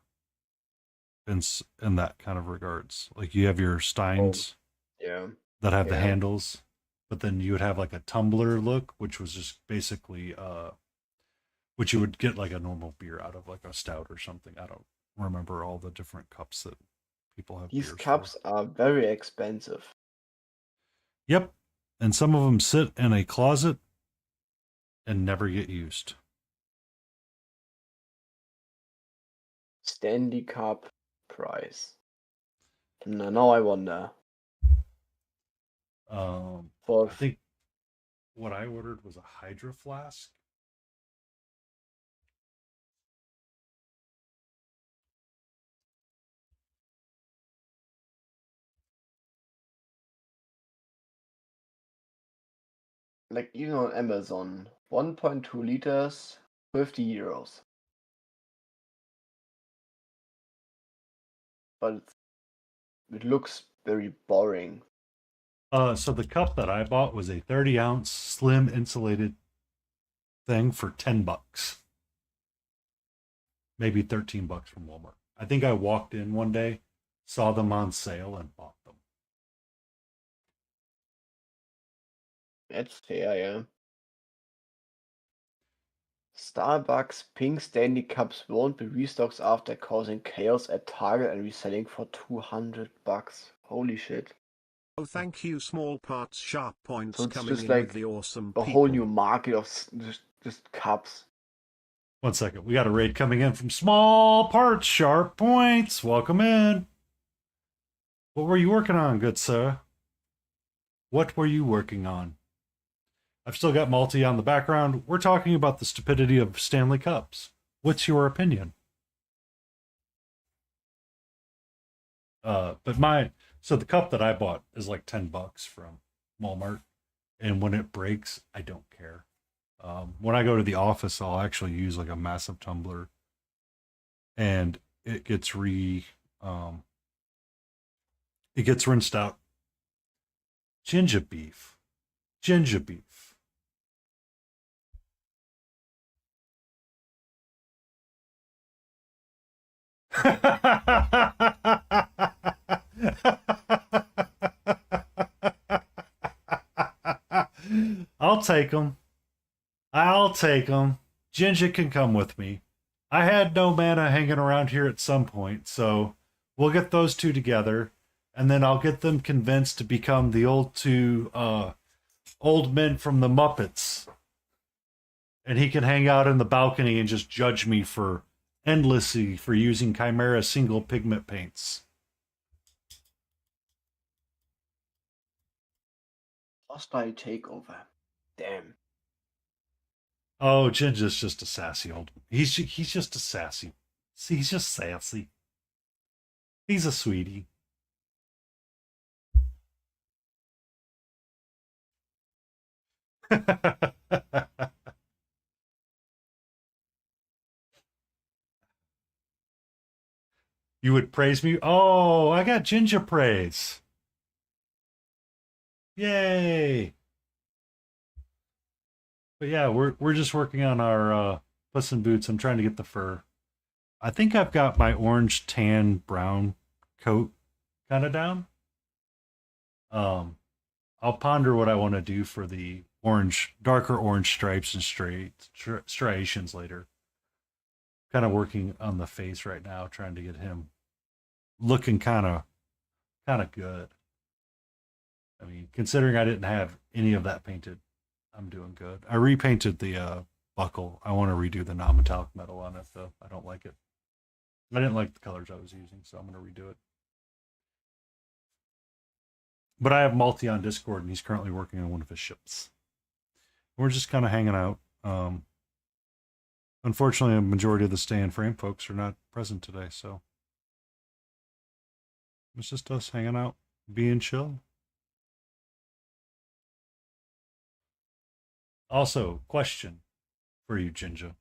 in that kind of regards. Like you have your Oh, steins yeah, that have the yeah. handles, but then you would have like a tumbler look, which was just basically which you would get like a normal beer out of, like a stout or something. I don't remember all the different cups that people have These beers for. cups are very expensive. Yep. And some of them sit in a closet and never get used. Stanley Cup price. Now I wonder. For I think what I ordered was a Hydro Flask. like even on Amazon, 1.2 liters, 50 euros. But it looks very boring. So the cup that I bought was a 30-ounce slim insulated thing for $10, maybe $13 from Walmart. I think I walked in one day, saw them on sale, and bought them. That's fair, yeah. Starbucks pink Stanley Cups won't be restocked after causing chaos at Target and reselling for $200. Holy shit. Oh, thank you, small parts, sharp So points it's coming just in with like the awesome a whole people. new market of just cups. 1 second. We got a raid coming in from Small Parts Sharp Points. Welcome in. What were you working on, good sir? What were you working on? I've still got Malty on the background. We're talking about the stupidity of Stanley Cups. What's your opinion? So the cup that I bought is like $10 from Walmart, and when it breaks, I don't care. When I go to the office, I'll actually use like a massive tumbler, and it gets um, it gets rinsed out. Ginger beef, ginger beef. I'll take them. I'll take them. Ginger can come with me. I had no mana hanging around here at some point, so we'll get those two together, and then I'll get them convinced to become the old men from the Muppets, and he can hang out in the balcony and just judge me for endlessly for using Chimera single pigment paints. Hostile takeover. Damn. Oh, Ginger's just a sassy old. He's just a sassy. See, he's just sassy. He's a sweetie. You would praise me? Oh, I got Ginger praise. Yay! But yeah, we're just working on our Puss in Boots. I'm trying to get the fur. I think I've got my orange, tan, brown coat kind of down. Um, I'll ponder what I want to do for the orange, darker orange stripes and striations later. Kind of working on the face right now, trying to get him looking kind of good. I mean, considering I didn't have any of that painted, I'm doing good. I repainted the buckle. I want to redo the non-metallic metal on it, though. I don't like it. I didn't like the colors I was using, so I'm going to redo it. But I have Malty on Discord, and he's currently working on one of his ships. We're just kind of hanging out. Unfortunately, a majority of the stay in frame folks are not present today, so it's just us hanging out, being chill. Also, question for you, Jinja.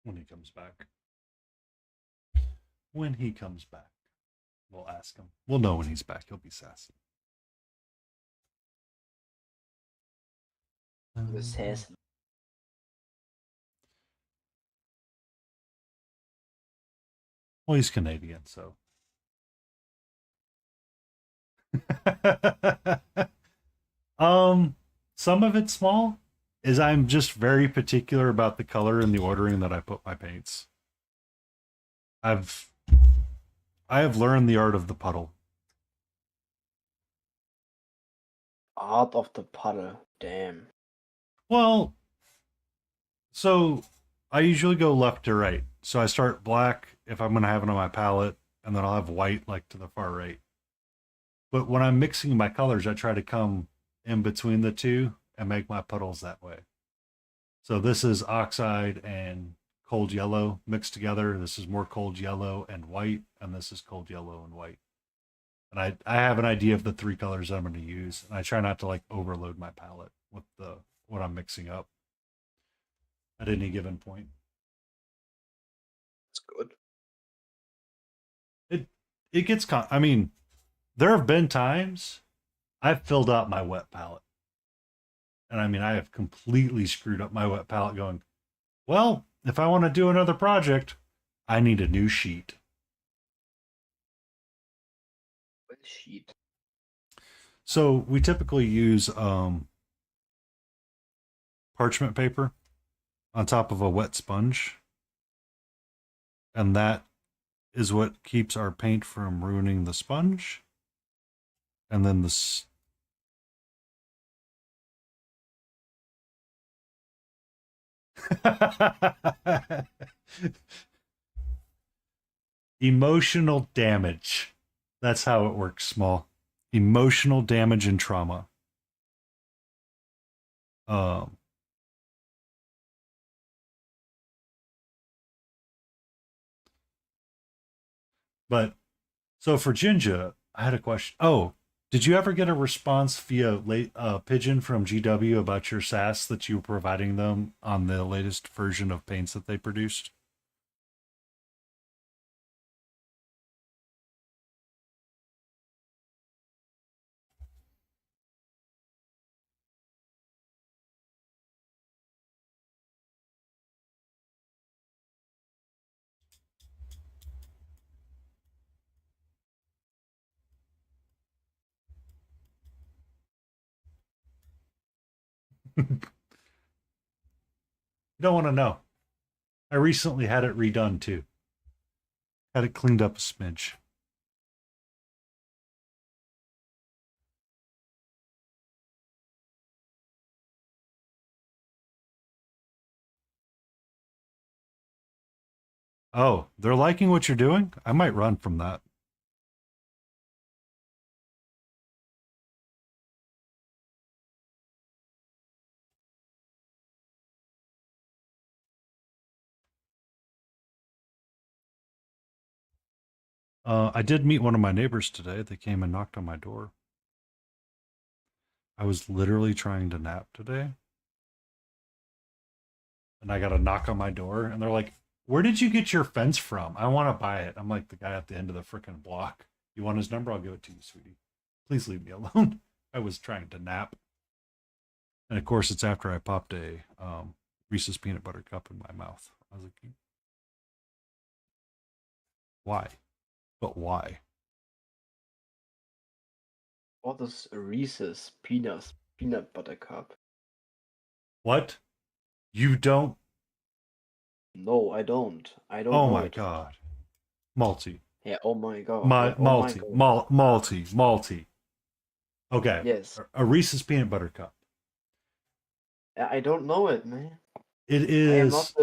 when he comes back. When he comes back, we'll ask him. We'll know when he's back. He'll be sassy. The sass. Well, he's Canadian, so. Some of it's small is I'm just very particular about the color and the ordering that I put my paints. I have learned the art of the puddle. Art of the puddle. Damn. Well, so I usually go left to right. So I start black if I'm going to have it on my palette, and then I'll have white like to the far right. But when I'm mixing my colors, I try to come in between the two and make my puddles that way. So this is oxide and cold yellow mixed together. This is more cold yellow and white, and this is cold yellow and white. And I have an idea of the three colors I'm going to use, and I try not to like overload my palette with what I'm mixing up at any given point. That's good. It gets I mean, there have been times I've filled out my wet palette. And I mean, I have completely screwed up my wet palette going, well, if I want to do another project, I need a new sheet. What sheet? So we typically use parchment paper on top of a wet sponge. And that is what keeps our paint from ruining the sponge. And then emotional damage. That's how it works, Small. Emotional damage and trauma. But so for Jinja, I had a question. Oh, did you ever get a response via pigeon from GW about your sass that you were providing them on the latest version of paints that they produced? You don't want to know. I recently had it redone too. Had it cleaned up a smidge. Oh, they're liking what you're doing? I might run from that. I did meet one of my neighbors today. They came and knocked on my door. I was literally trying to nap today. And I got a knock on my door. And they're like, where did you get your fence from? I want to buy it. I'm like the guy at the end of the freaking block. You want his number? I'll give it to you, sweetie. Please leave me alone. I was trying to nap. And of course, it's after I popped a Reese's peanut butter cup in my mouth. I was like, why? But why? What is a Reese's peanut butter cup? What? You don't? No, I don't. I don't Oh know my it. God. Malty. Yeah, oh my god. Malty. Oh my god. Malty. Okay. Yes. A Reese's peanut butter cup. I don't know it, man. It is.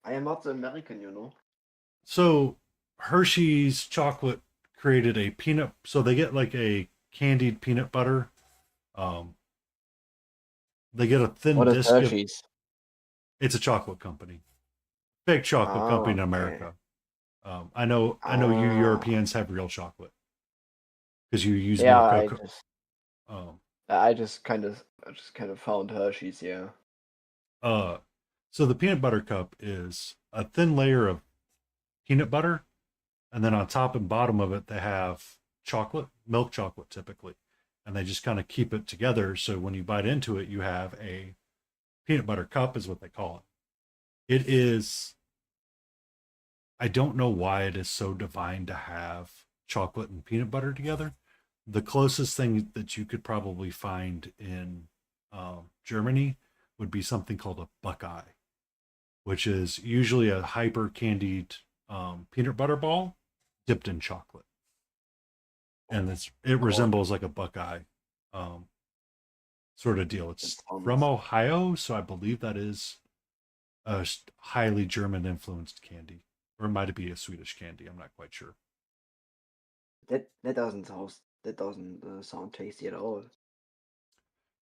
I am not the American, you know. So Hershey's chocolate created a peanut. So they get like a candied peanut butter. They get a thin What is disc. Hershey's? It's a chocolate company. Big chocolate company in America. I know you Europeans have real chocolate because you use more cocoa. I just kind of found Hershey's, yeah. So the peanut butter cup is a thin layer of peanut butter, and then on top and bottom of it they have chocolate, milk chocolate typically, and they just kind of keep it together. So when you bite into it, you have a peanut butter cup, is what they call it. It is. I don't know why it is so divine to have chocolate and peanut butter together. The closest thing that you could probably find in Germany would be something called a Buckeye, which is usually a hyper candied peanut butter ball dipped in chocolate, and it resembles like a Buckeye um, sort of deal. It's from Ohio, so I believe that is a highly German influenced candy, or it might be a Swedish candy. I'm not quite sure. That doesn't sound tasty at all.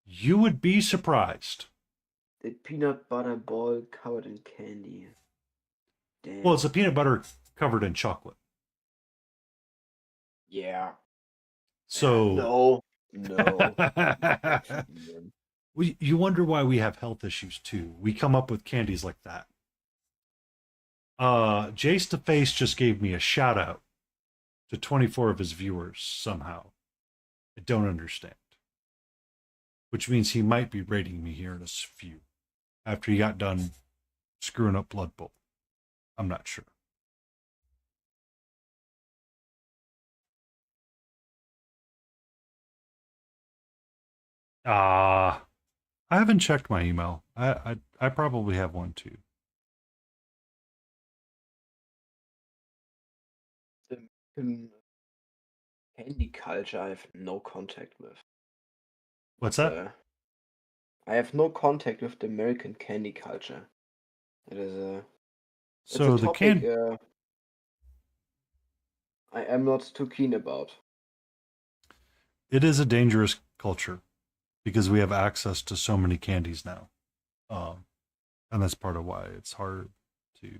You would be surprised. The peanut butter ball covered in candy. Damn. Well, it's a peanut butter covered in chocolate. Yeah. So no. You wonder why we have health issues too. We come up with candies like that. Jace the Face just gave me a shout out to 24 of his viewers somehow. I don't understand. Which means he might be rating me here in a few after he got done screwing up Blood Bowl. I'm not sure. I haven't checked my email. I probably have one too. The candy culture I have no contact with. What's that? I have no contact with the American candy culture. It is a So it's a topic I am not too keen about. It is a dangerous culture because we have access to so many candies now. And that's part of why it's hard to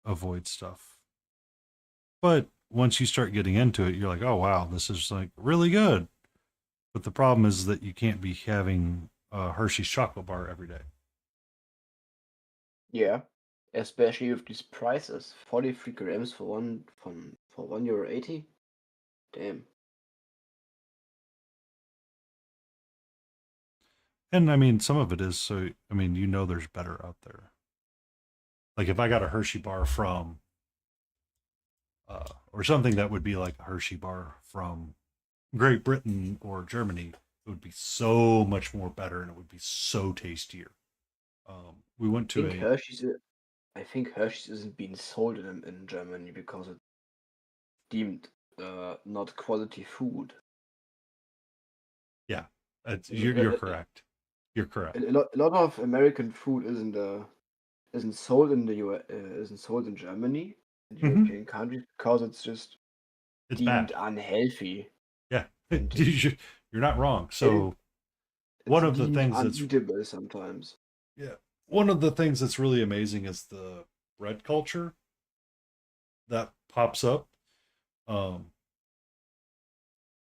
avoid stuff. But once you start getting into it, you're like, oh, wow, this is like really good. But the problem is that you can't be having a Hershey's chocolate bar every day. Yeah, especially with these prices, 43 grams for €1.80. Damn. And I mean, some of it is so, I mean, there's better out there. Like if I got a Hershey bar from, or something that would be like a Hershey bar from Great Britain or Germany, it would be so much more better and it would be so tastier. We went to I think Hershey's isn't being sold in Germany because it's deemed not quality food. Yeah, you're correct. You're correct. A lot of American food isn't sold in the isn't sold in Germany, in European countries, because it's just it's deemed bad. Unhealthy. Yeah, you're not wrong. So one of the things that's uneatable sometimes. Yeah, one of the things that's really amazing is the bread culture that pops up.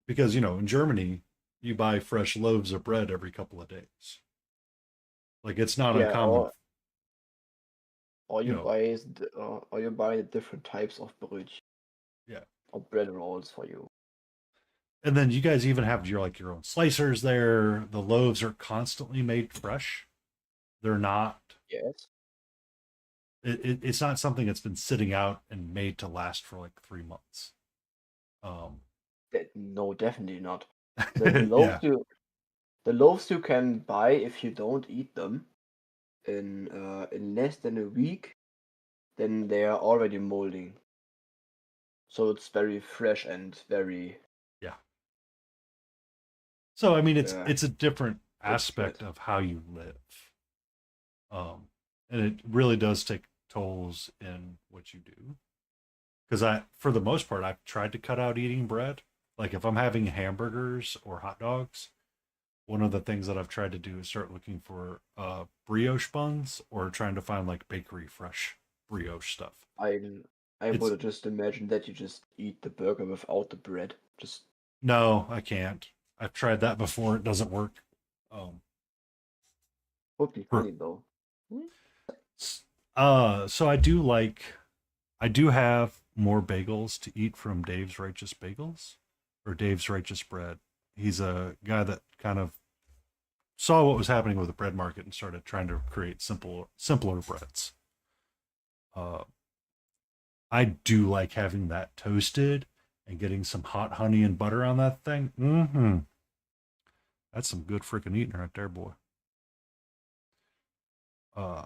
Because in Germany you buy fresh loaves of bread every couple of days. Like it's not uncommon. Or you buy the different types of bread. Yeah. Or bread rolls for you. And then you guys even have your own slicers there. The loaves are constantly made fresh. They're not. Yes. It's not something that's been sitting out and made to last for like 3 months. No, definitely not. The loaves you can buy if you don't eat them in less than a week, then they are already molding. So it's very fresh and very. Yeah. So I mean, it's a different aspect of how you live, and it really does take tolls in what you do. Because for the most part, I've tried to cut out eating bread. Like if I'm having hamburgers or hot dogs, one of the things that I've tried to do is start looking for brioche buns or trying to find like bakery fresh brioche stuff. I would just imagine that you just eat the burger without the bread. No, I can't. I've tried that before. It doesn't work. Would be funny though. So I do have more bagels to eat from Dave's Righteous Bagels or Dave's Righteous Bread. He's a guy that kind of saw what was happening with the bread market and started trying to create simpler breads. Uh, I do like having that toasted and getting some hot honey and butter on that thing. Mm-hmm. That's some good freaking eating right there, boy. Uh,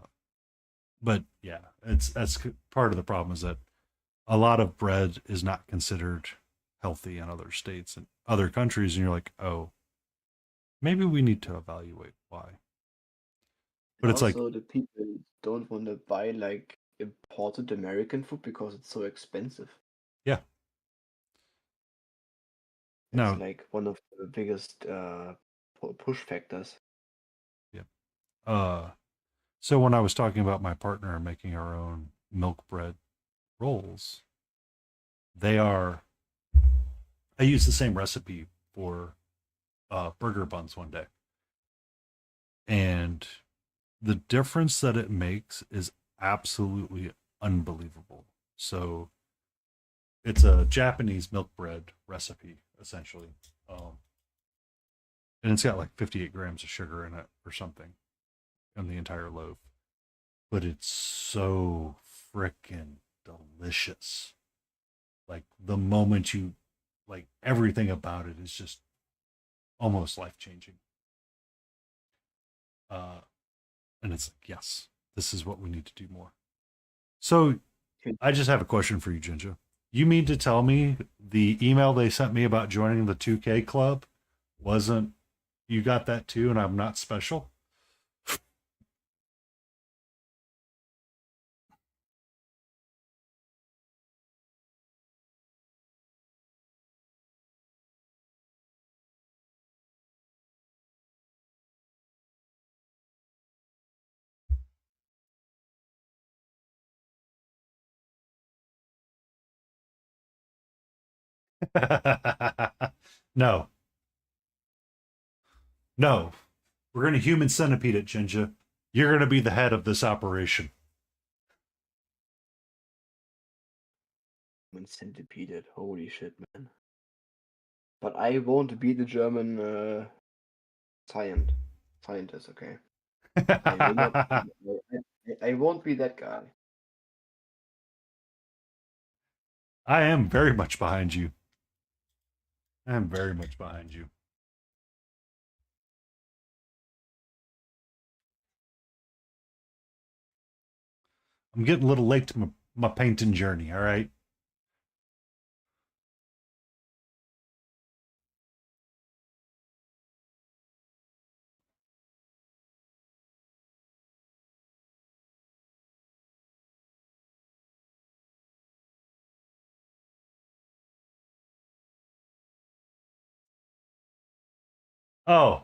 but yeah, that's part of the problem is that a lot of bread is not considered healthy in other states and other countries, and you're like, oh, maybe we need to evaluate why. But And it's like, also, the people don't want to buy like imported American food because it's so expensive. yeah, It's no, like one of the biggest push factors. yeah. Uh, so when I was talking about my partner making our own milk bread rolls, they are. I used the same recipe for burger buns one day, and the difference that it makes is absolutely unbelievable. So it's a Japanese milk bread recipe essentially, and it's got like 58 grams of sugar in it or something in the entire loaf, but it's so freaking delicious. Like the moment you like everything about it is just almost life changing. Uh, and it's like, yes, this is what we need to do more. So I just have a question for you, Ginger. You mean to tell me the email they sent me about joining the 2K club wasn't, you got that too, and I'm not special? No, no. We're going to human centipede it, Ginger. You're going to be the head of this operation. And centipede, holy shit, man. But I won't be the German scientist, okay? I will not. I won't be that guy. I am very much behind you. I am very much behind you. I'm getting a little late to my painting journey, all right? Oh.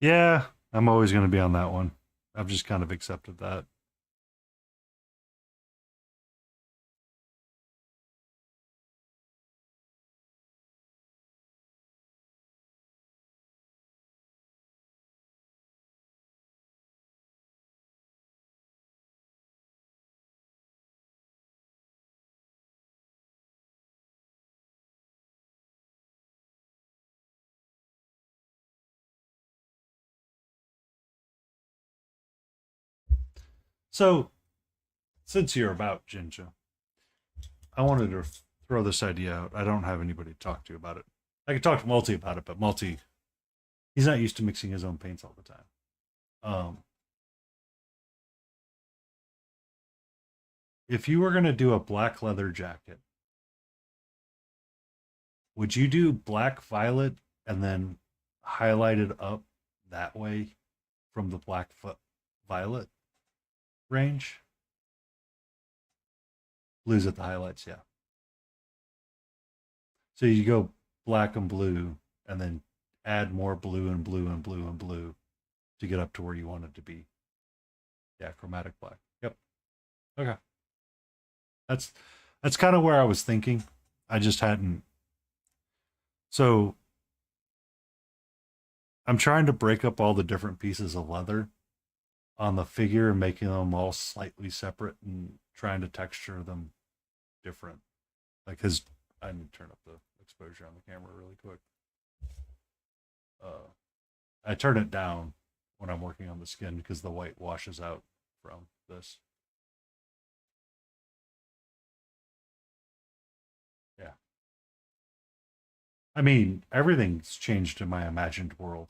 Yeah, I'm always going to be on that one. I've just kind of accepted that. So, since you're about Ginger, I wanted to throw this idea out. I don't have anybody to talk to about it. I could talk to Multi about it, but Multi, he's not used to mixing his own paints all the time. Um, if you were going to do a black leather jacket, would you do black violet and then highlight it up that way from the violet range? Blues at the highlights, yeah. So you go black and blue and then add more blue and blue and blue and blue to get up to where you want it to be. Yeah, chromatic black. Yep. Okay. That's that's kind of where I was thinking. I just hadn't. So I'm trying to break up all the different pieces of leather on the figure and making them all slightly separate and trying to texture them different. Like his, I need to turn up the exposure on the camera really quick. I turn it down when I'm working on the skin because the white washes out from this. Yeah. I mean, everything's changed in my imagined world.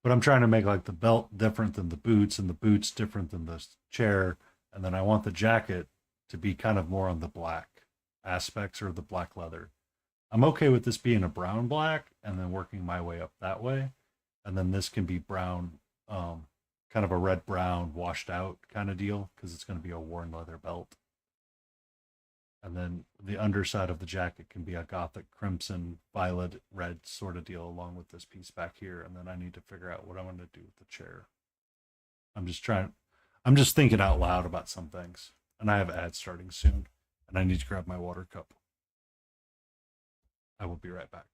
But I'm trying to make like the belt different than the boots and the boots different than the chair. And then I want the jacket to be kind of more on the black aspects or the black leather. I'm okay with this being a brown black and then working my way up that way. And then this can be brown, kind of a red brown washed out kind of deal because it's going to be a worn leather belt. And then the underside of the jacket can be a gothic crimson, violet, red sort of deal along with this piece back here. And then I need to figure out what I'm going to do with the chair. I'm just thinking out loud about some things. And I have ads starting soon. And I need to grab my water cup. I will be right back.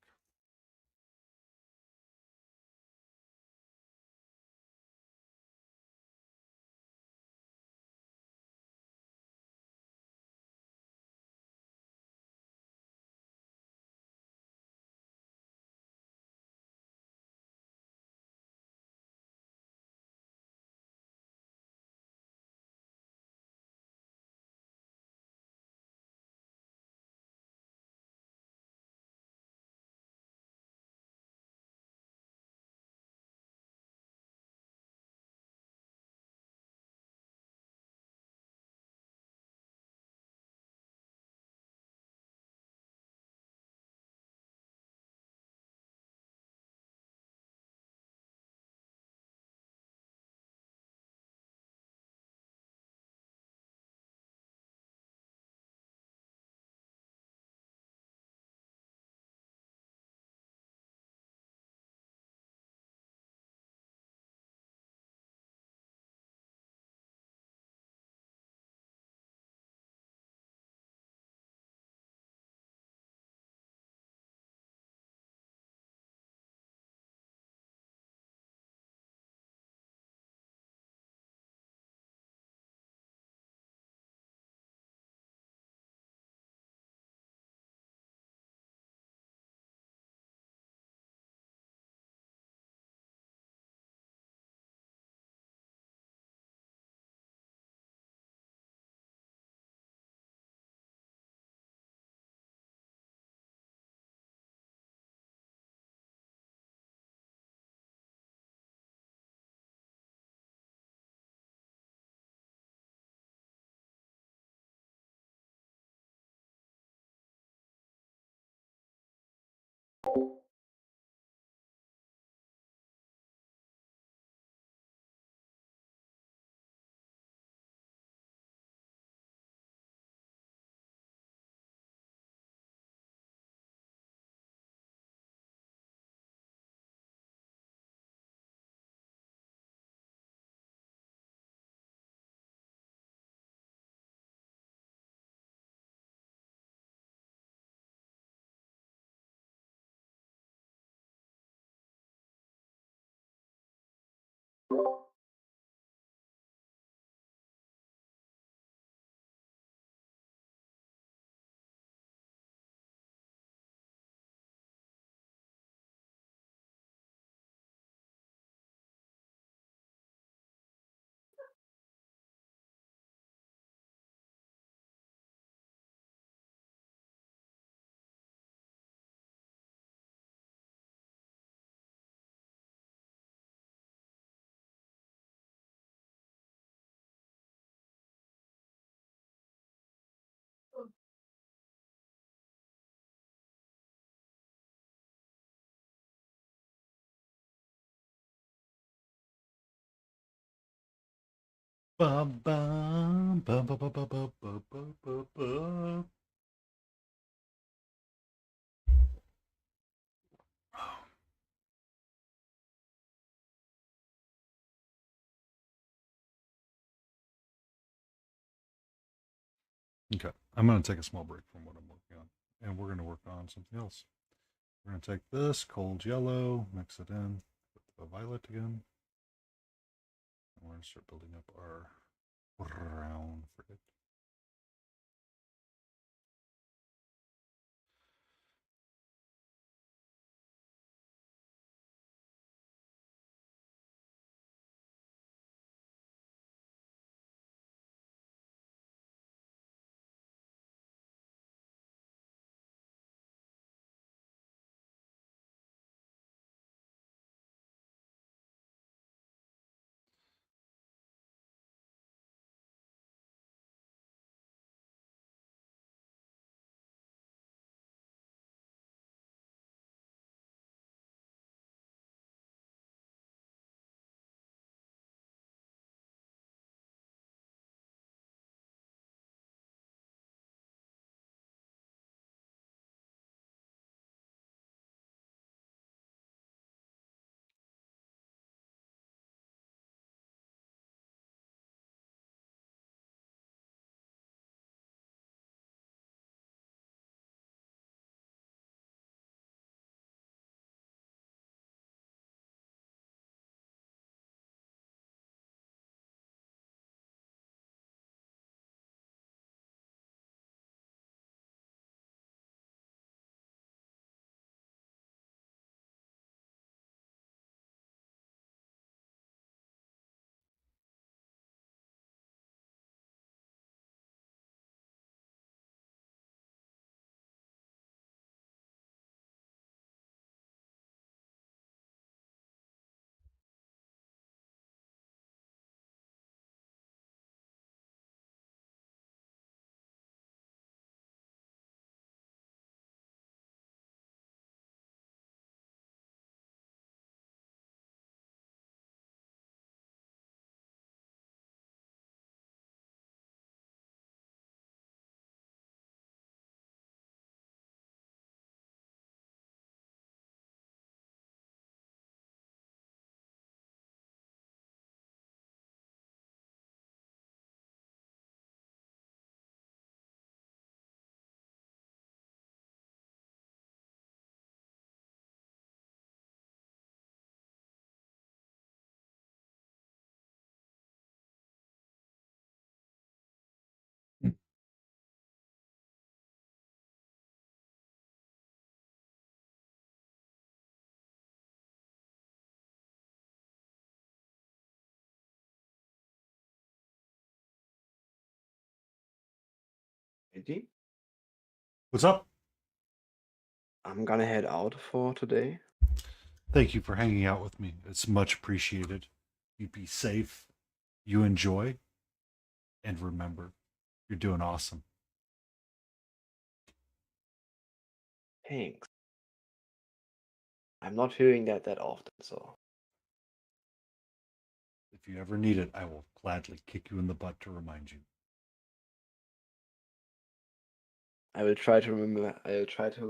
Bum, bum, bum, bum, bum, bum, bum, bum, bum, bum, bum. Okay, I'm going to take a small break from what I'm working on, and we're going to work on something else. We're going to take this cold yellow, mix it in with the violet again. And we're going to start building up our brown for it. Ready? What's up? I'm gonna head out for today. Thank you for hanging out with me. It's much appreciated. You be safe, you enjoy, and remember, you're doing awesome. Thanks. I'm not hearing that often, so If you ever need it, I will gladly kick you in the butt to remind you. I will try to remember. I will try to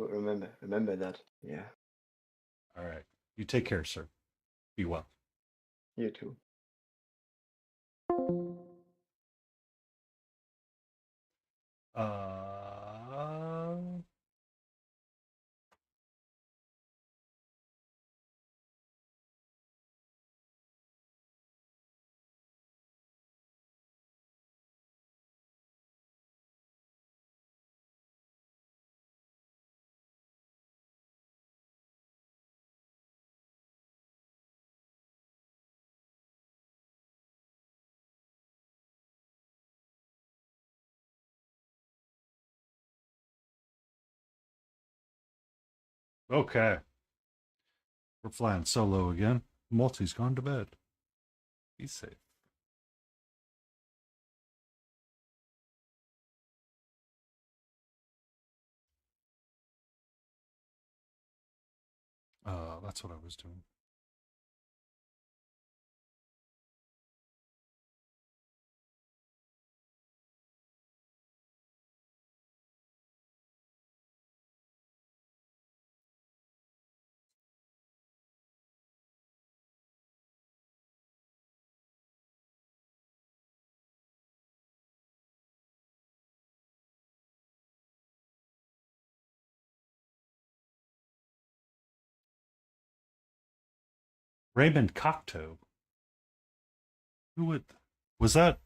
remember that. Yeah, All right. You take care, sir. Be well. you too. Uh, okay. We're flying solo again. Multi's gone to bed. Be safe. That's what I was doing. Raymond Cocteau. Who would was that?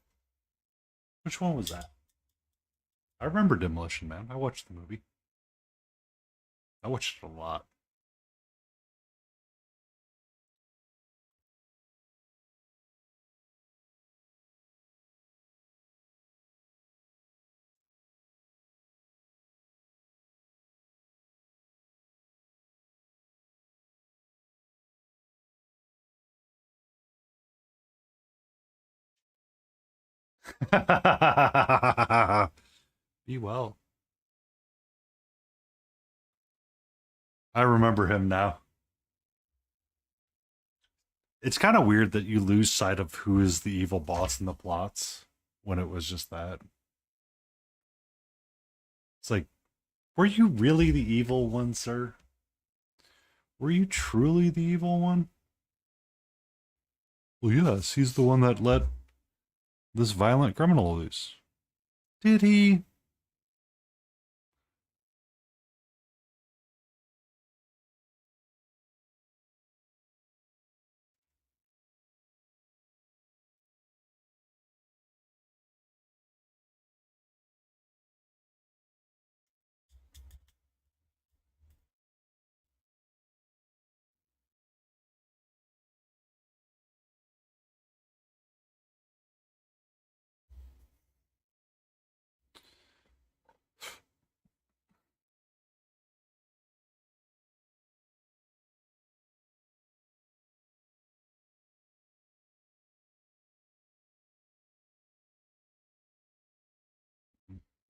Which one was that? I remember Demolition Man. I watched the movie. I watched it a lot. Be well. I remember him now. It's kind of weird that you lose sight of who is the evil boss in the plots when it was just that. It's like, were you really the evil one, sir? Were you truly the evil one? Well, yes, he's the one that let this violent criminal loose. Did he?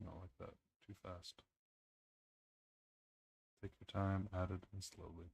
Not like that. Too fast. Take your time, add it in slowly.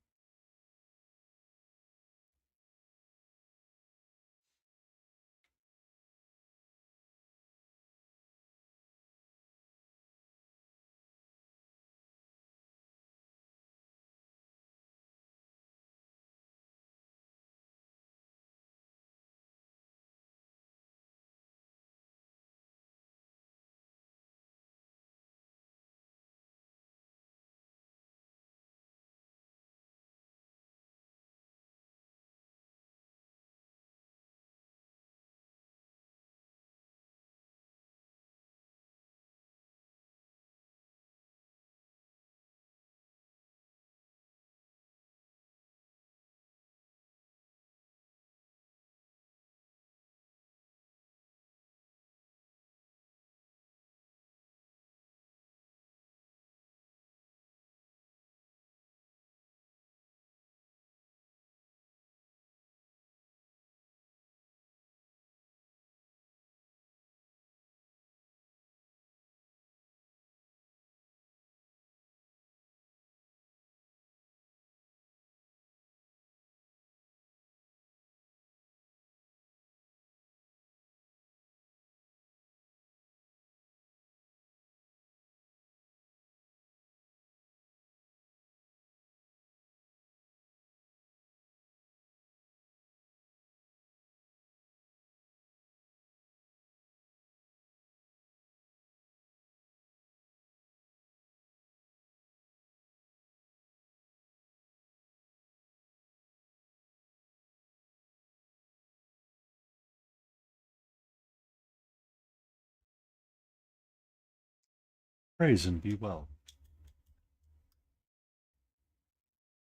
Praise and be well.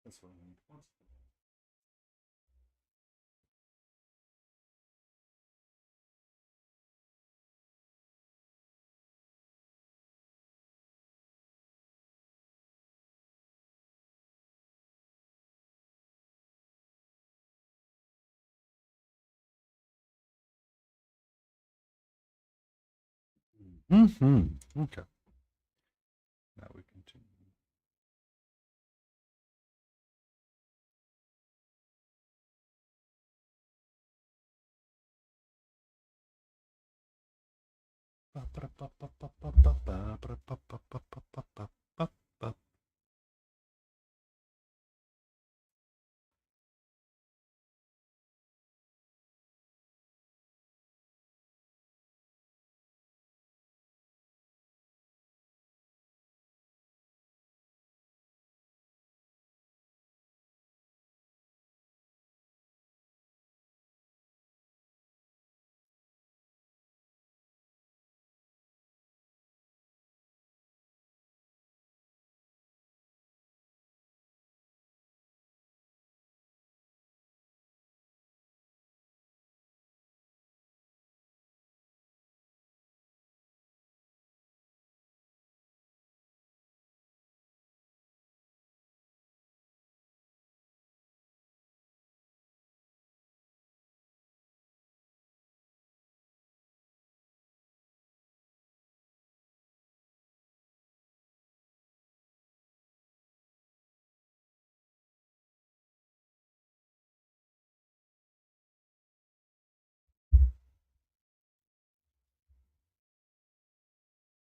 That's what I need. Mm-hmm. Okay. Now we continue.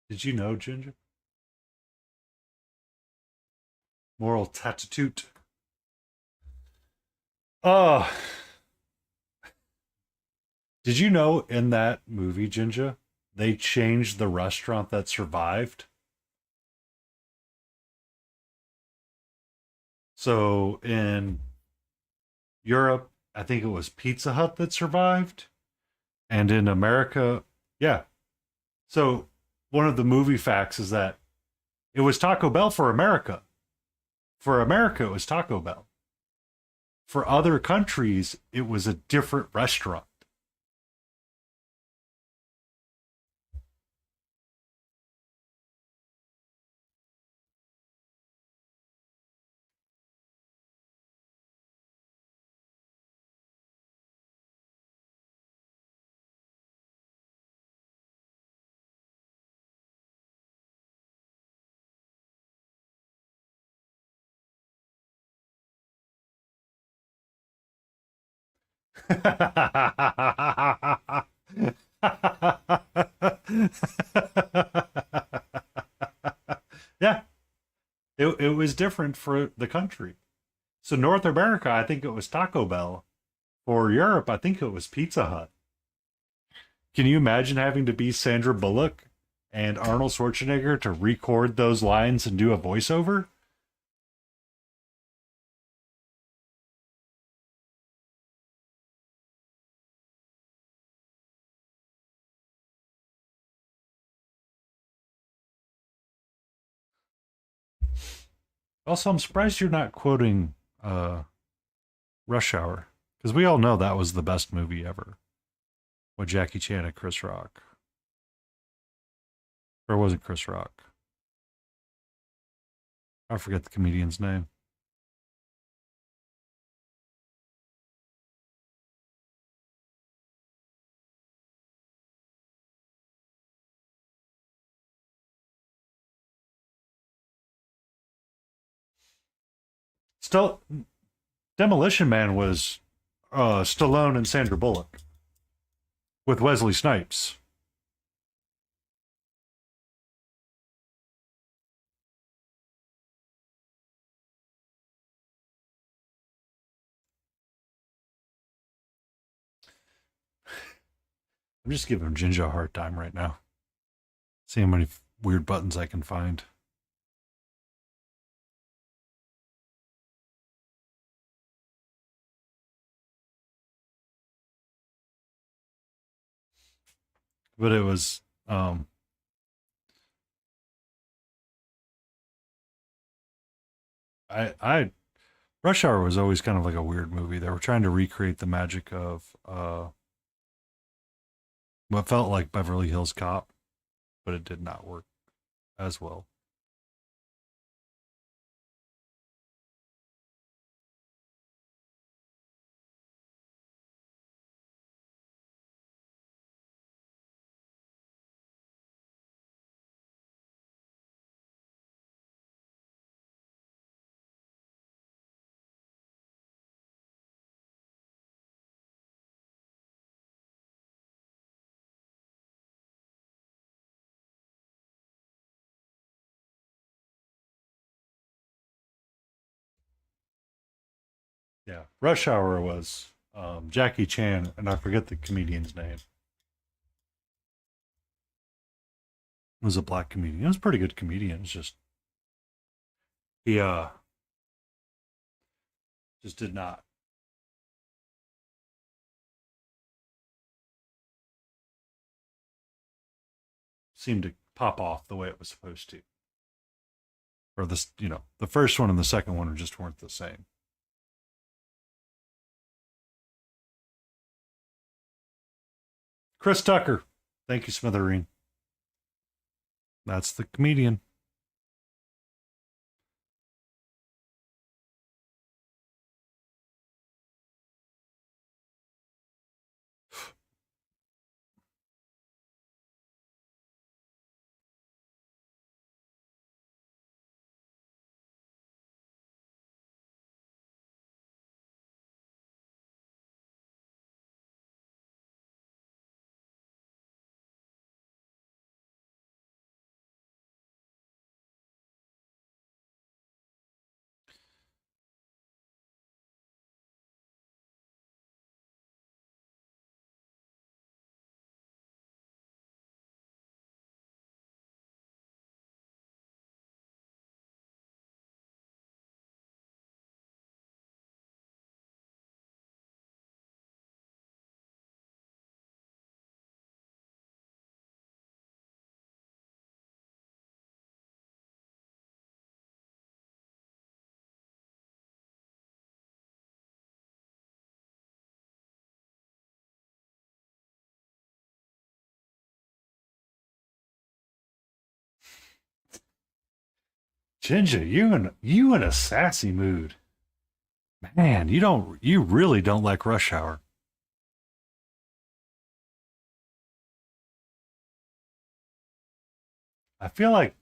Did you know, Ginger? Moral tattoo. Oh, did you know in that movie, Ginger, they changed the restaurant that survived? So in Europe, I think it was Pizza Hut that survived. And in America, yeah. So one of the movie facts is that it was Taco Bell for America. For America, it was Taco Bell. For other countries, it was a different restaurant. Yeah, it was different for the country. So North America, I think it was Taco Bell. For Europe, I think it was Pizza Hut. Can you imagine having to be Sandra Bullock and Arnold Schwarzenegger to record those lines and do a voiceover? Also, I'm surprised you're not quoting Rush Hour, because we all know that was the best movie ever with Jackie Chan and Chris Rock. Or was it Chris Rock? I forget the comedian's name. Still, Demolition Man was Stallone and Sandra Bullock with Wesley Snipes. I'm just giving Ginger a hard time right now. See how many weird buttons I can find. But it was I Rush Hour was always kind of like a weird movie. They were trying to recreate the magic of what felt like Beverly Hills Cop, but it did not work as well. Yeah, Rush Hour was Jackie Chan, and I forget the comedian's name. It was a black comedian. It was a pretty good comedian. It's just he just did not seem to pop off the way it was supposed to. Or this, the first one and the second one just weren't the same. Chris Tucker. Thank you, Smithereen. That's the comedian. Ginger, you in a sassy mood. Man, you really don't like Rush Hour. I feel like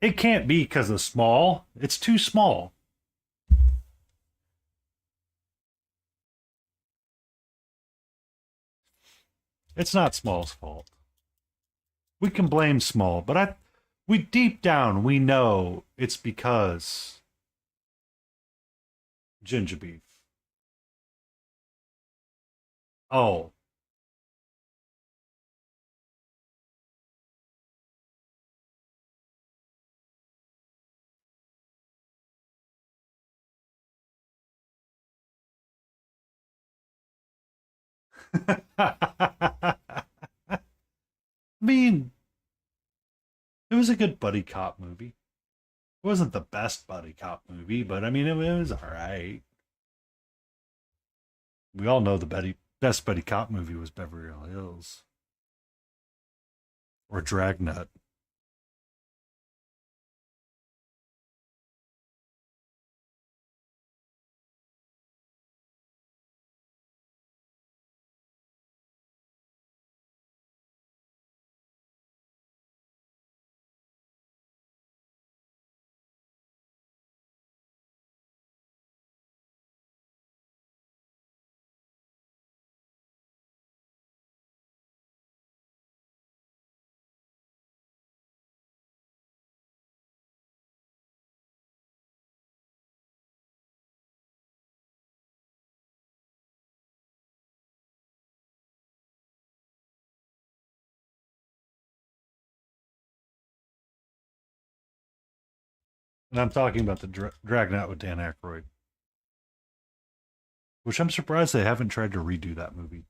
it can't be because of small. It's too small. It's not Small's fault. We can blame Small, but we deep down we know it's because ginger beef. Oh. I mean, it was a good buddy cop movie. It wasn't the best buddy cop movie, but I mean, it was all right. We all know the best buddy cop movie was Beverly Hills or Dragnet. And I'm talking about the Dragnet with Dan Aykroyd, which I'm surprised they haven't tried to redo that movie.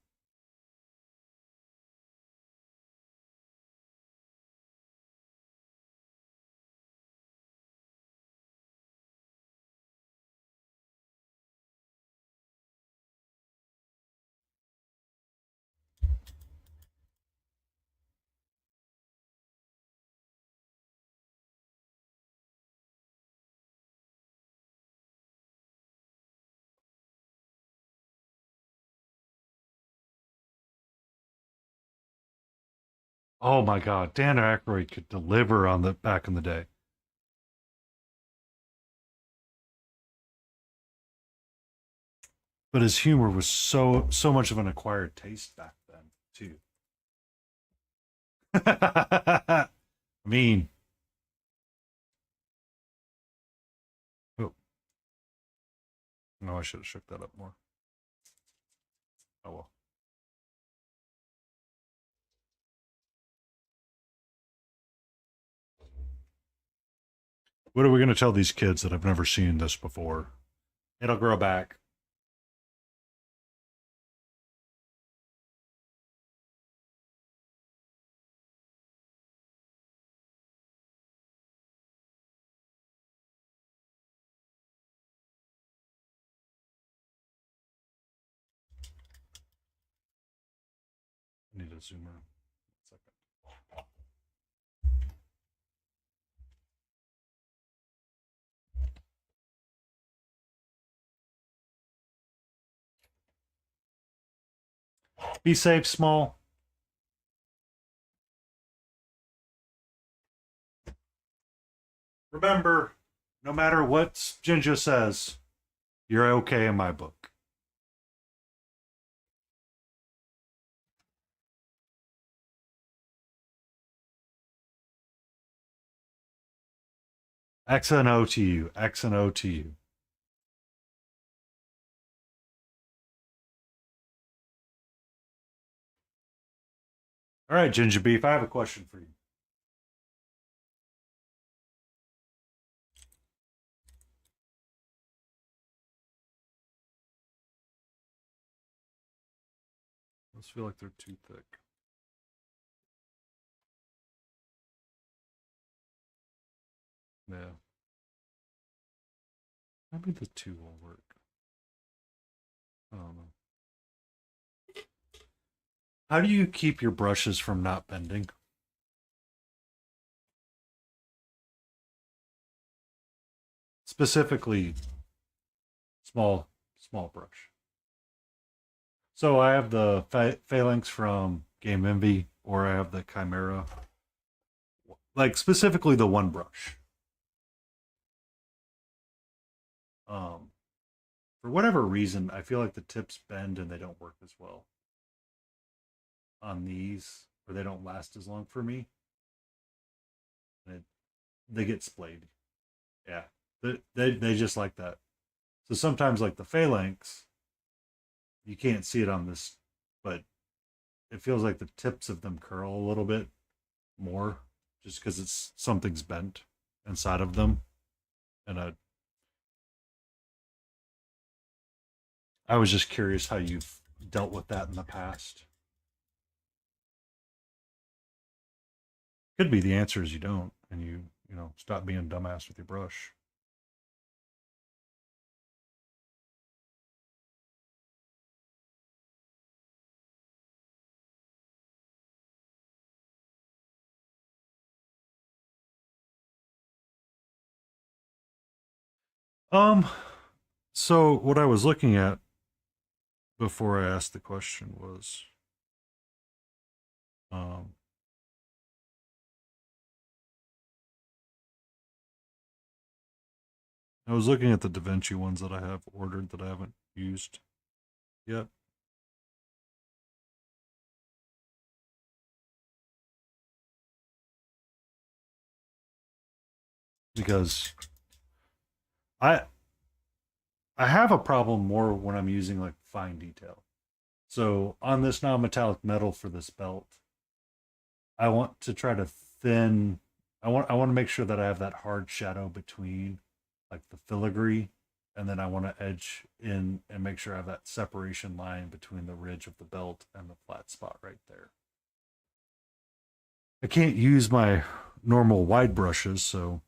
Oh my God, Dan Aykroyd could deliver on the back in the day. But his humor was so much of an acquired taste back then too. I mean, oh no, I should have shook that up more. Oh well. What are we going to tell these kids that have never seen this before? It'll grow back. I need a zoomer. 1 second. Be safe, Small. Remember, no matter what Ginger says, you're okay in my book. X and O to you. X and O to you. All right, Ginger Beef, I have a question for you. Those feel like they're too thick. Yeah. Maybe the two will work. I don't know. How do you keep your brushes from not bending? specifically small brush. So I have the Phalanx from Game Envy, or I have the Chimera, like specifically the one brush. For whatever reason, I feel like the tips bend and they don't work as well on these, or they don't last as long for me. They get splayed. Yeah, they just like that. So sometimes, like the Phalanx, you can't see it on this, but it feels like the tips of them curl a little bit more, just because it's something's bent inside of them, and I was just curious how you've dealt with that in the past. Could be the answer is you don't, and you know stop being a dumbass with your brush. Um, so what I was looking at before I asked the question was, um, I was looking at the DaVinci ones that I have ordered that I haven't used yet. Because I I have a problem more when I'm using like fine detail. So on this non-metallic metal for this belt, I want to try to thin. I want to make sure that I have that hard shadow between like the filigree, and then I want to edge in and make sure I have that separation line between the ridge of the belt and the flat spot right there. I can't use my normal wide brushes, so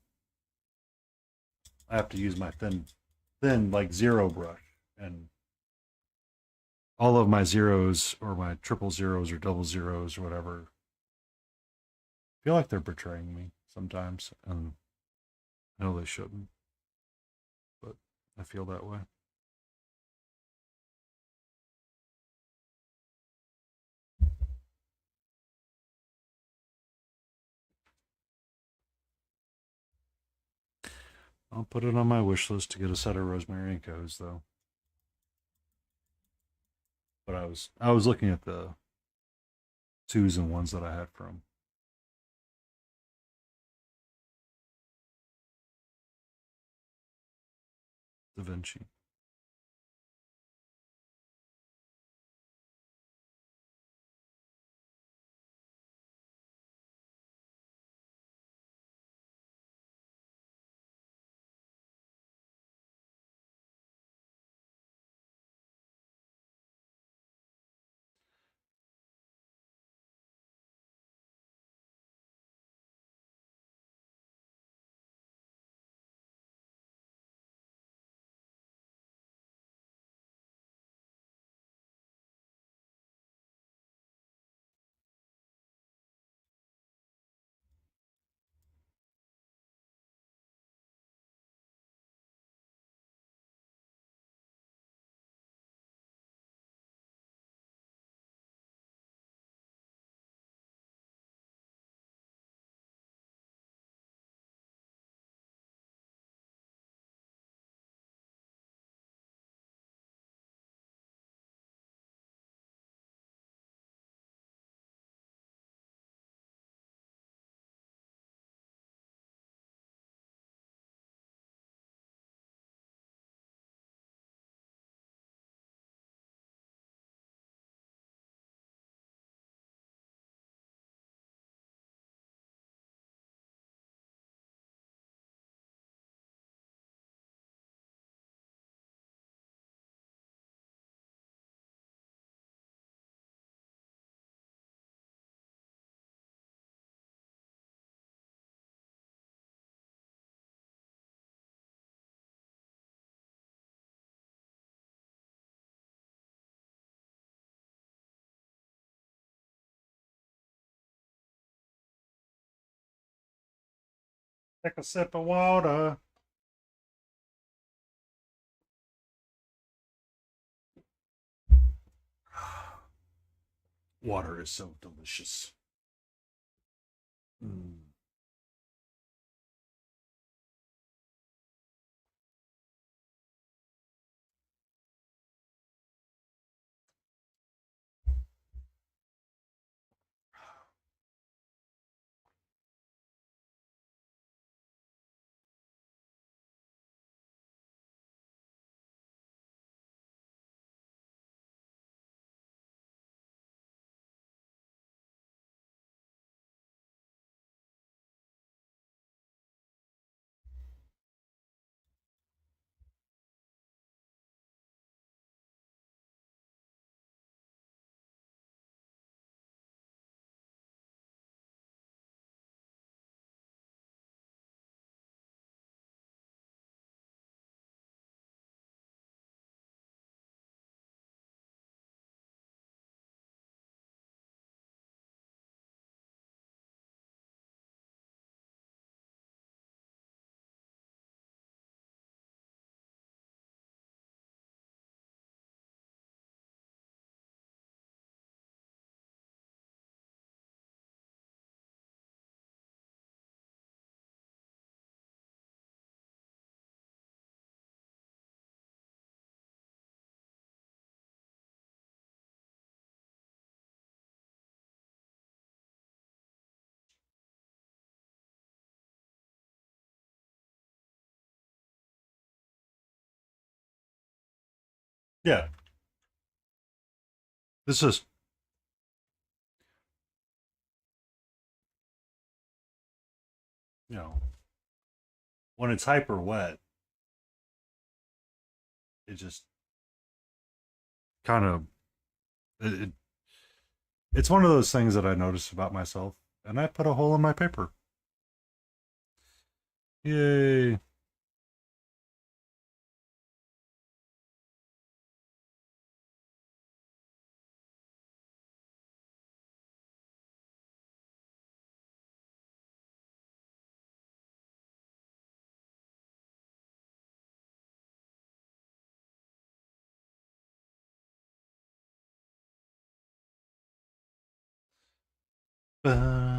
I have to use my thin like zero brush, and all of my zeros or my triple zeros or double zeros or whatever feel like they're betraying me sometimes, and I know they shouldn't, but I feel that way. I'll put it on my wish list to get a set of Rosemary and Co's though. But I was looking at the twos and ones that I had from Da Vinci. Take a sip of water. water is so delicious. Mm. Yeah, this is, you know, when it's hyper wet, it just kind of it, it's one of those things that I notice about myself, and I put a hole in my paper. Yay! Um,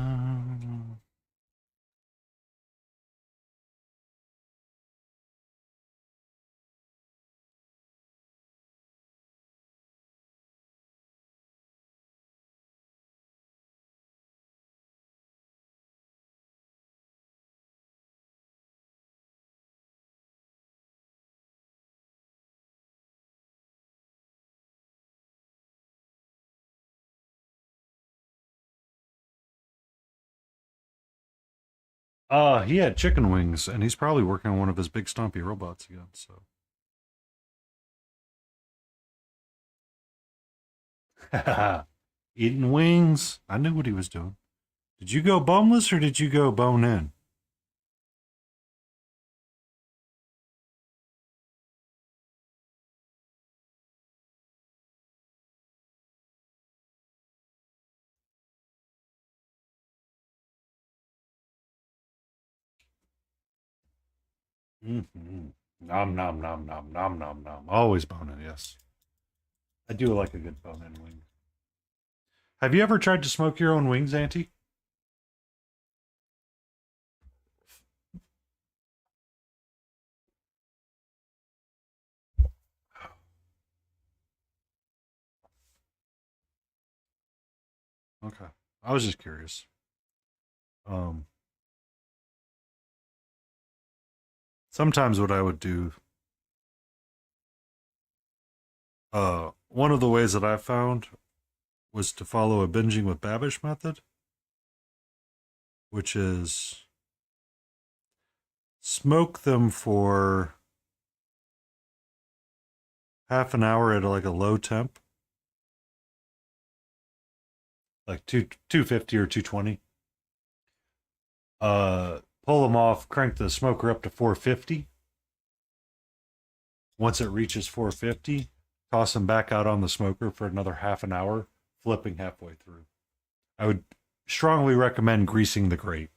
he had chicken wings, and he's probably working on one of his big stompy robots again. So, eating wings. I knew what he was doing. Did you go boneless or did you go bone in? Mm-hmm. Nom nom nom nom nom nom nom. Always bone in, yes. I do like a good bone in wing. Have you ever tried to smoke your own wings, Auntie? Okay. I was just curious. Um, Sometimes what I would do, one of the ways that I found was to follow a binging with Babish method, which is smoke them for half an hour at like a low temp, like 250 or 220. Pull them off, crank the smoker up to 450. Once it reaches 450, toss them back out on the smoker for another half an hour, flipping halfway through. I would strongly recommend greasing the grate.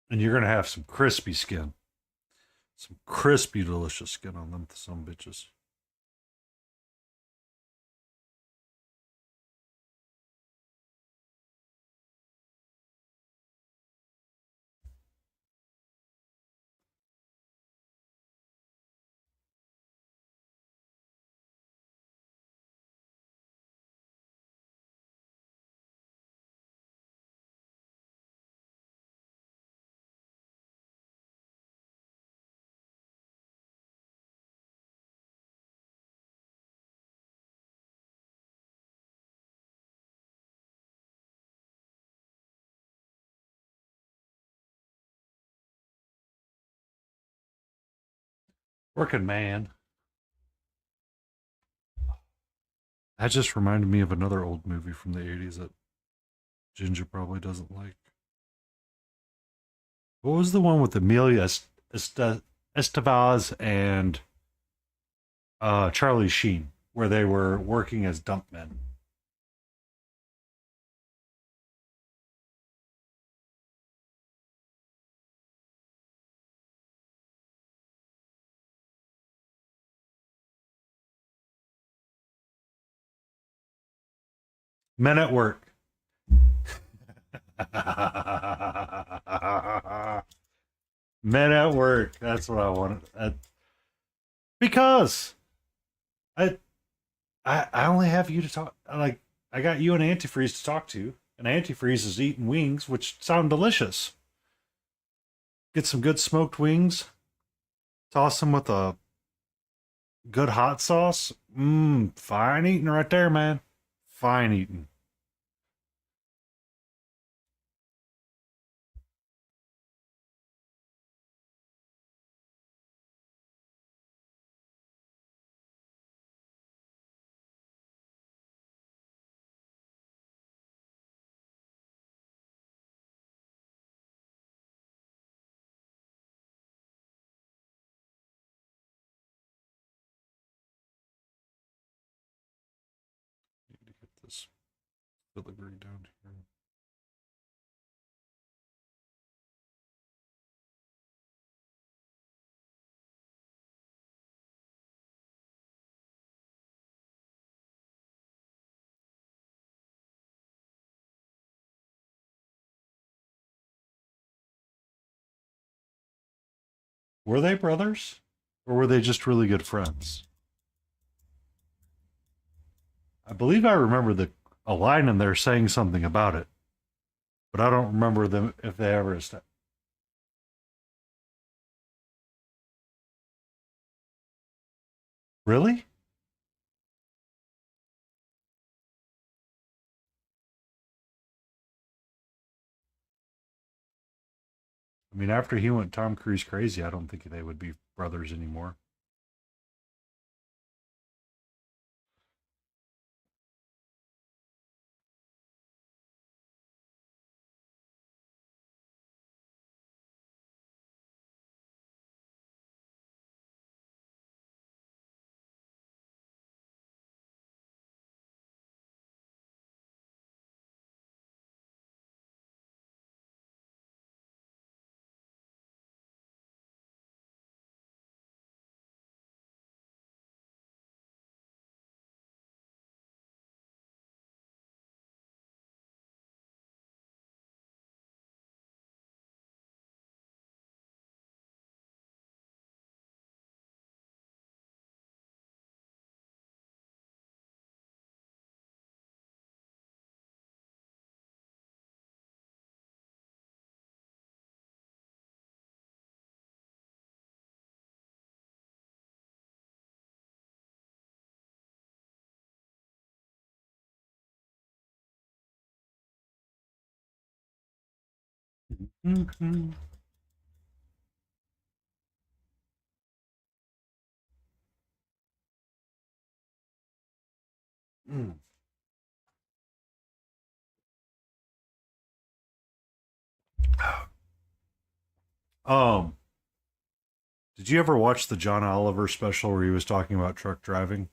And you're going to have some crispy skin. Some crispy, delicious skin on them, some bitches. Working man. That just reminded me of another old movie from the 80s that Ginger probably doesn't like. What was the one with Amelia Estevez and Charlie Sheen, where they were working as dump men? Men at Work. Men at Work. That's what I wanted. Because I, I only have you to talk. Like, I got you and Antifreeze to talk to, and Antifreeze is eating wings, which sound delicious. Get some good smoked wings, toss them with a good hot sauce. Fine eating right there, man. Fine eating. Need to get this delivery down here. Were they brothers? Or were they just really good friends? I believe I remember a line in there saying something about it, but I don't remember them if they ever established. Really? I mean, after he went Tom Cruise crazy, I don't think they would be brothers anymore. Mm-hmm. Mm. Um, did you ever watch the John Oliver special where he was talking about truck driving?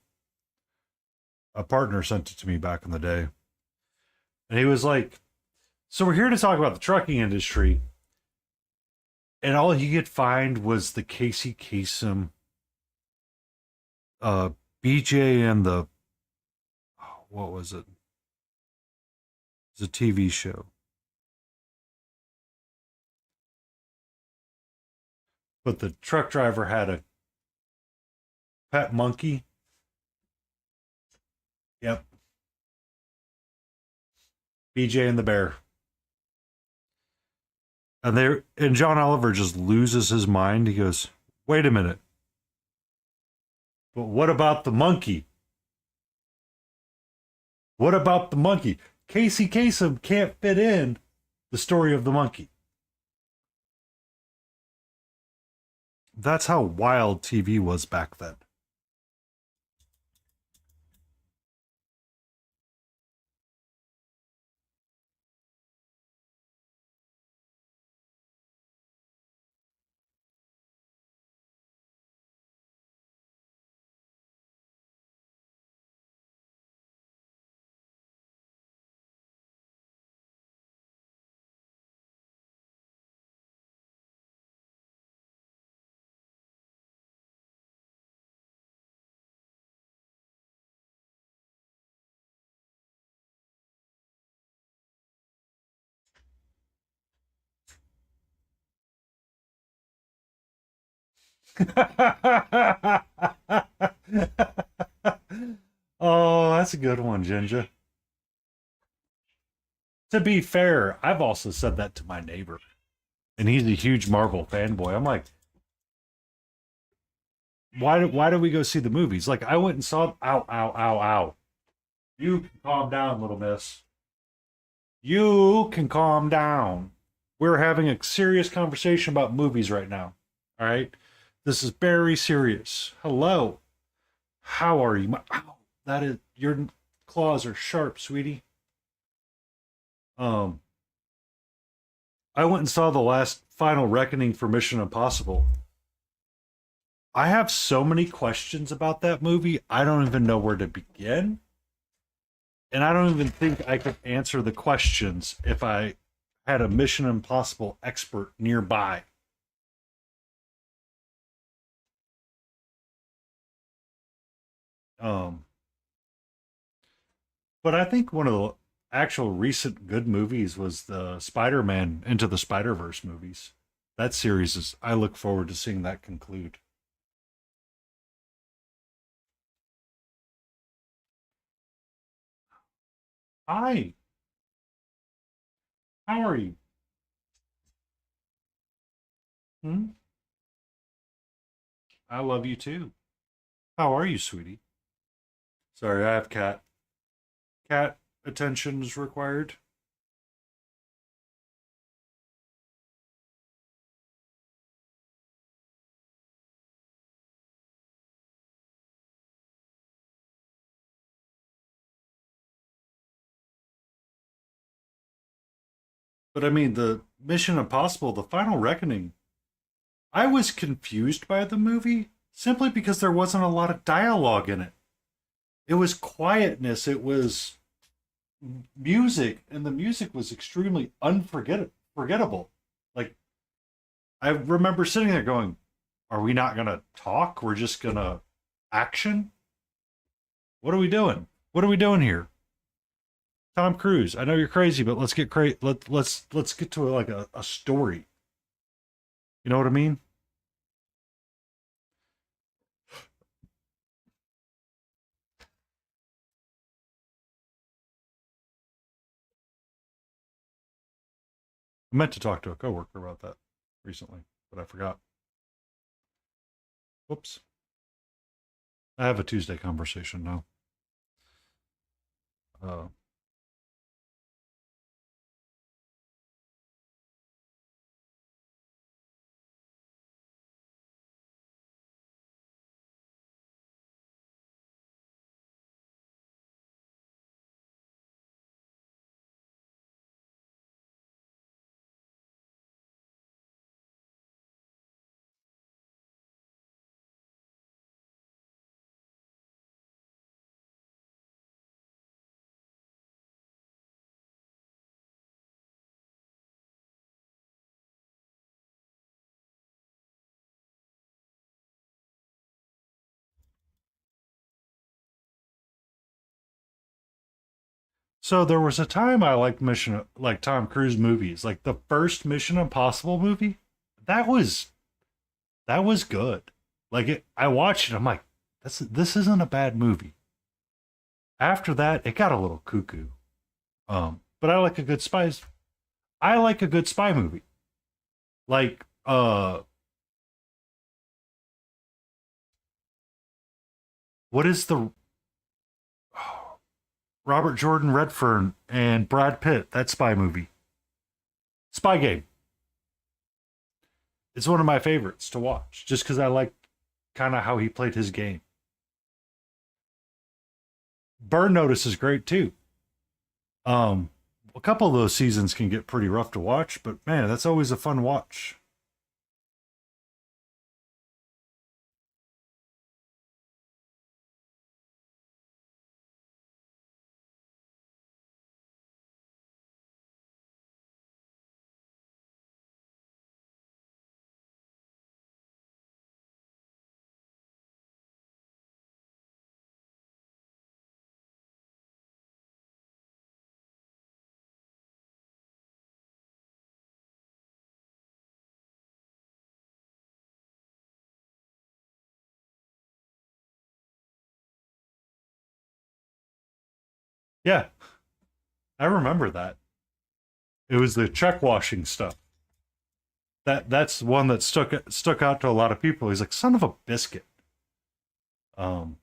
A partner sent it to me back in the day. And he was like, so we're here to talk about the trucking industry. And all he could find was the Casey Kasem, uh, BJ and the, what was it? It was a TV show. But the truck driver had a pet monkey. Yep. BJ and the bear. And John Oliver just loses his mind. He goes, wait a minute. But what about the monkey? What about the monkey? Casey Kasem can't fit in the story of the monkey. That's how wild TV was back then. Oh, that's a good one, Ginger. To be fair, I've also said that to my neighbor, and he's a huge Marvel fanboy. I'm like, why do we go see the movies? Like, I went and saw. Ow, ow, ow, ow. You can calm down, little miss. You can calm down. We're having a serious conversation about movies right now. All right, this is very serious. Hello, how are you? Ow, that is your claws are sharp, sweetie. Um, I went and saw the last Final Reckoning for Mission Impossible. I have so many questions about that movie. I don't even know where to begin. And I don't even think I could answer the questions if I had a Mission Impossible expert nearby. Um, but I think one of the actual recent good movies was the Spider-Man Into the Spider-Verse movies. That series is, I look forward to seeing that conclude. Hi, how are you? Hmm? I love you too. How are you, sweetie? Sorry, I have cat. Cat attention is required. But I mean, the Mission Impossible, the Final Reckoning, I was confused by the movie simply because there wasn't a lot of dialogue in it. It was quietness, it was music, and the music was extremely unforgettable. Like, I remember sitting there going, are we not going to talk? We're just going to action? What are we doing? What are we doing here? Tom Cruise, I know you're crazy, but let's get crazy. Let's get to like a story. You know what I mean? I meant to talk to a coworker about that recently, but I forgot. Whoops. I have a Tuesday conversation now. Uh, so there was a time I liked like Tom Cruise movies, like the first Mission Impossible movie. That was that was good. Like I watched it. I'm like, this isn't a bad movie. After that, it got a little cuckoo. But I like a good spies. I like a good spy movie. Like what is the Robert Jordan Redfern and Brad Pitt, that spy movie? Spy Game. it's one of my favorites to watch, just because I like kind of how he played his game. Burn Notice is great too. Um, a couple of those seasons can get pretty rough to watch, but man, that's always a fun watch. Yeah, I remember that. It was the check washing stuff. That's one that stuck out to a lot of people. He's like, son of a biscuit. Um,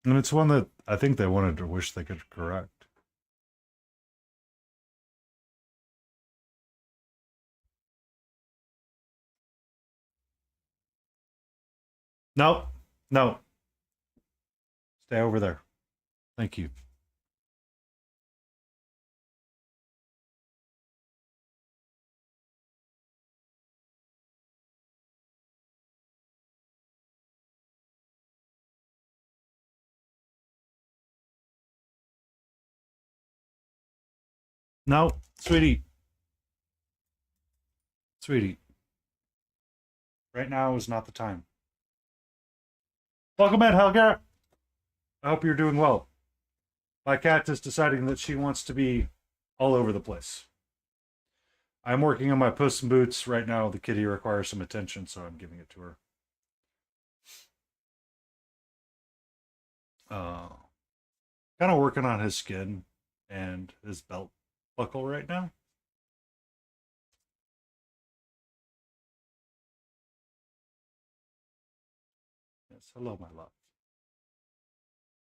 and it's one that I think they wanted to wish they could correct. No, no, stay over there. Thank you. No, sweetie, sweetie. Right now is not the time. Welcome in, Helga. I hope you're doing well. My cat is deciding that she wants to be all over the place. I'm working on my Puss in Boots right now. The kitty requires some attention, so I'm giving it to her. Uh, Kind of working on his skin and his belt buckle right now. Yes, hello, my love.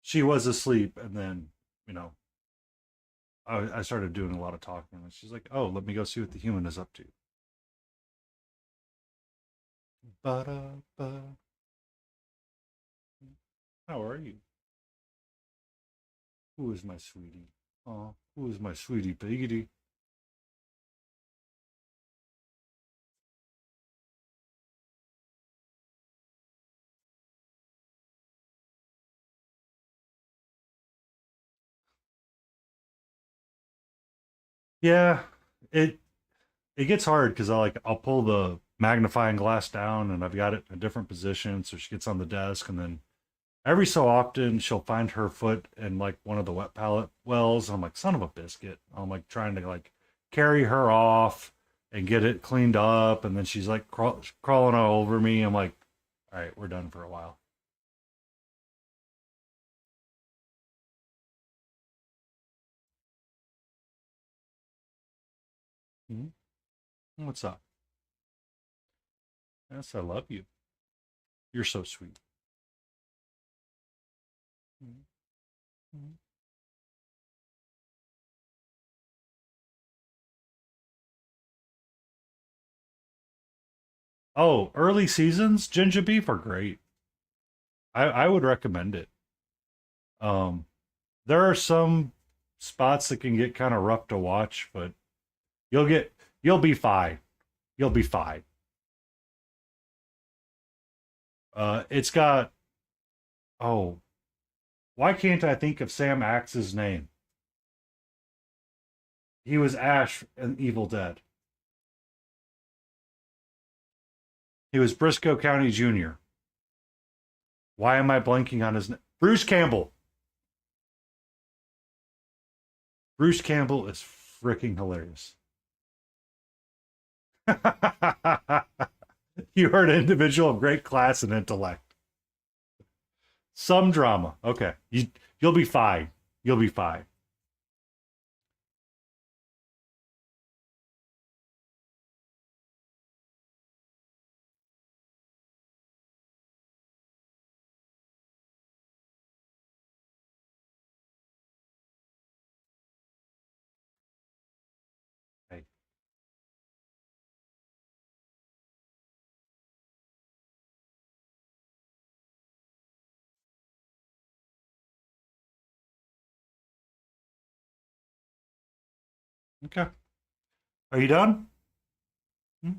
She was asleep, and then, you know, I started doing a lot of talking, and she's like, "Oh, let me go see what the human is up to." Ba-da-ba. How are you? Who is my sweetie? Oh, who is my sweetie biggity? Yeah, it it gets hard because I'll pull the magnifying glass down and I've got it in a different position, so she gets on the desk, and then every so often she'll find her foot in like one of the wet pallet wells. And I'm like, son of a biscuit. I'm like trying to like carry her off and get it cleaned up, and then she's like crawling all over me. I'm like, all right, we're done for a while. Mhm. What's up? Yes, I love you. You're so sweet. Mhm. Mhm. Oh, early seasons, ginger beef are great. I would recommend it. Um, there are some spots that can get kind of rough to watch, but you'll be fine. You'll be fine. It's got oh, why can't I think of Sam Axe's name? He was Ash in Evil Dead. He was Briscoe County Jr. Why am I blanking on his name? Bruce Campbell. Bruce Campbell is freaking hilarious. You are an individual of great class and intellect. Some drama. Okay. You'll be fine. You'll be fine. Okay. Are you done? Hmm?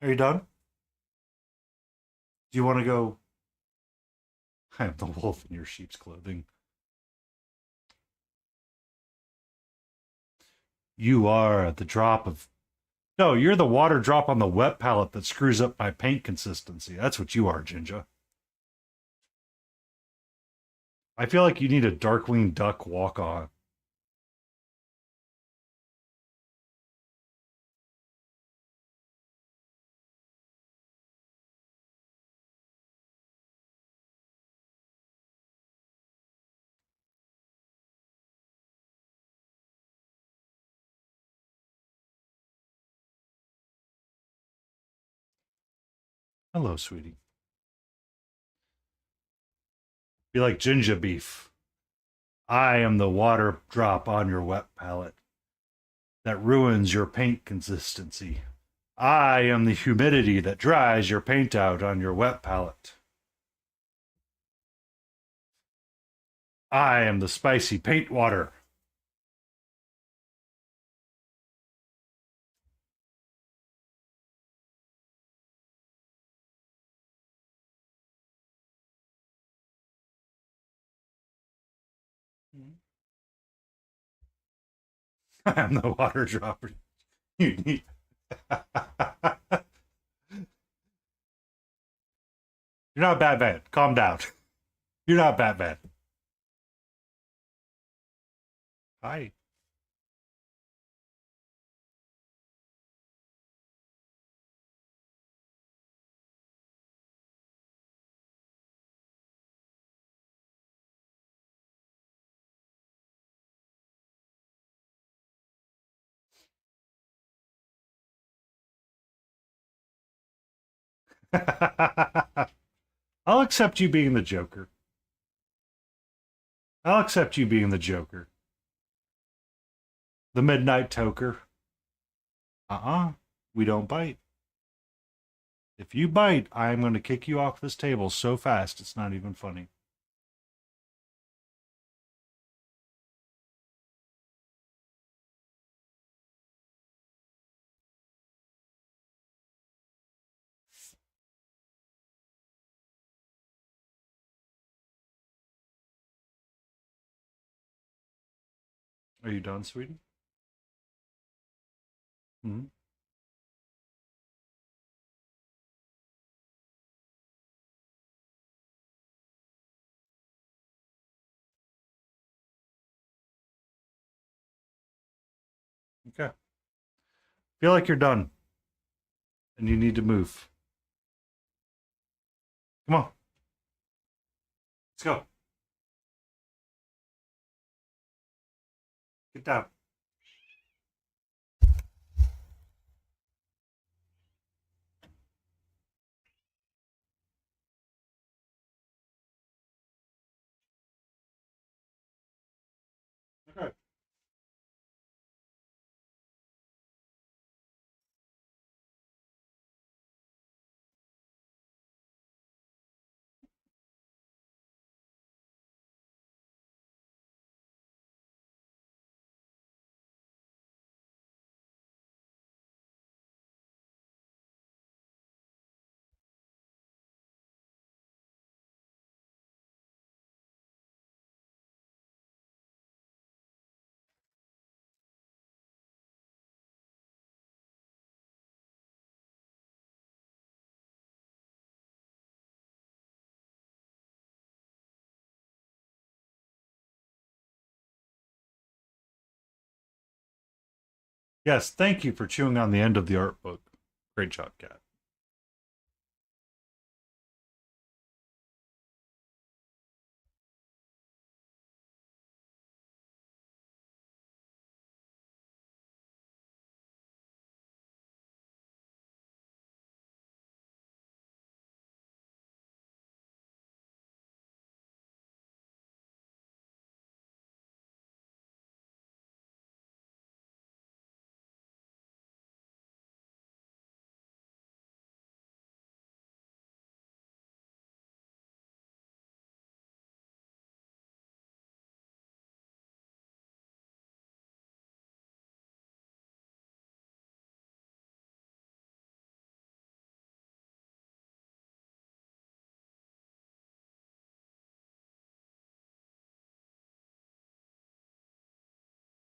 Are you done? Do you want to go? I am the wolf in your sheep's clothing. You are the drop of. No, you're the water drop on the wet palette that screws up my paint consistency. That's what you are, Ginger. I feel like you need a Darkwing Duck walk on. Hello, sweetie. Be like ginger beef. I am the water drop on your wet palette that ruins your paint consistency. I am the humidity that dries your paint out on your wet palette. I am the spicy paint water. I am the water dropper. You need. You're not Batman. Calm down. You're not Batman. Hi. I'll accept you being the Joker. I'll accept you being the Joker. The Midnight Toker. We don't bite. If you bite, I'm going to kick you off this table so fast it's not even funny. Are you done, sweetie? Mm-hmm. Okay. Feel like you're done and you need to move. Come on. Let's go. Get down. Okay. Yes, thank you for chewing on the end of the art book. Great job, Cat.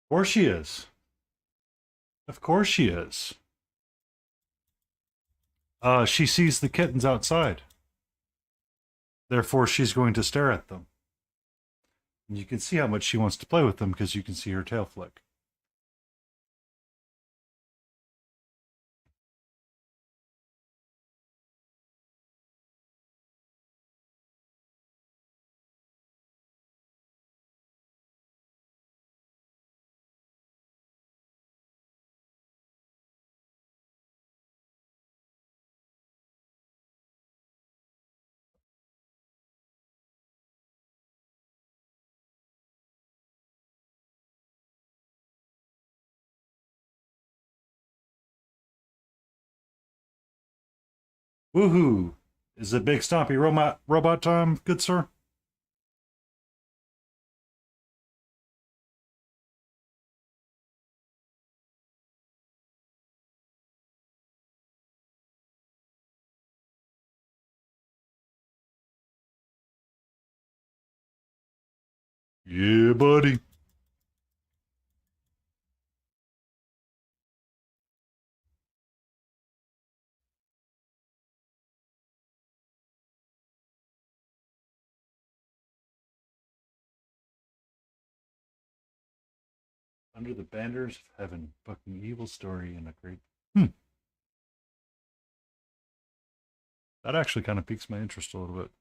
Of course she is. Of course she is. She sees the kittens outside. Therefore, she's going to stare at them. And you can see how much she wants to play with them because you can see her tail flick. Woohoo! Is it big stompy robot time, good sir? Yeah, buddy. Under the banners of heaven, fucking evil story and a great. That actually kind of piques my interest a little bit.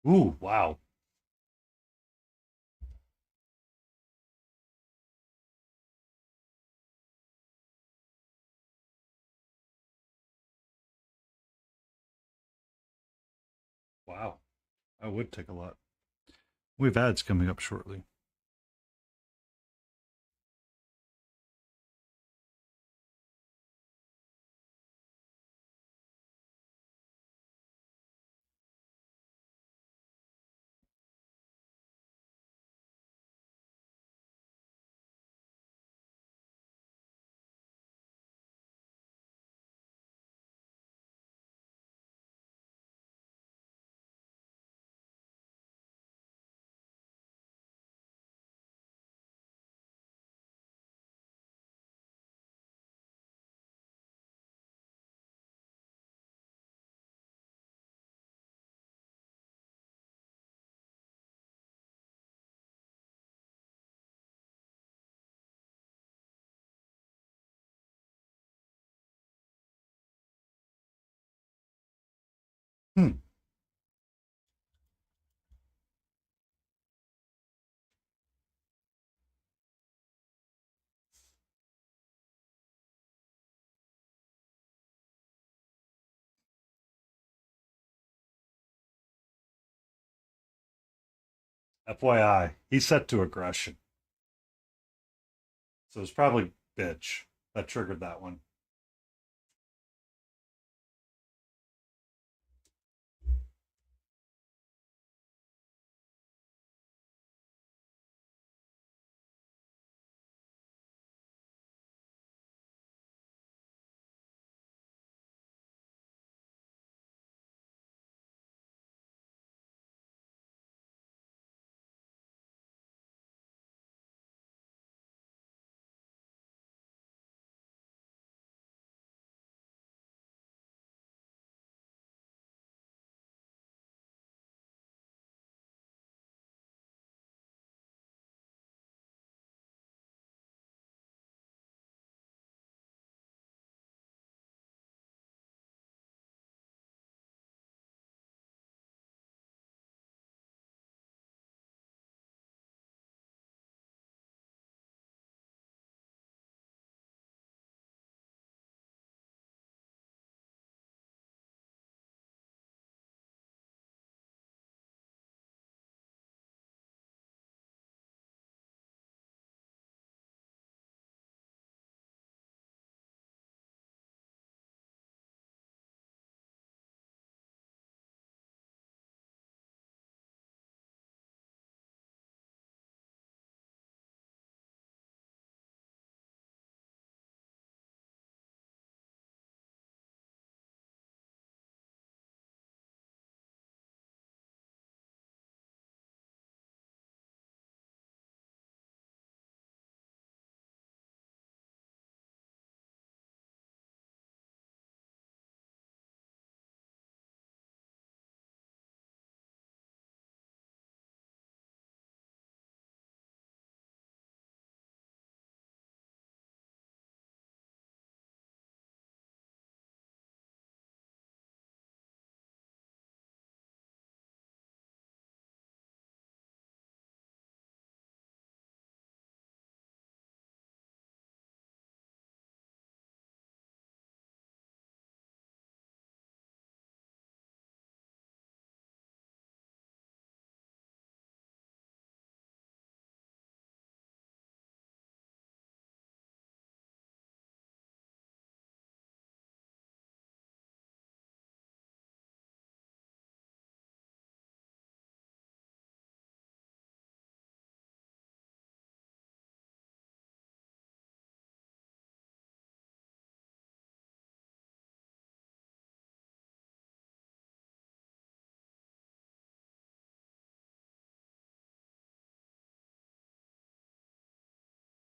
Ooh, wow. Wow. I would take a lot. We have ads coming up shortly. Hmm. FYI, he's set to aggression. So it's probably bitch that triggered that one.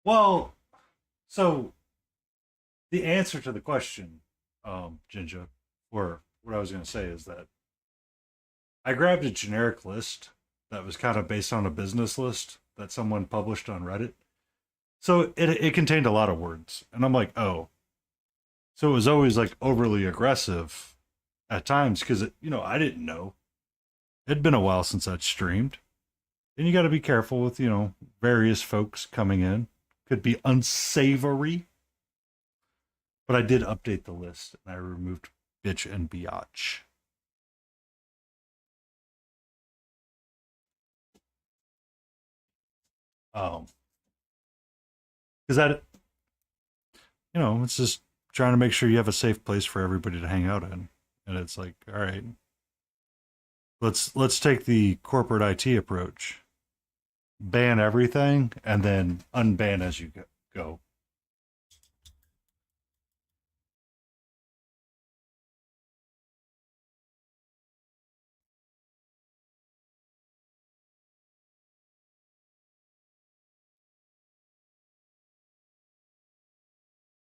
Well, so the answer to the question, Jinja, or what I was going to say is that I grabbed a generic list that was kind of based on a business list that someone published on Reddit. So it contained a lot of words. And I'm like, oh. So it was always like overly aggressive at times because, I didn't know. It'd been a while since I'd streamed. And you got to be careful with, various folks coming in. Could be unsavory. But I did update the list and I removed bitch and biatch. Because that, it's just trying to make sure you have a safe place for everybody to hang out in. And it's like, all right, let's take the corporate IT approach. Ban everything and then unban as you go.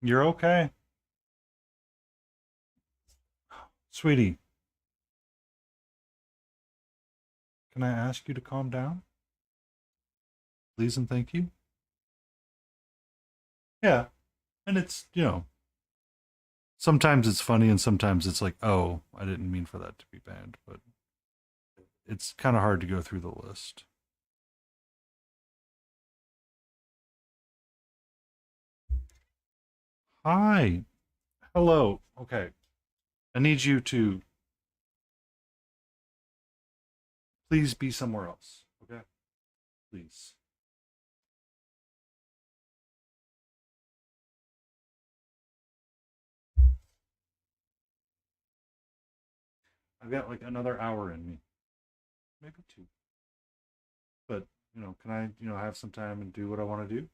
You're okay, sweetie. Can I ask you to calm down, please and thank you? Yeah, and it's sometimes it's funny and sometimes it's like, oh, I didn't mean for that to be banned, but it's kind of hard to go through the list. Hi. Hello. Okay. I need you to please be somewhere else. Okay? Please. I've got like another hour in me. Maybe two. But, can I, have some time and do what I want to do?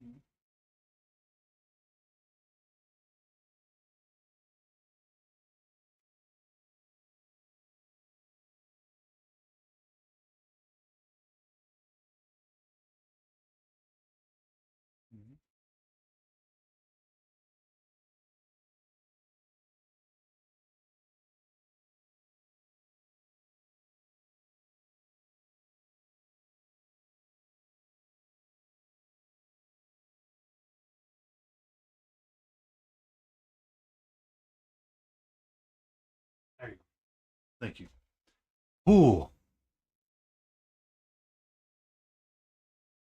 Mhm. There you go. Thank you. Ooh.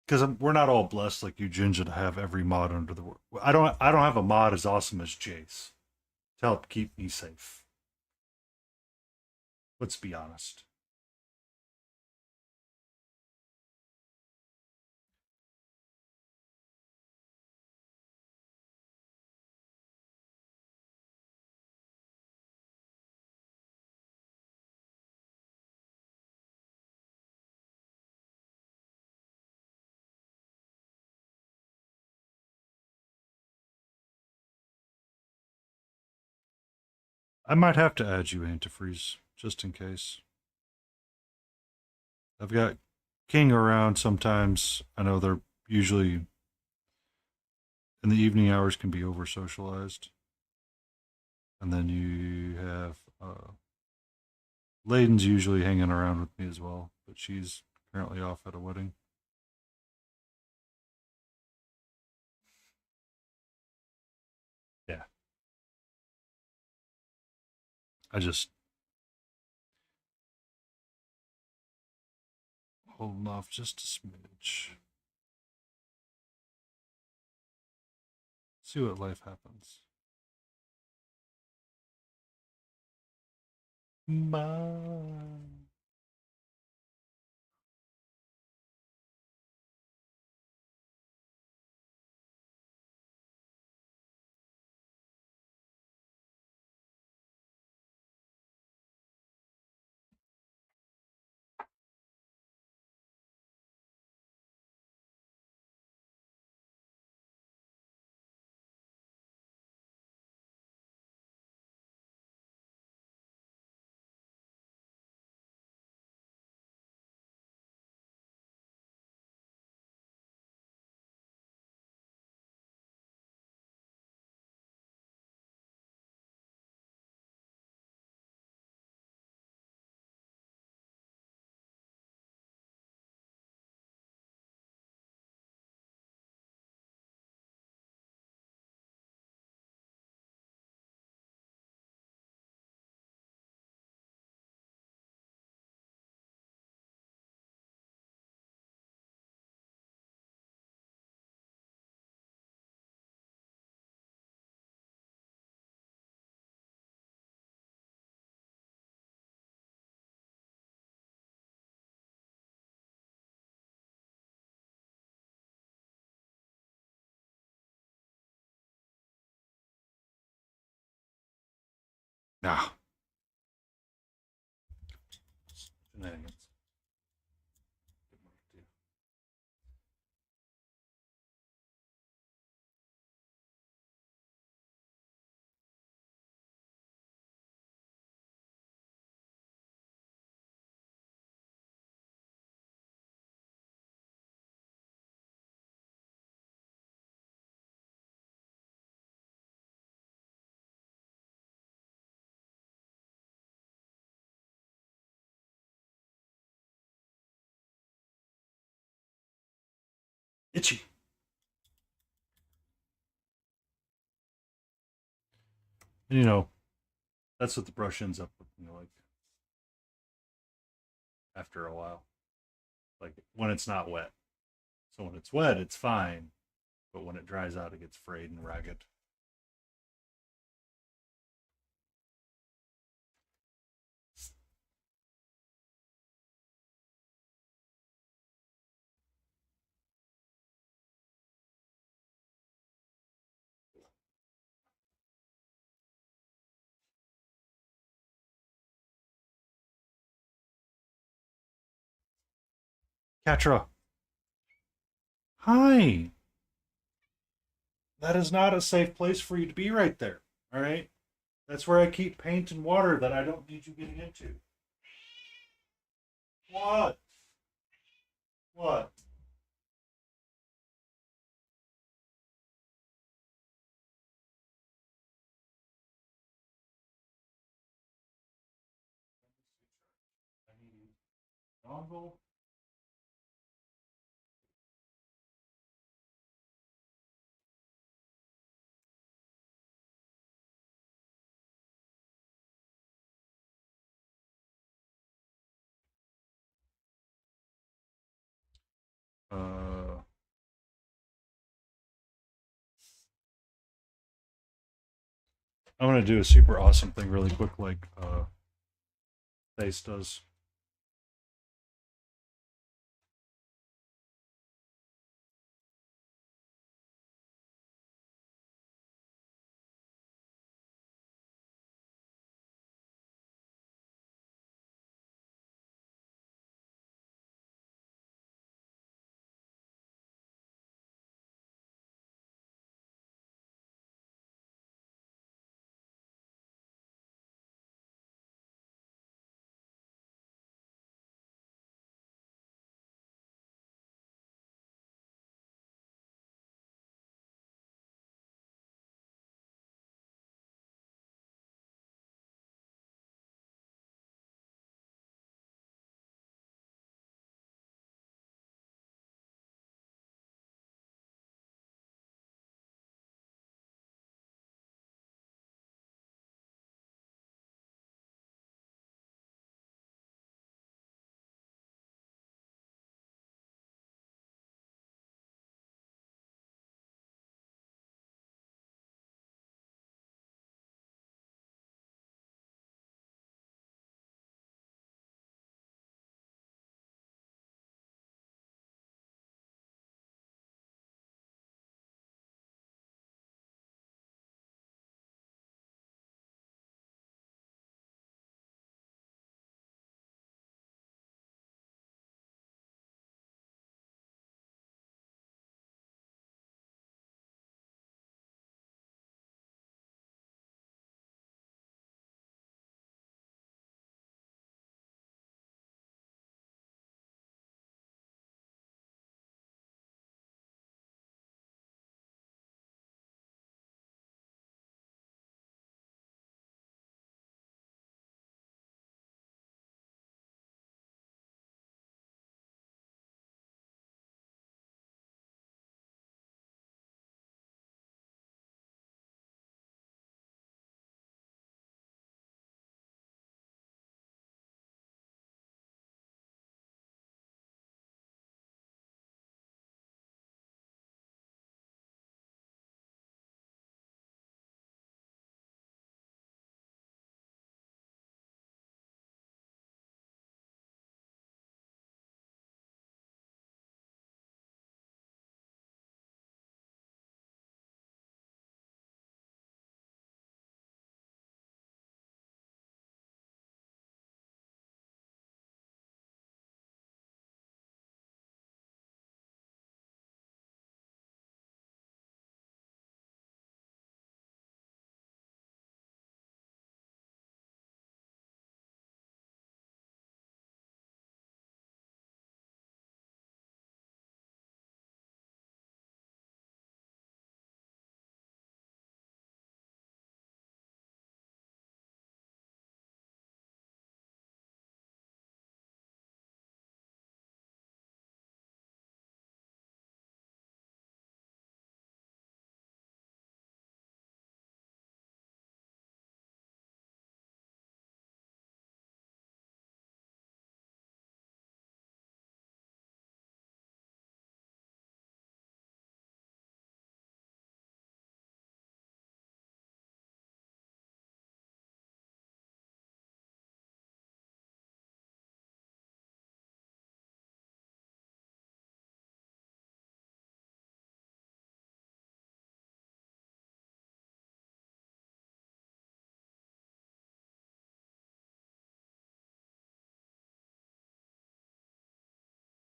Because we're not all blessed like you, Ginger, to have every mod under the. I don't have a mod as awesome as Jace to help keep me safe. Let's be honest. I might have to add you antifreeze just in case. I've got King around sometimes. I know they're usually in the evening hours can be over socialized. And then you have Layden's usually hanging around with me as well, but she's currently off at a wedding. Yeah. I just holding off just a smidge. See what life happens. Bye. Nah. Shenanigans. Itchy. And, you know, that's what the brush ends up looking like after a while. Like when it's not wet. So when it's wet, it's fine. But when it dries out, it gets frayed and ragged. Katra. Hi. That is not a safe place for you to be right there. All right? That's where I keep paint and water that I don't need you getting into. What? What? I need dongle. Uh, I'm gonna do a super awesome thing really quick, like Face does.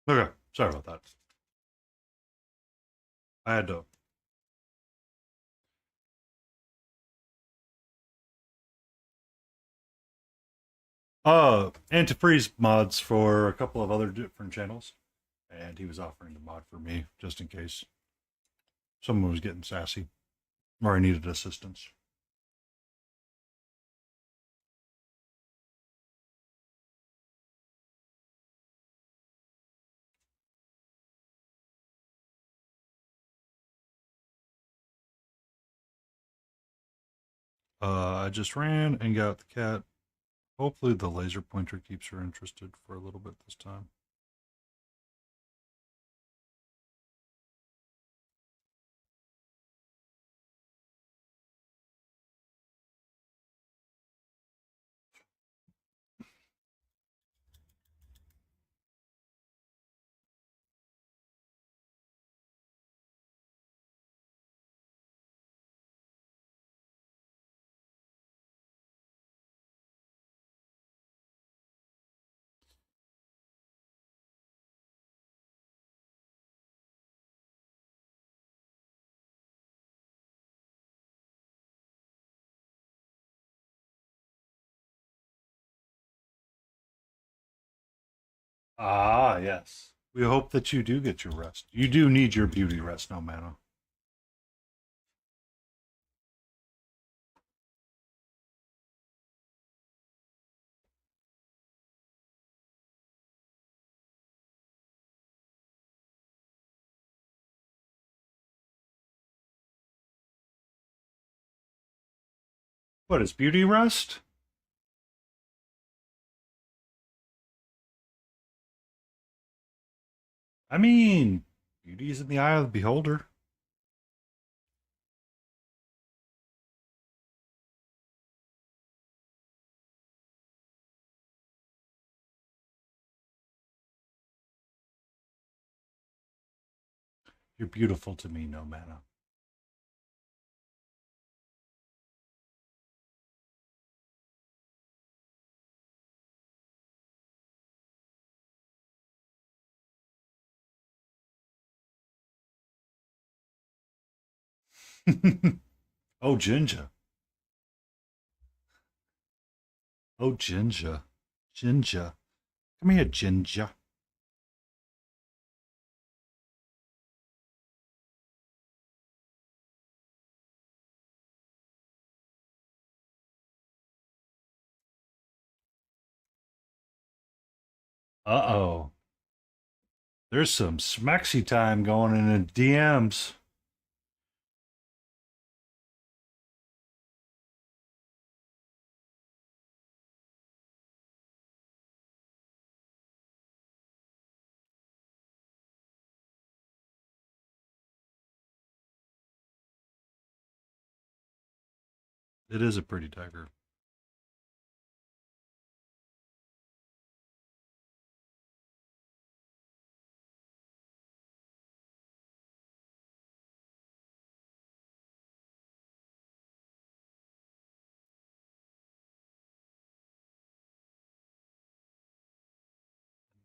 Okay, sorry about that. I had to. Antifreeze mods for a couple of other different channels, and he was offering to mod for me just in case someone was getting sassy or I needed assistance. I just ran and got the cat. Hopefully, the laser pointer keeps her interested for a little bit this time. Ah, yes. We hope that you do get your rest. You do need your beauty rest, no mana. What is beauty rest? I mean, beauty is in the eye of the beholder. You're beautiful to me, no mana. Oh, Ginger. Oh, Ginger. Ginger. Come here, Ginger. Uh-oh. There's some smaxy time going in the DMs. It is a pretty tiger.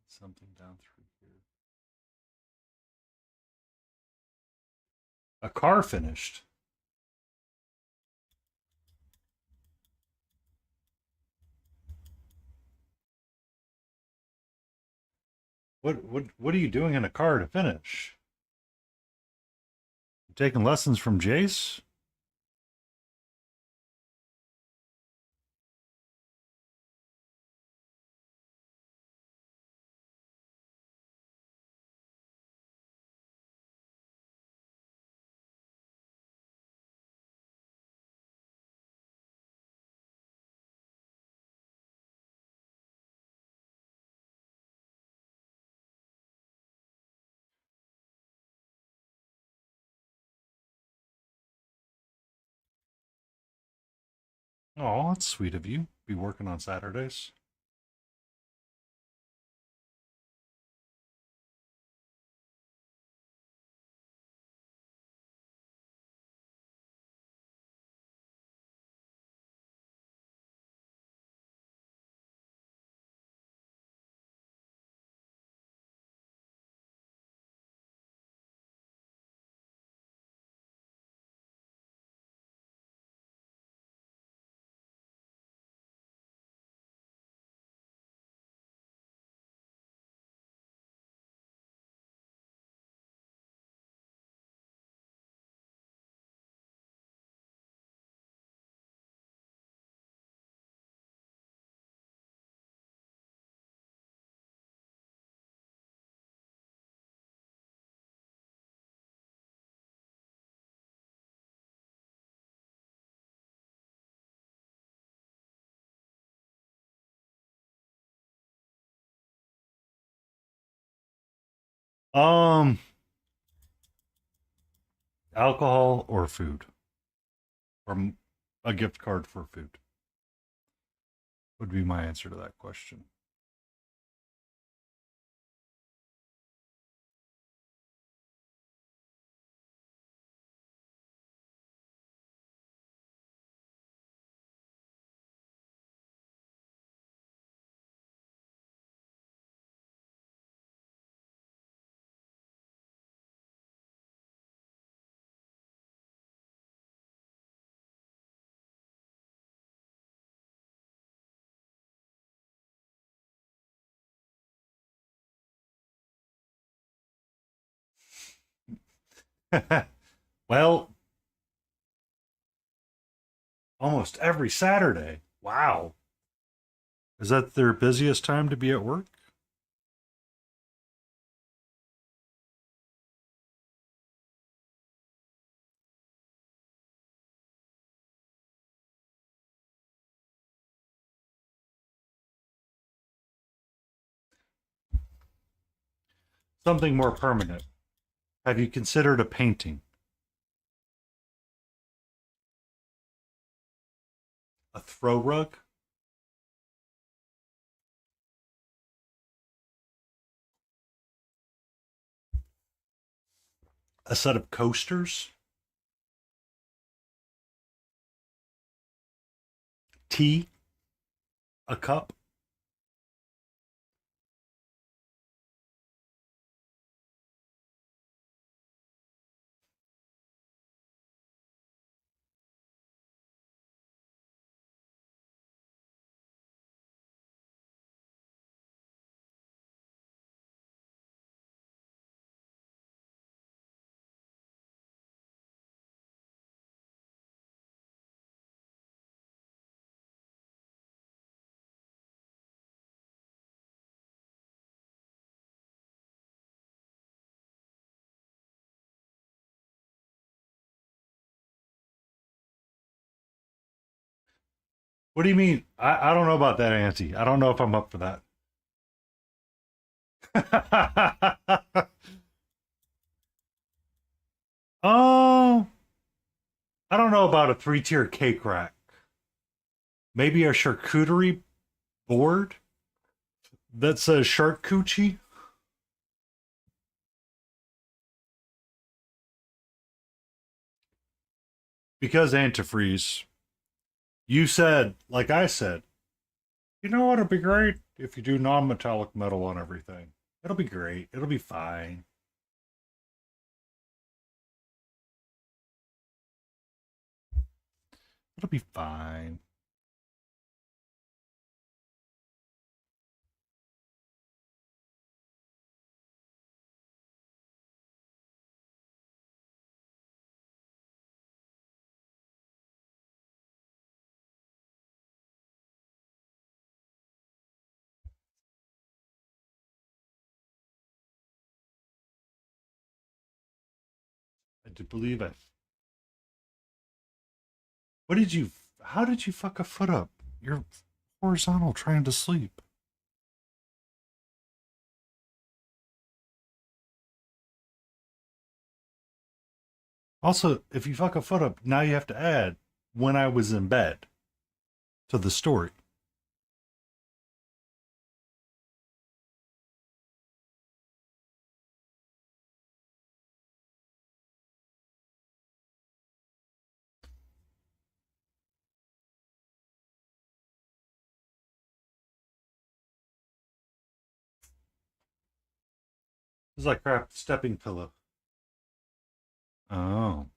Something down through here. A car finished. What are you doing in a car to finish? You taking lessons from Jace? Oh, that's sweet of you. Be working on Saturdays. Um, alcohol or food, or a gift card for food would be my answer to that question. Well, almost every Saturday. Wow. Is that their busiest time to be at work? Something more permanent. Have you considered a painting? A throw rug? A set of coasters? Tea? A cup? What do you mean? I don't know about that, Auntie. I don't know if I'm up for that. Oh, I don't know about a three-tier cake rack. Maybe a charcuterie board that says shark coochie. Because antifreeze, you said, like I said, you know what? It'd be great if you do non-metallic metal on everything. It'll be great. It'll be fine. It'll be fine. I do believe it. What did you? How did you fuck a foot up? You're horizontal trying to sleep. Also, if you fuck a foot up, now you have to add when I was in bed to the story. It's like crap stepping pillow. Oh.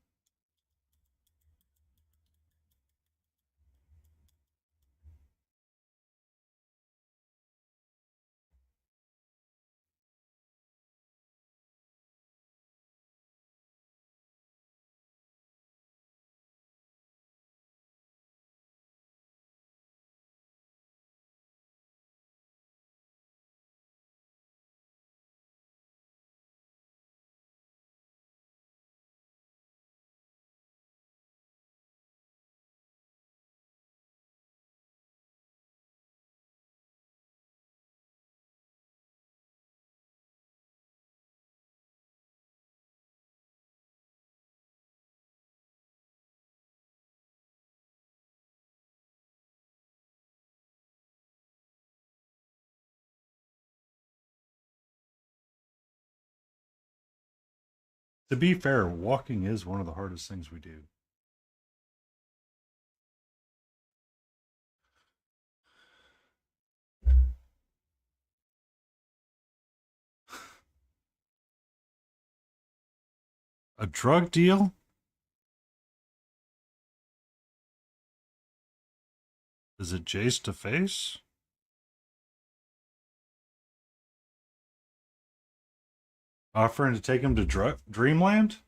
To be fair, walking is one of the hardest things we do. A drug deal? Is it Jace to face? Offering to take him to Dreamland?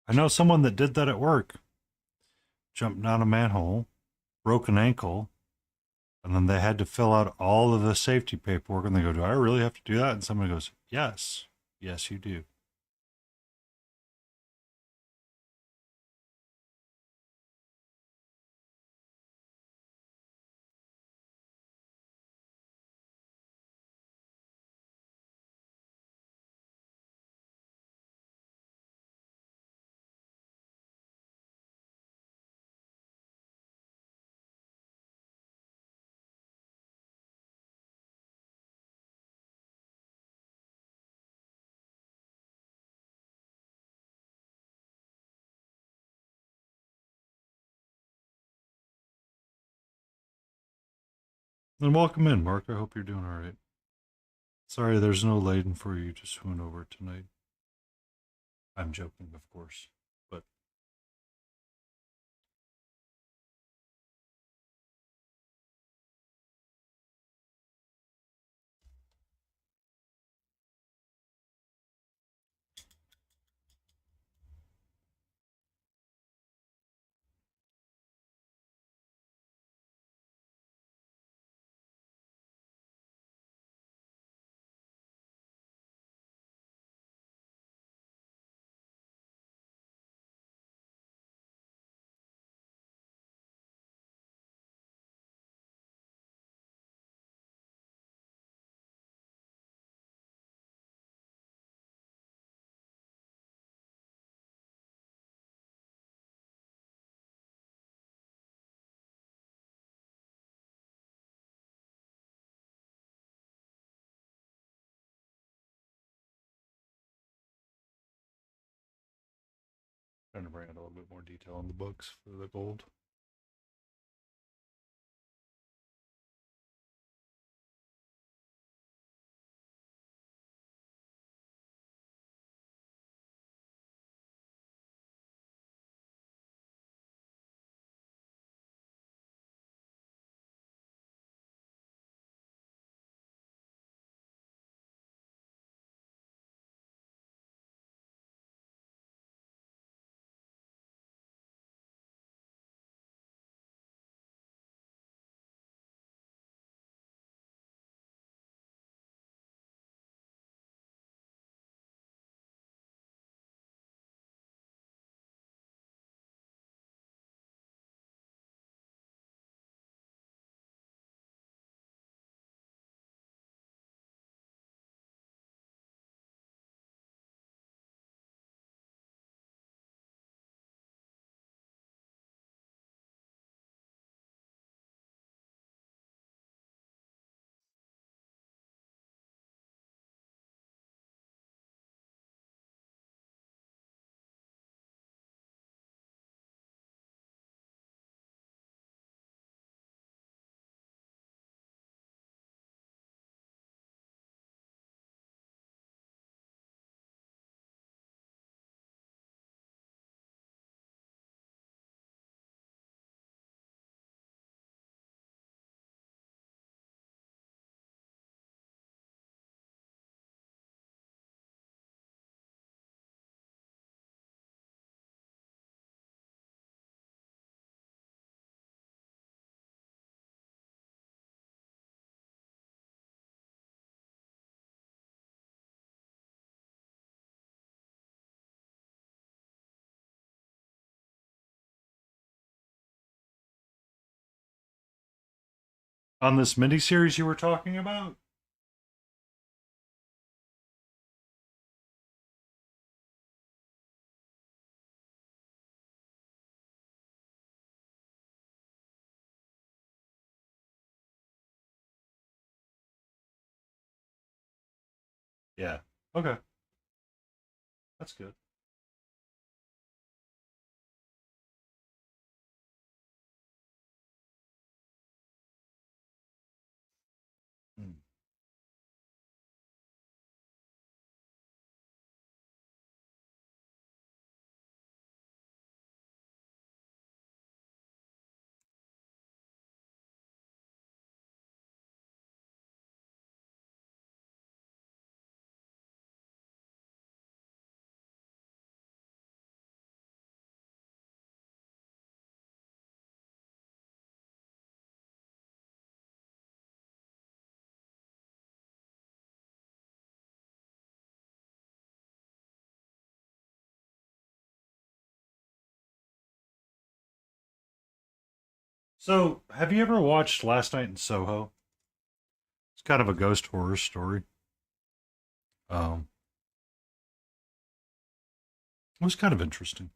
I know someone that did that at work. Jumped down a manhole, broke an ankle, and then they had to fill out all of the safety paperwork. And they go, "Do I really have to do that?" And someone goes, "Yes. Yes, you do." Then welcome in, Mark. I hope you're doing all right. Sorry, there's no Layden for you to swoon over tonight. I'm joking, of course. But trying to bring out a little bit more detail on the books for the gold. On this miniseries you were talking about? Yeah. Okay. That's good. Hmm. So, have you ever watched Last Night in Soho? It's kind of a ghost horror story. Um, it was kind of interesting.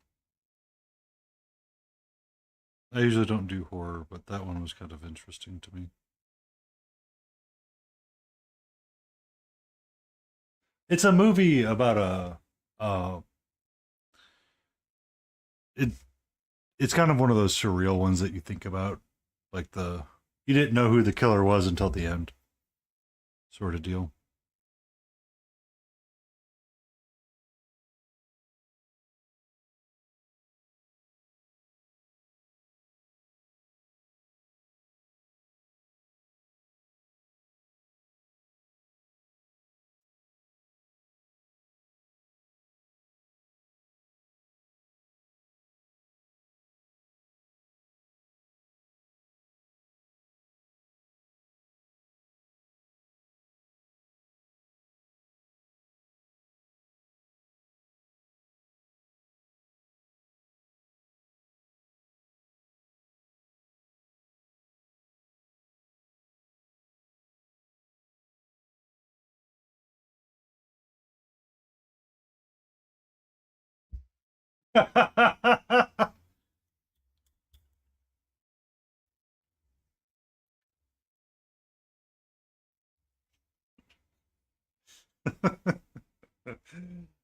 I usually don't do horror, but that one was kind of interesting to me. It's a movie about it. It's kind of one of those surreal ones that you think about, like you didn't know who the killer was until the end, sort of deal.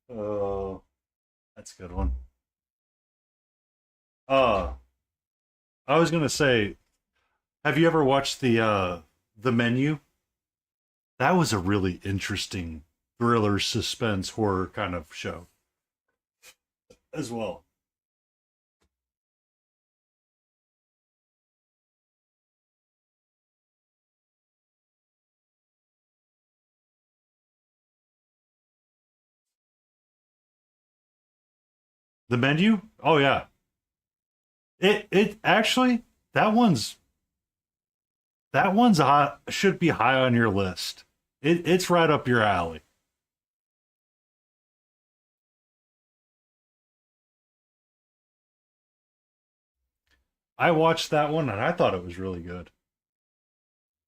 Oh, that's a good one. Uh, I was gonna say, have you ever watched the Menu? That was a really interesting thriller, suspense, horror kind of show as well. The Menu? Oh yeah. It actually that one's high, should be high on your list. It's right up your alley. I watched that one and I thought it was really good.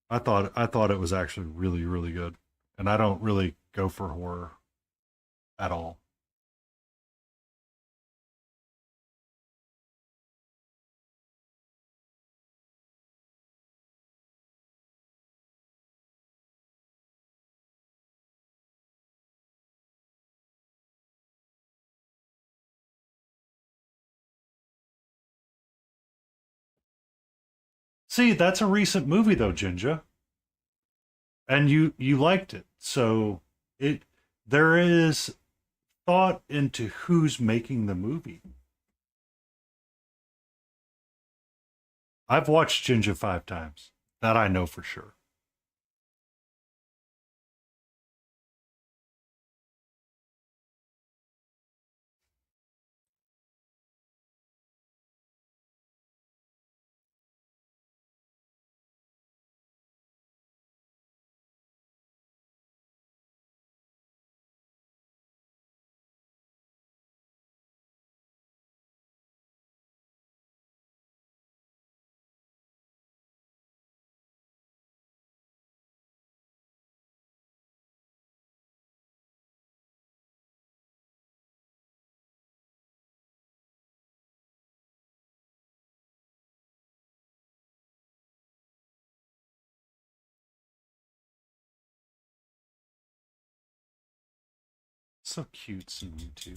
I thought it was actually really really good. And I don't really go for horror at all. See, that's a recent movie though, Jinja, and you liked it. So it there is thought into who's making the movie. I've watched Jinja 5 times. That I know for sure. so cute seeing you two.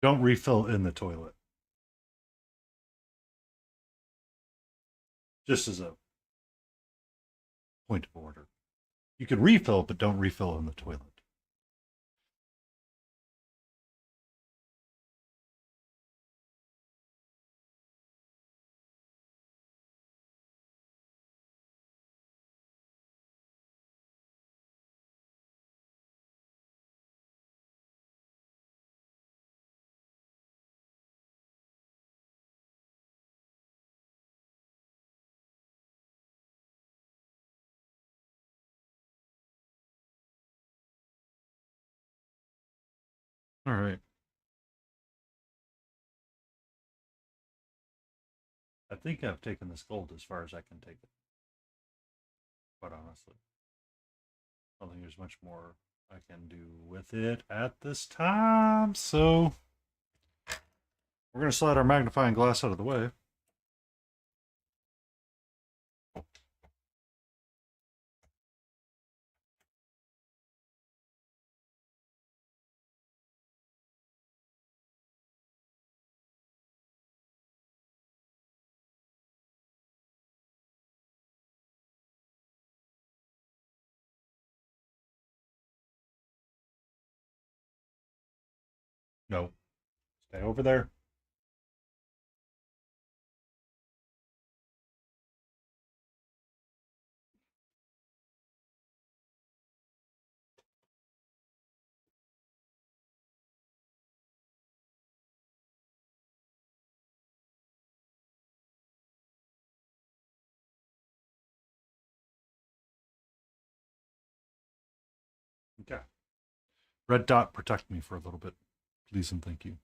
Don't refill in the toilet. Just as a point of order. You could refill, but don't refill in the toilet. All right. I think I've taken this gold as far as I can take it. Quite honestly. I don't think there's much more I can do with it at this time. So we're going to slide our magnifying glass out of the way. No. Stay over there. Okay. Red dot, protect me for a little bit. Please and thank you.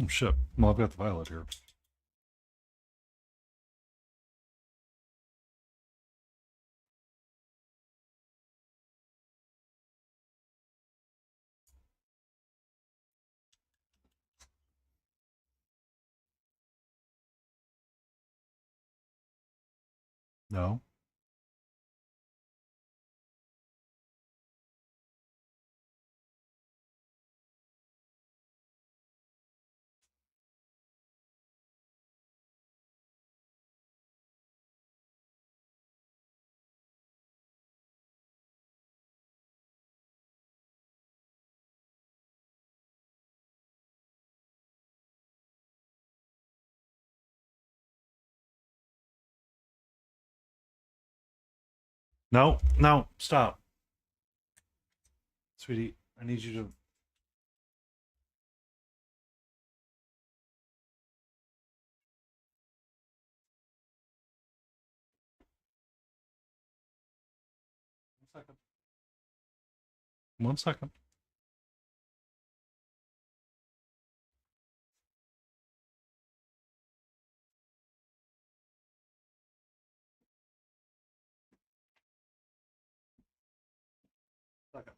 Oh, shit. Well, I've got the violet here. No. No, no, stop. Sweetie, I need you to. One second. 1 second. Second.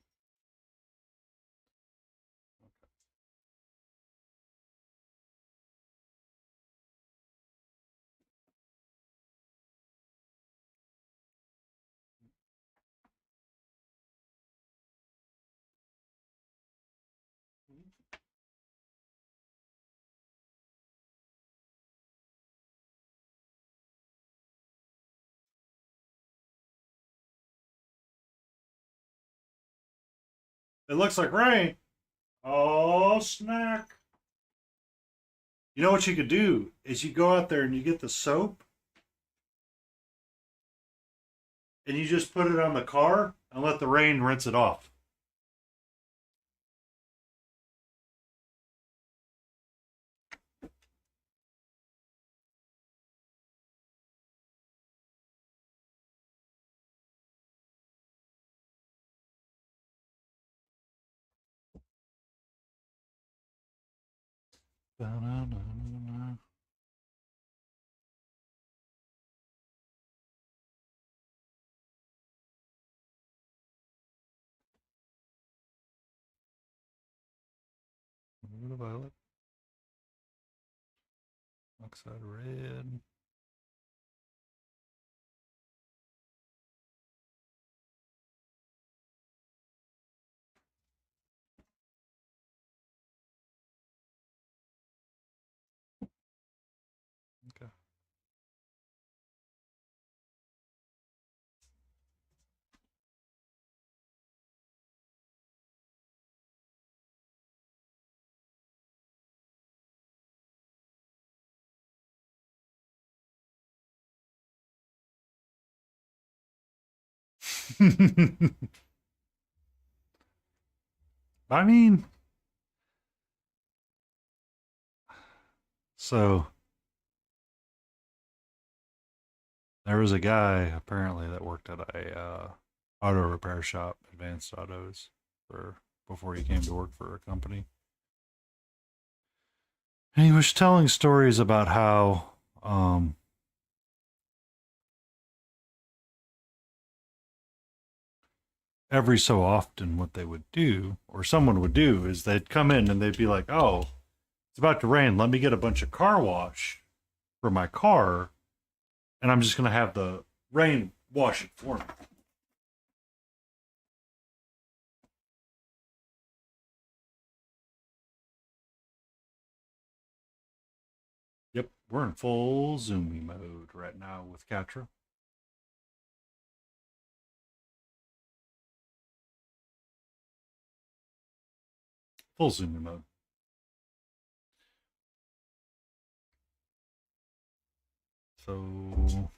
It looks like rain. Oh, snack. You know what you could do is you go out there and you get the soap and you just put it on the car and let the rain rinse it off. Violet. Oxide red. Okay. I mean, so there was a guy apparently that worked at a auto repair shop, Advanced Autos, for before he came to work for a company. And he was telling stories about how every so often what they would do, or someone would do, is they'd come in and they'd be like, "Oh, it's about to rain. Let me get a bunch of car wash for my car, and I'm just gonna have the rain wash it for me." Yep, we're in full zoomy mode right now with Katra. Full zoomy mode. So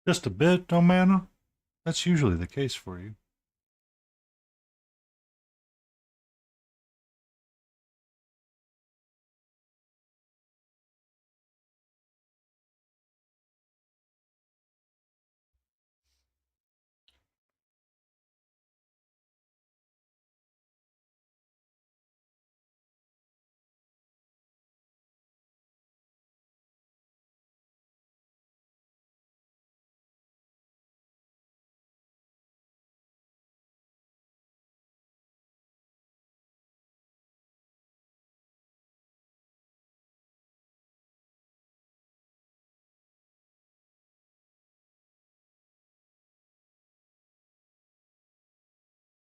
Just a bit, no mana? That's usually the case for you.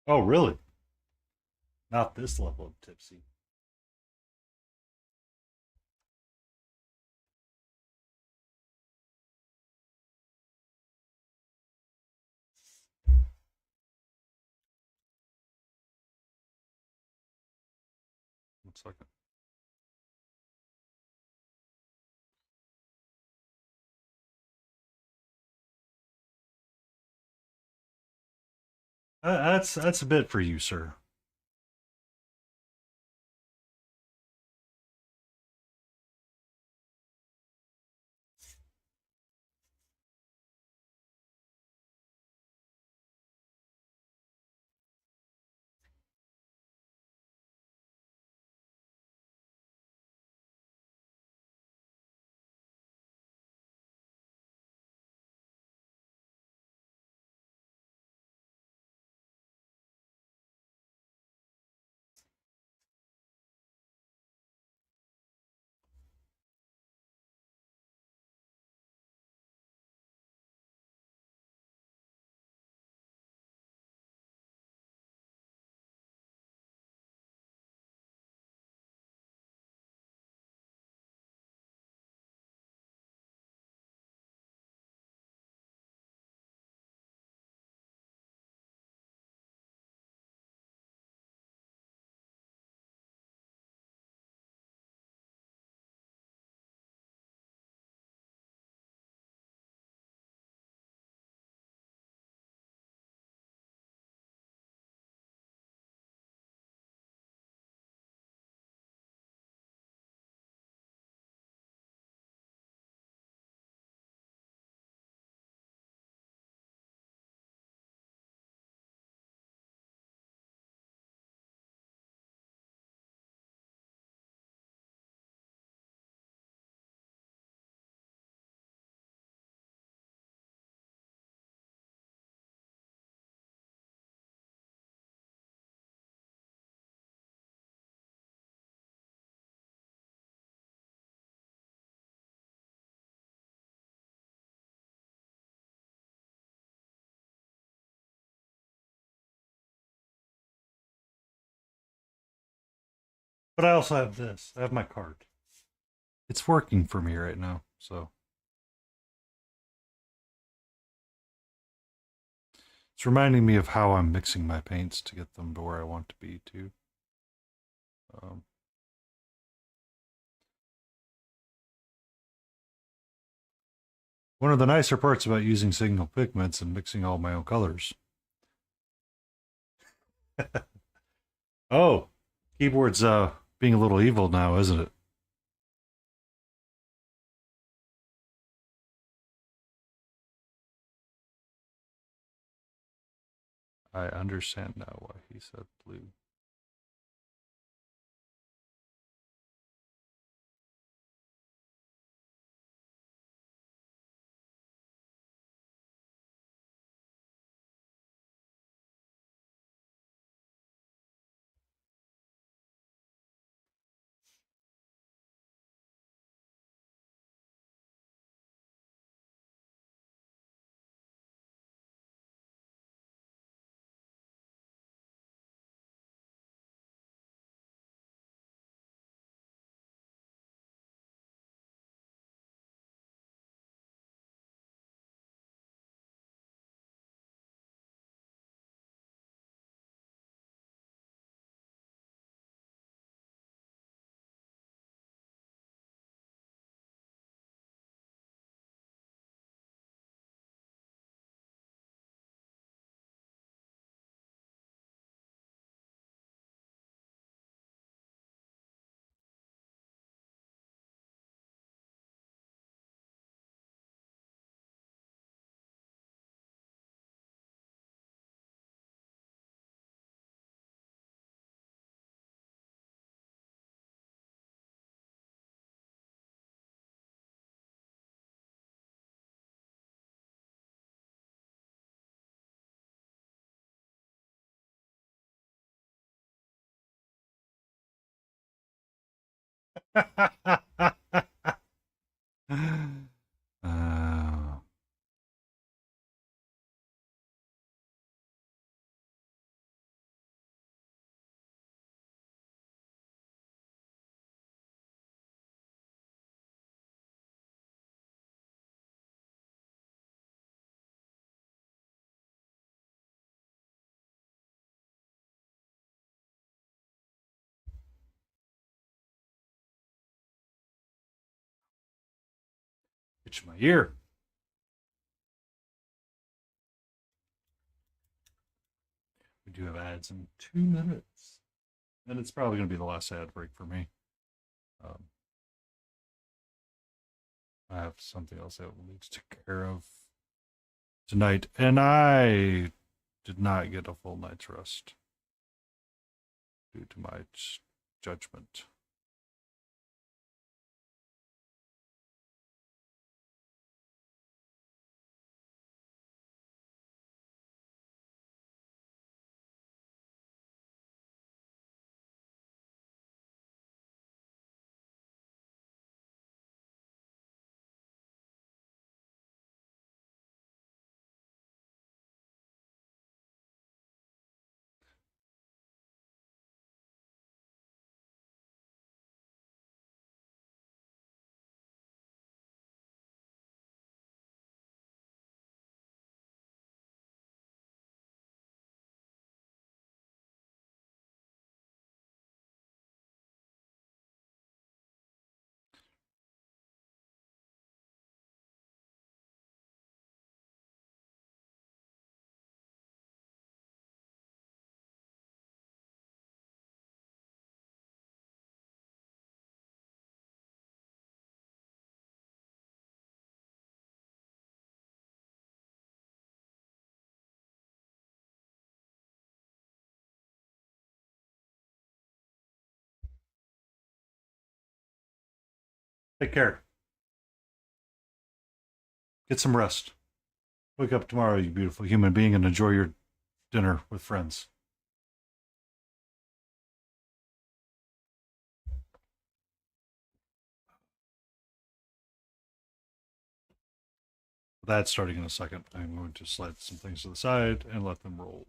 Oh, really? Not this level of tipsy. One second. That's a bit for you, sir. But I also have this. I have my card. It's working for me right now, so it's reminding me of how I'm mixing my paints to get them to where I want to be too. Um, One of the nicer parts about using signal pigments and mixing all my own colors. Oh, keyboard's being a little evil now, isn't it? I understand now why he said blue. uh, itch my ear. We do have ads in 2 minutes. And it's probably going to be the last ad break for me. Um, I have something else that we need to take care of tonight. And I did not get a full night's rest due to my judgment. Take care. Get some rest. Wake up tomorrow, you beautiful human being, and enjoy your dinner with friends. That's starting in a second. I'm going to slide some things to the side and let them roll.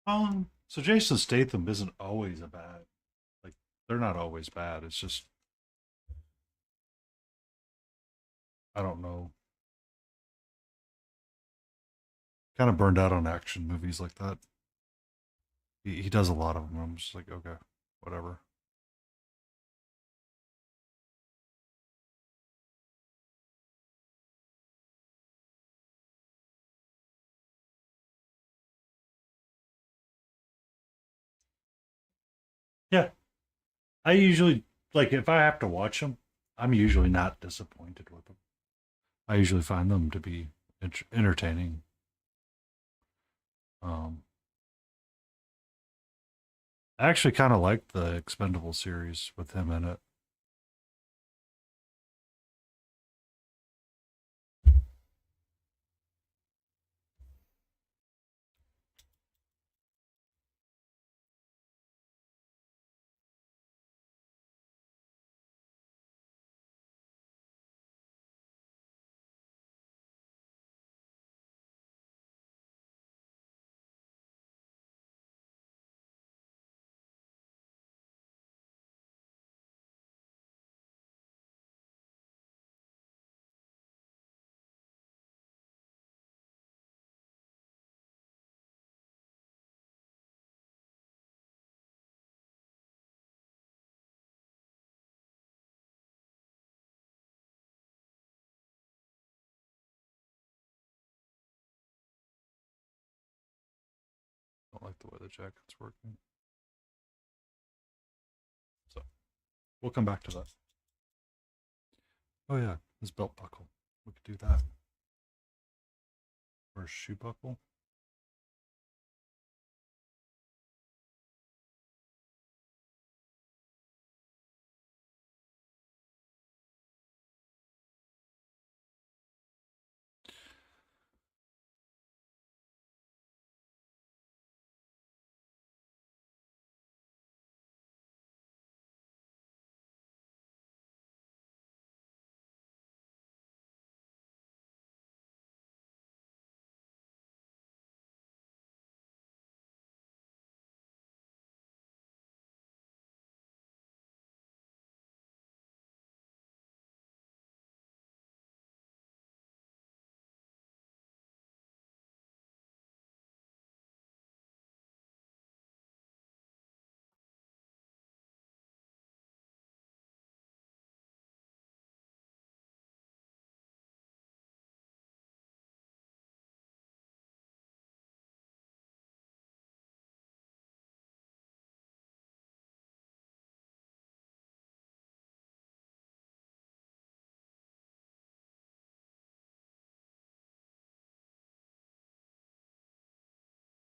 So Jason Statham isn't always a bad. Like they're not always bad. It's just I don't know. Kind of burned out on action movies like that. He does a lot of them. I'm just like, okay, whatever. Yeah, I usually like if I have to watch them, I'm usually not disappointed with them. I usually find them to be entertaining. Um, I actually kind of like the Expendable series with him in it. I don't like the way the jacket's working. So we'll come back to that. Oh yeah, his belt buckle. We could do that. Or a shoe buckle.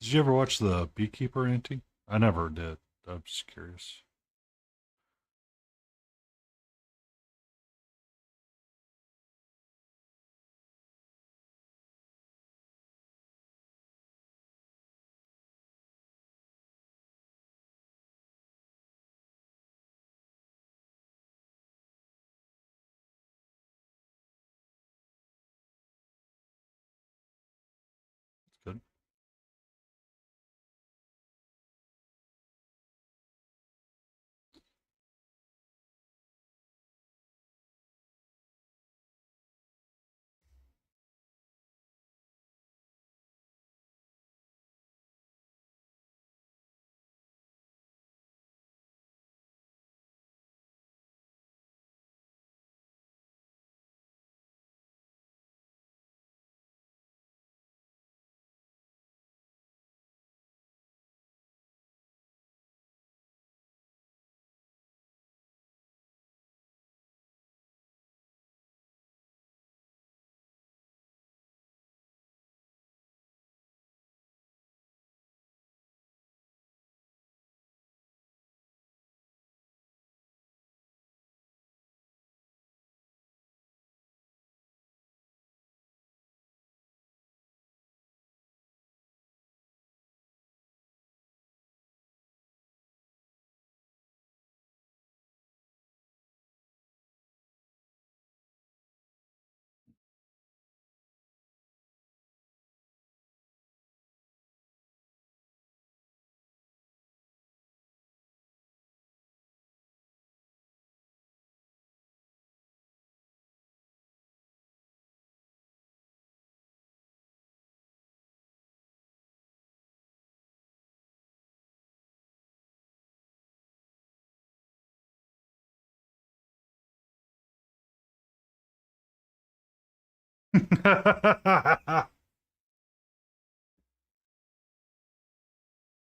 Did you ever watch The Beekeeper, Auntie? I never did. I'm just curious. It's good.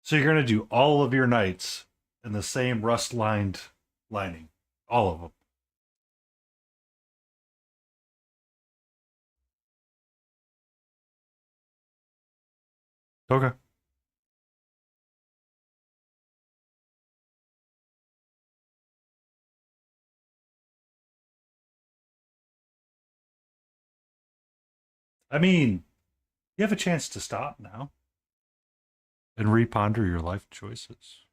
So you're gonna do all of your knights in the same rust lined lining, all of them. Okay. I mean, you have a chance to stop now and reponder your life choices.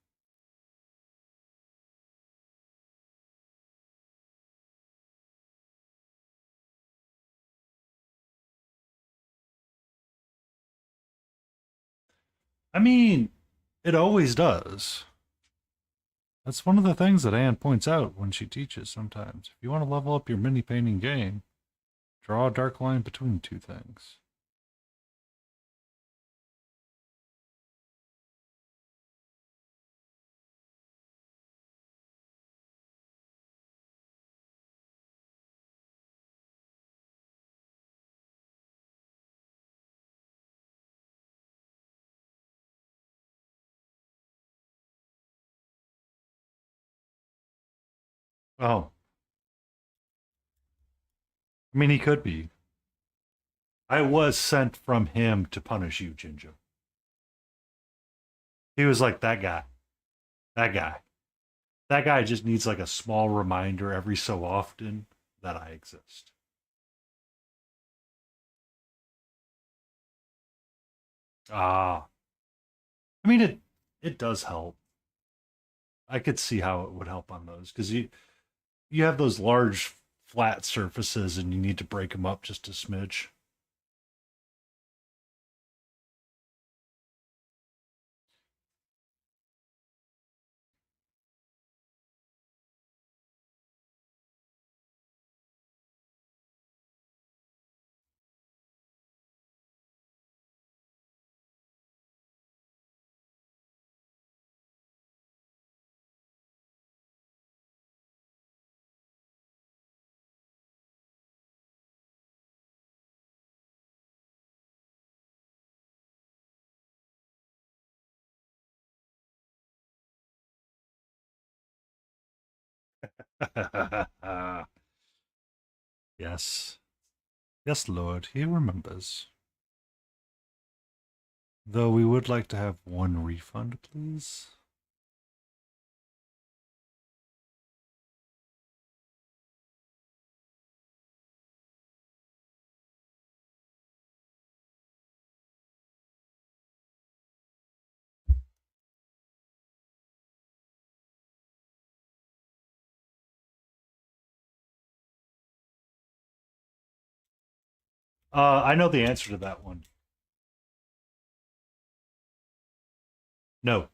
I mean, it always does. That's one of the things that Anne points out when she teaches sometimes. If you want to level up your mini painting game, draw a dark line between two things. Oh, I mean, he could be. I was sent from him to punish you, Jinjo. He was like, that guy, that guy. That guy just needs like a small reminder every so often that I exist. Ah, I mean, it does help. I could see how it would help on those because you have those large flat surfaces and you need to break them up just a smidge. Yes. Yes, Lord, he remembers. Though we would like to have one refund, please. I know the answer to that one. No.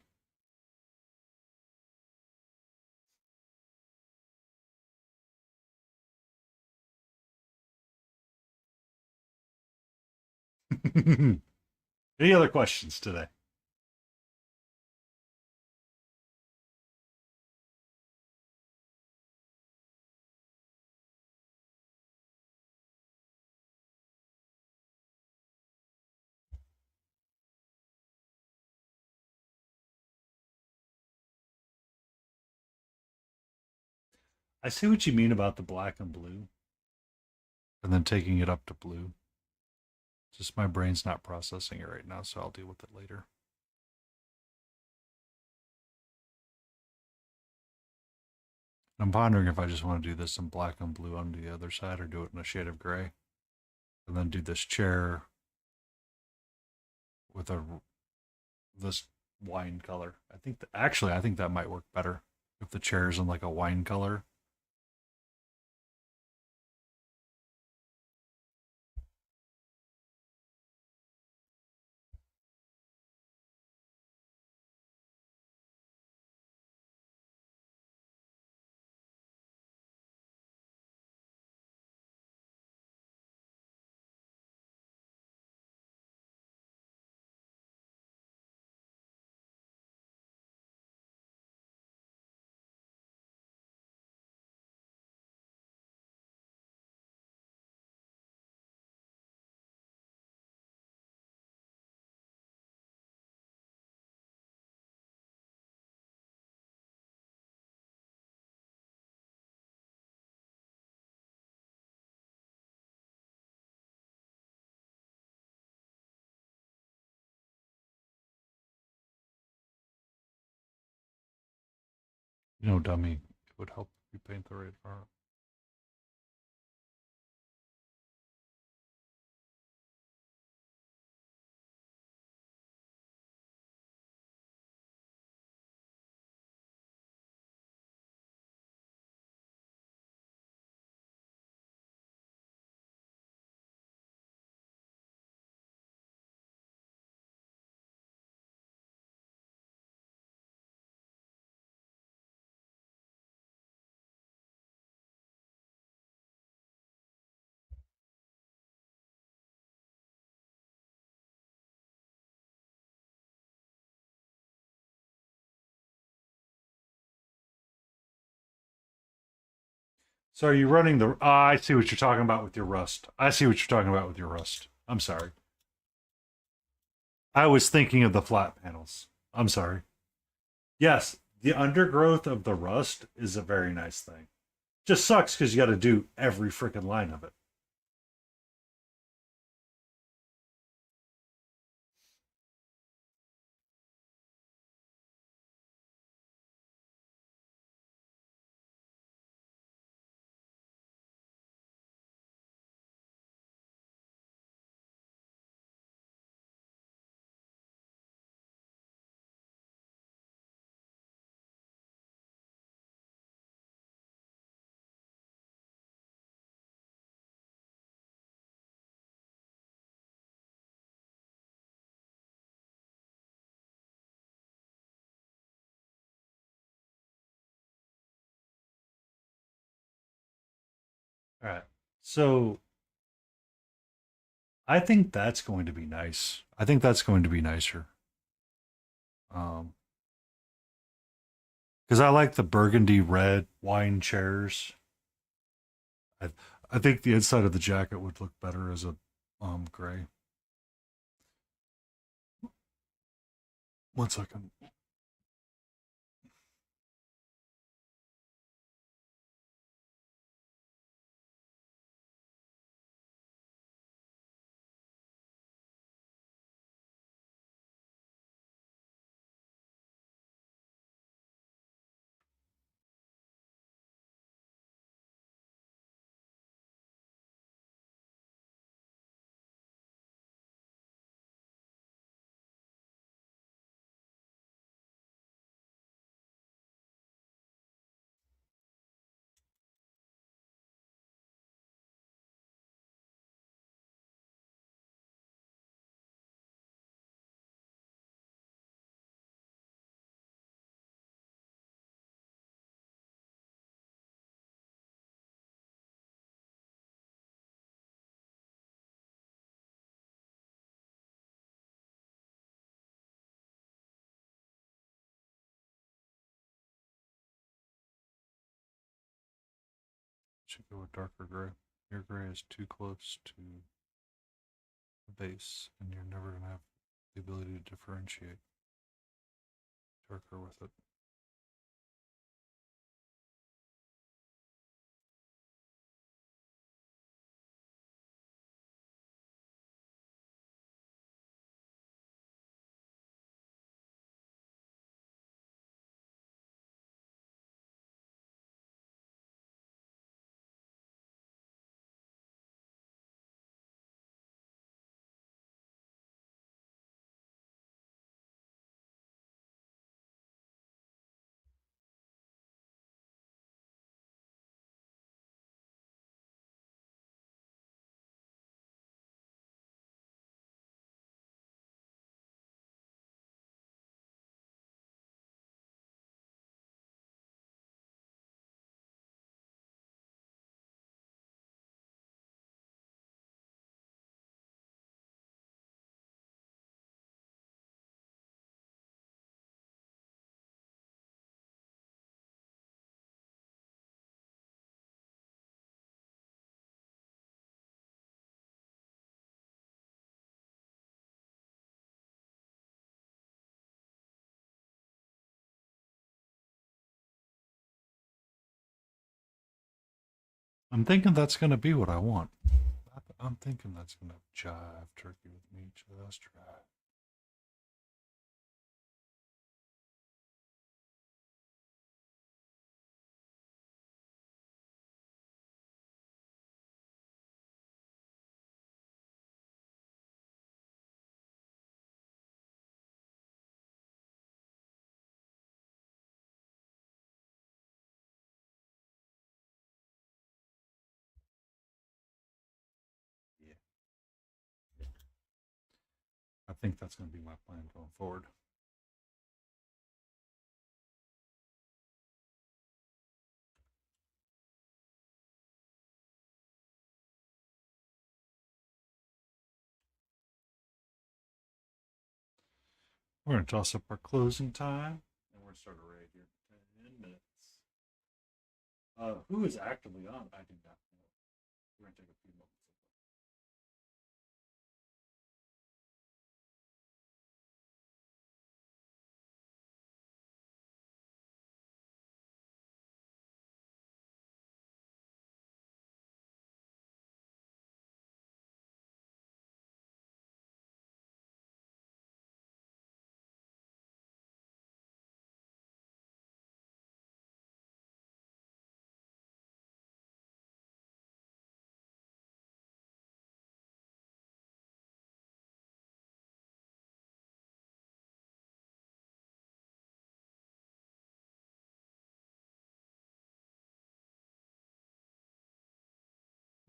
Any other questions today? I see what you mean about the black and blue, and then taking it up to blue. Just my brain's not processing it right now, so I'll deal with it later. I'm pondering if I just want to do this in black and blue on the other side or do it in a shade of gray. And then do this chair with this wine color. I think that might work better if the chair's in like a wine color. You know, dummy, it would help if you paint the right art. So are you running the... I see what you're talking about with your rust. I see what you're talking about with your rust. I'm sorry. I was thinking of the flat panels. I'm sorry. Yes, the undergrowth of the rust is a very nice thing. Just sucks because you got to do every freaking line of it. All right. So I think that's going to be nice. I think that's going to be nicer. Because I like the burgundy red wine chairs. I I think the inside of the jacket would look better as a gray. One second. Should go with darker gray. Your gray is too close to the base, and you're never gonna have the ability to differentiate darker with it. I'm thinking that's gonna be what I want. I'm thinking that's gonna jive turkey with me. Just try. think that's going to be my plan going forward. We're going to toss up our closing time, and we're going to start a raid here in 10 minutes. Who is actively on? I do not know. We're going to take a few moments.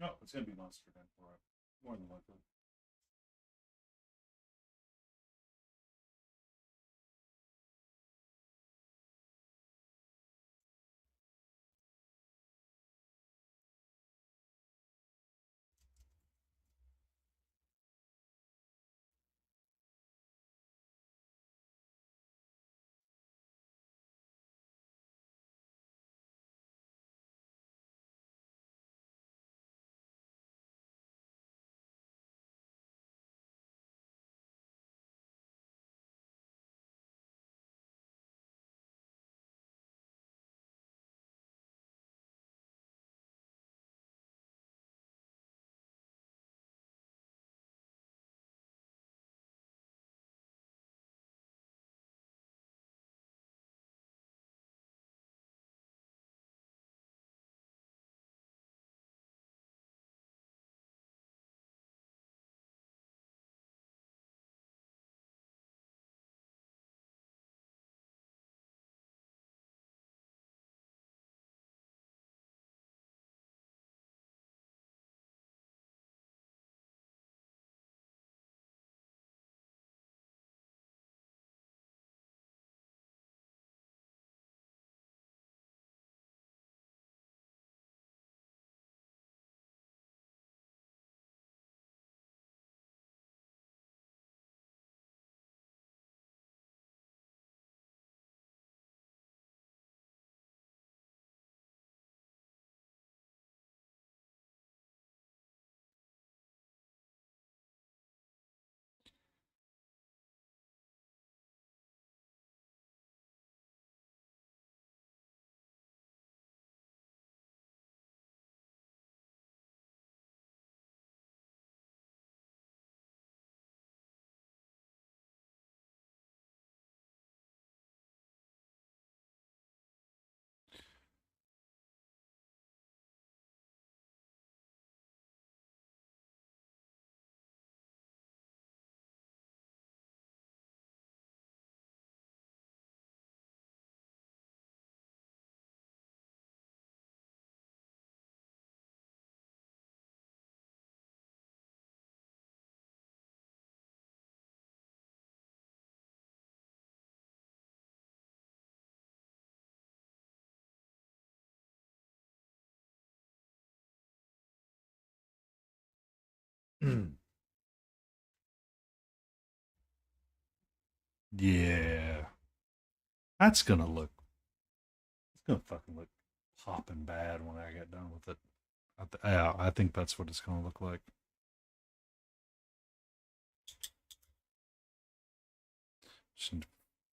No, it's going to be Monster Den for it. More than likely. Yeah. That's going to look. It's going to fucking look popping bad when I get done with it. Yeah, I think that's what it's going to look like. Just need to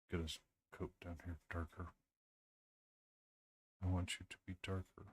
get his coat down here darker. I want you to be darker.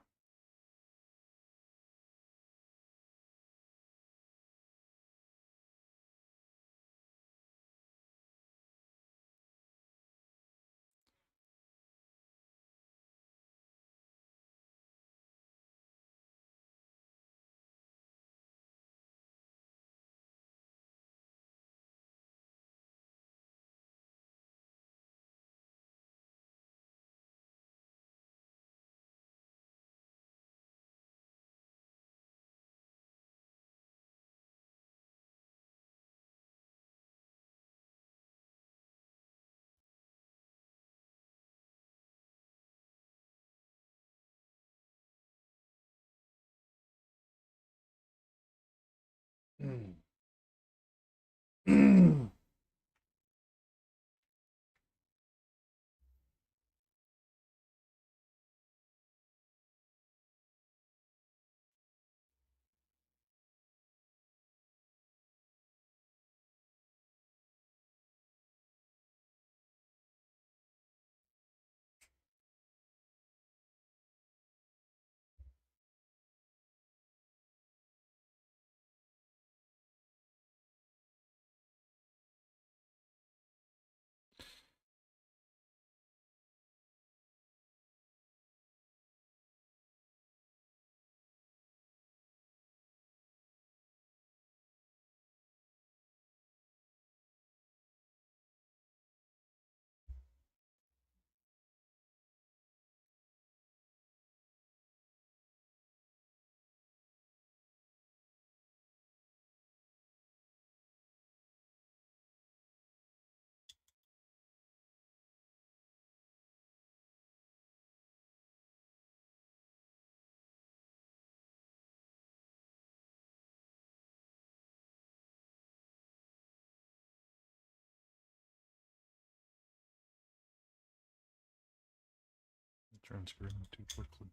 transferring too quickly.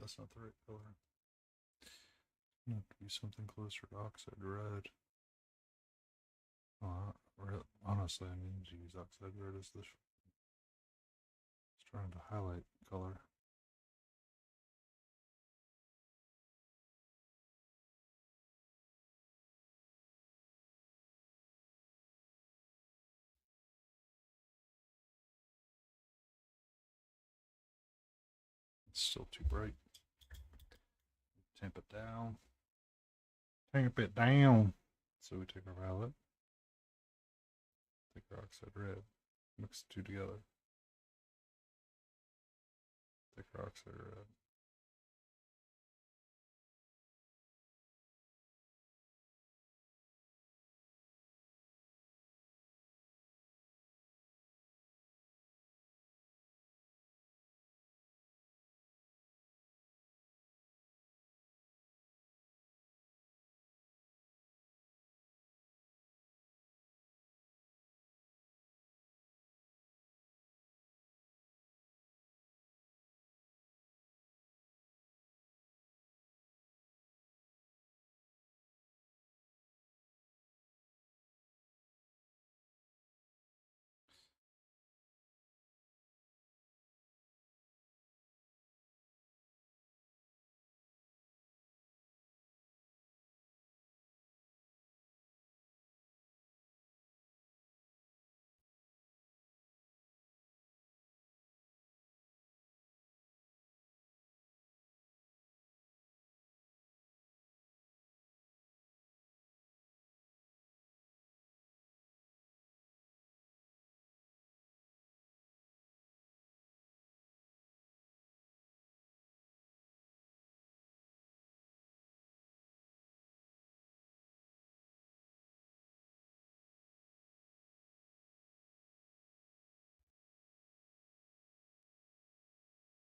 That's not the right color. It could be something closer to oxide red. Honestly, I need to use oxide red as the. It's trying to highlight color. It's still too bright. Tamp it down. Tamp it down. So we take our palette. Take our oxide red. Mix the two together. Take our oxide red.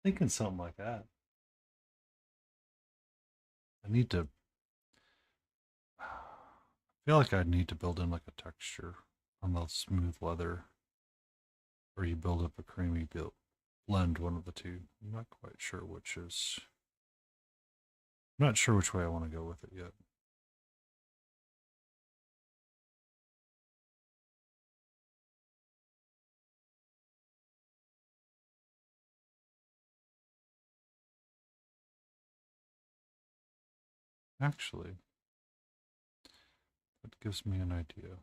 Thinking something like that. I need to. I feel like I need to build in like a texture on the smooth leather, or you build up a creamy blend, one of the two. I'm not quite sure which is. I'm not sure which way I want to go with it yet. Actually, that gives me an idea.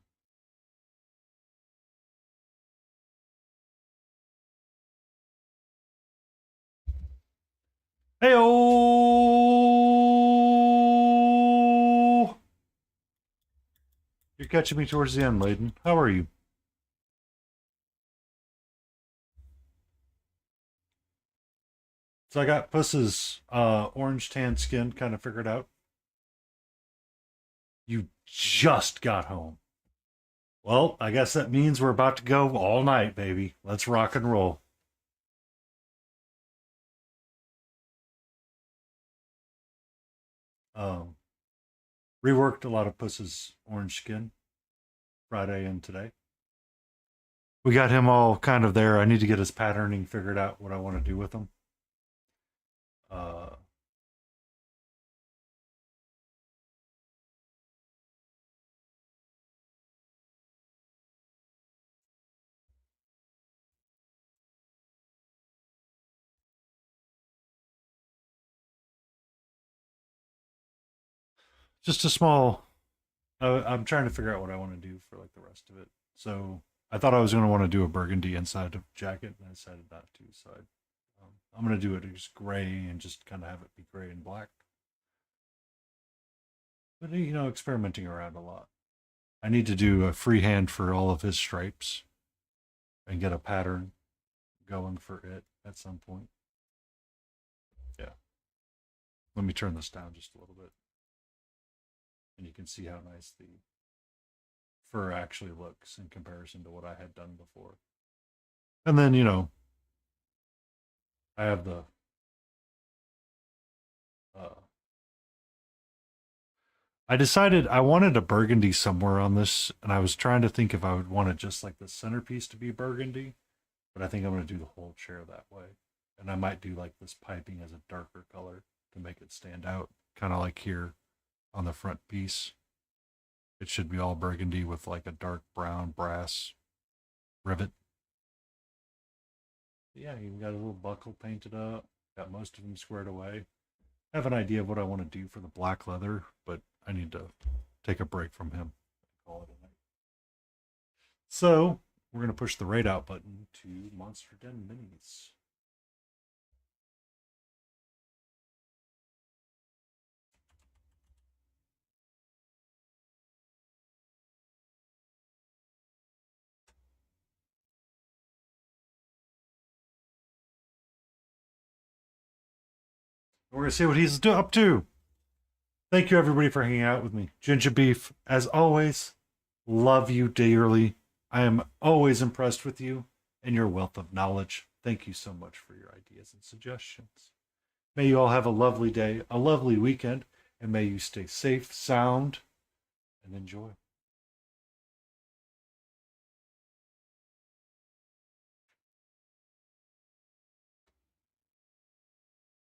Hey-oh! You're catching me towards the end, Layden. How are you? So I got Puss's orange tan skin kind of figured out. You just got home. Well, I guess that means we're about to go all night, baby. Let's rock and roll. Reworked a lot of Puss's orange skin Friday and today. We got him all kind of there. I need to get his patterning figured out, what I want to do with him. Just a small. I'm trying to figure out what I want to do for like the rest of it. So I thought I was going to want to do a burgundy inside of jacket, and I decided not to. So I'm going to do it just gray and just kind of have it be gray and black. But experimenting around a lot. I need to do a freehand for all of his stripes and get a pattern going for it at some point. Yeah. Let me turn this down just a little bit. And you can see how nice the fur actually looks in comparison to what I had done before. And then, I have the I decided I wanted a burgundy somewhere on this, and I was trying to think if I would want it just like the centerpiece to be burgundy, but I think I'm going to do the whole chair that way. And I might do like this piping as a darker color to make it stand out. Kind of like here on the front piece. It should be all burgundy with like a dark brown brass rivet. Yeah, you got a little buckle painted up. Got most of them squared away. I have an idea of what I want to do for the black leather, but I need to take a break from him. Call it a night. So we're going to push the raid out button to Monster Den Minis. We're going to see what he's up to. Thank you, everybody, for hanging out with me. Ginger Beef, as always, love you dearly. I am always impressed with you and your wealth of knowledge. Thank you so much for your ideas and suggestions. May you all have a lovely day, a lovely weekend, and may you stay safe, sound, and enjoy.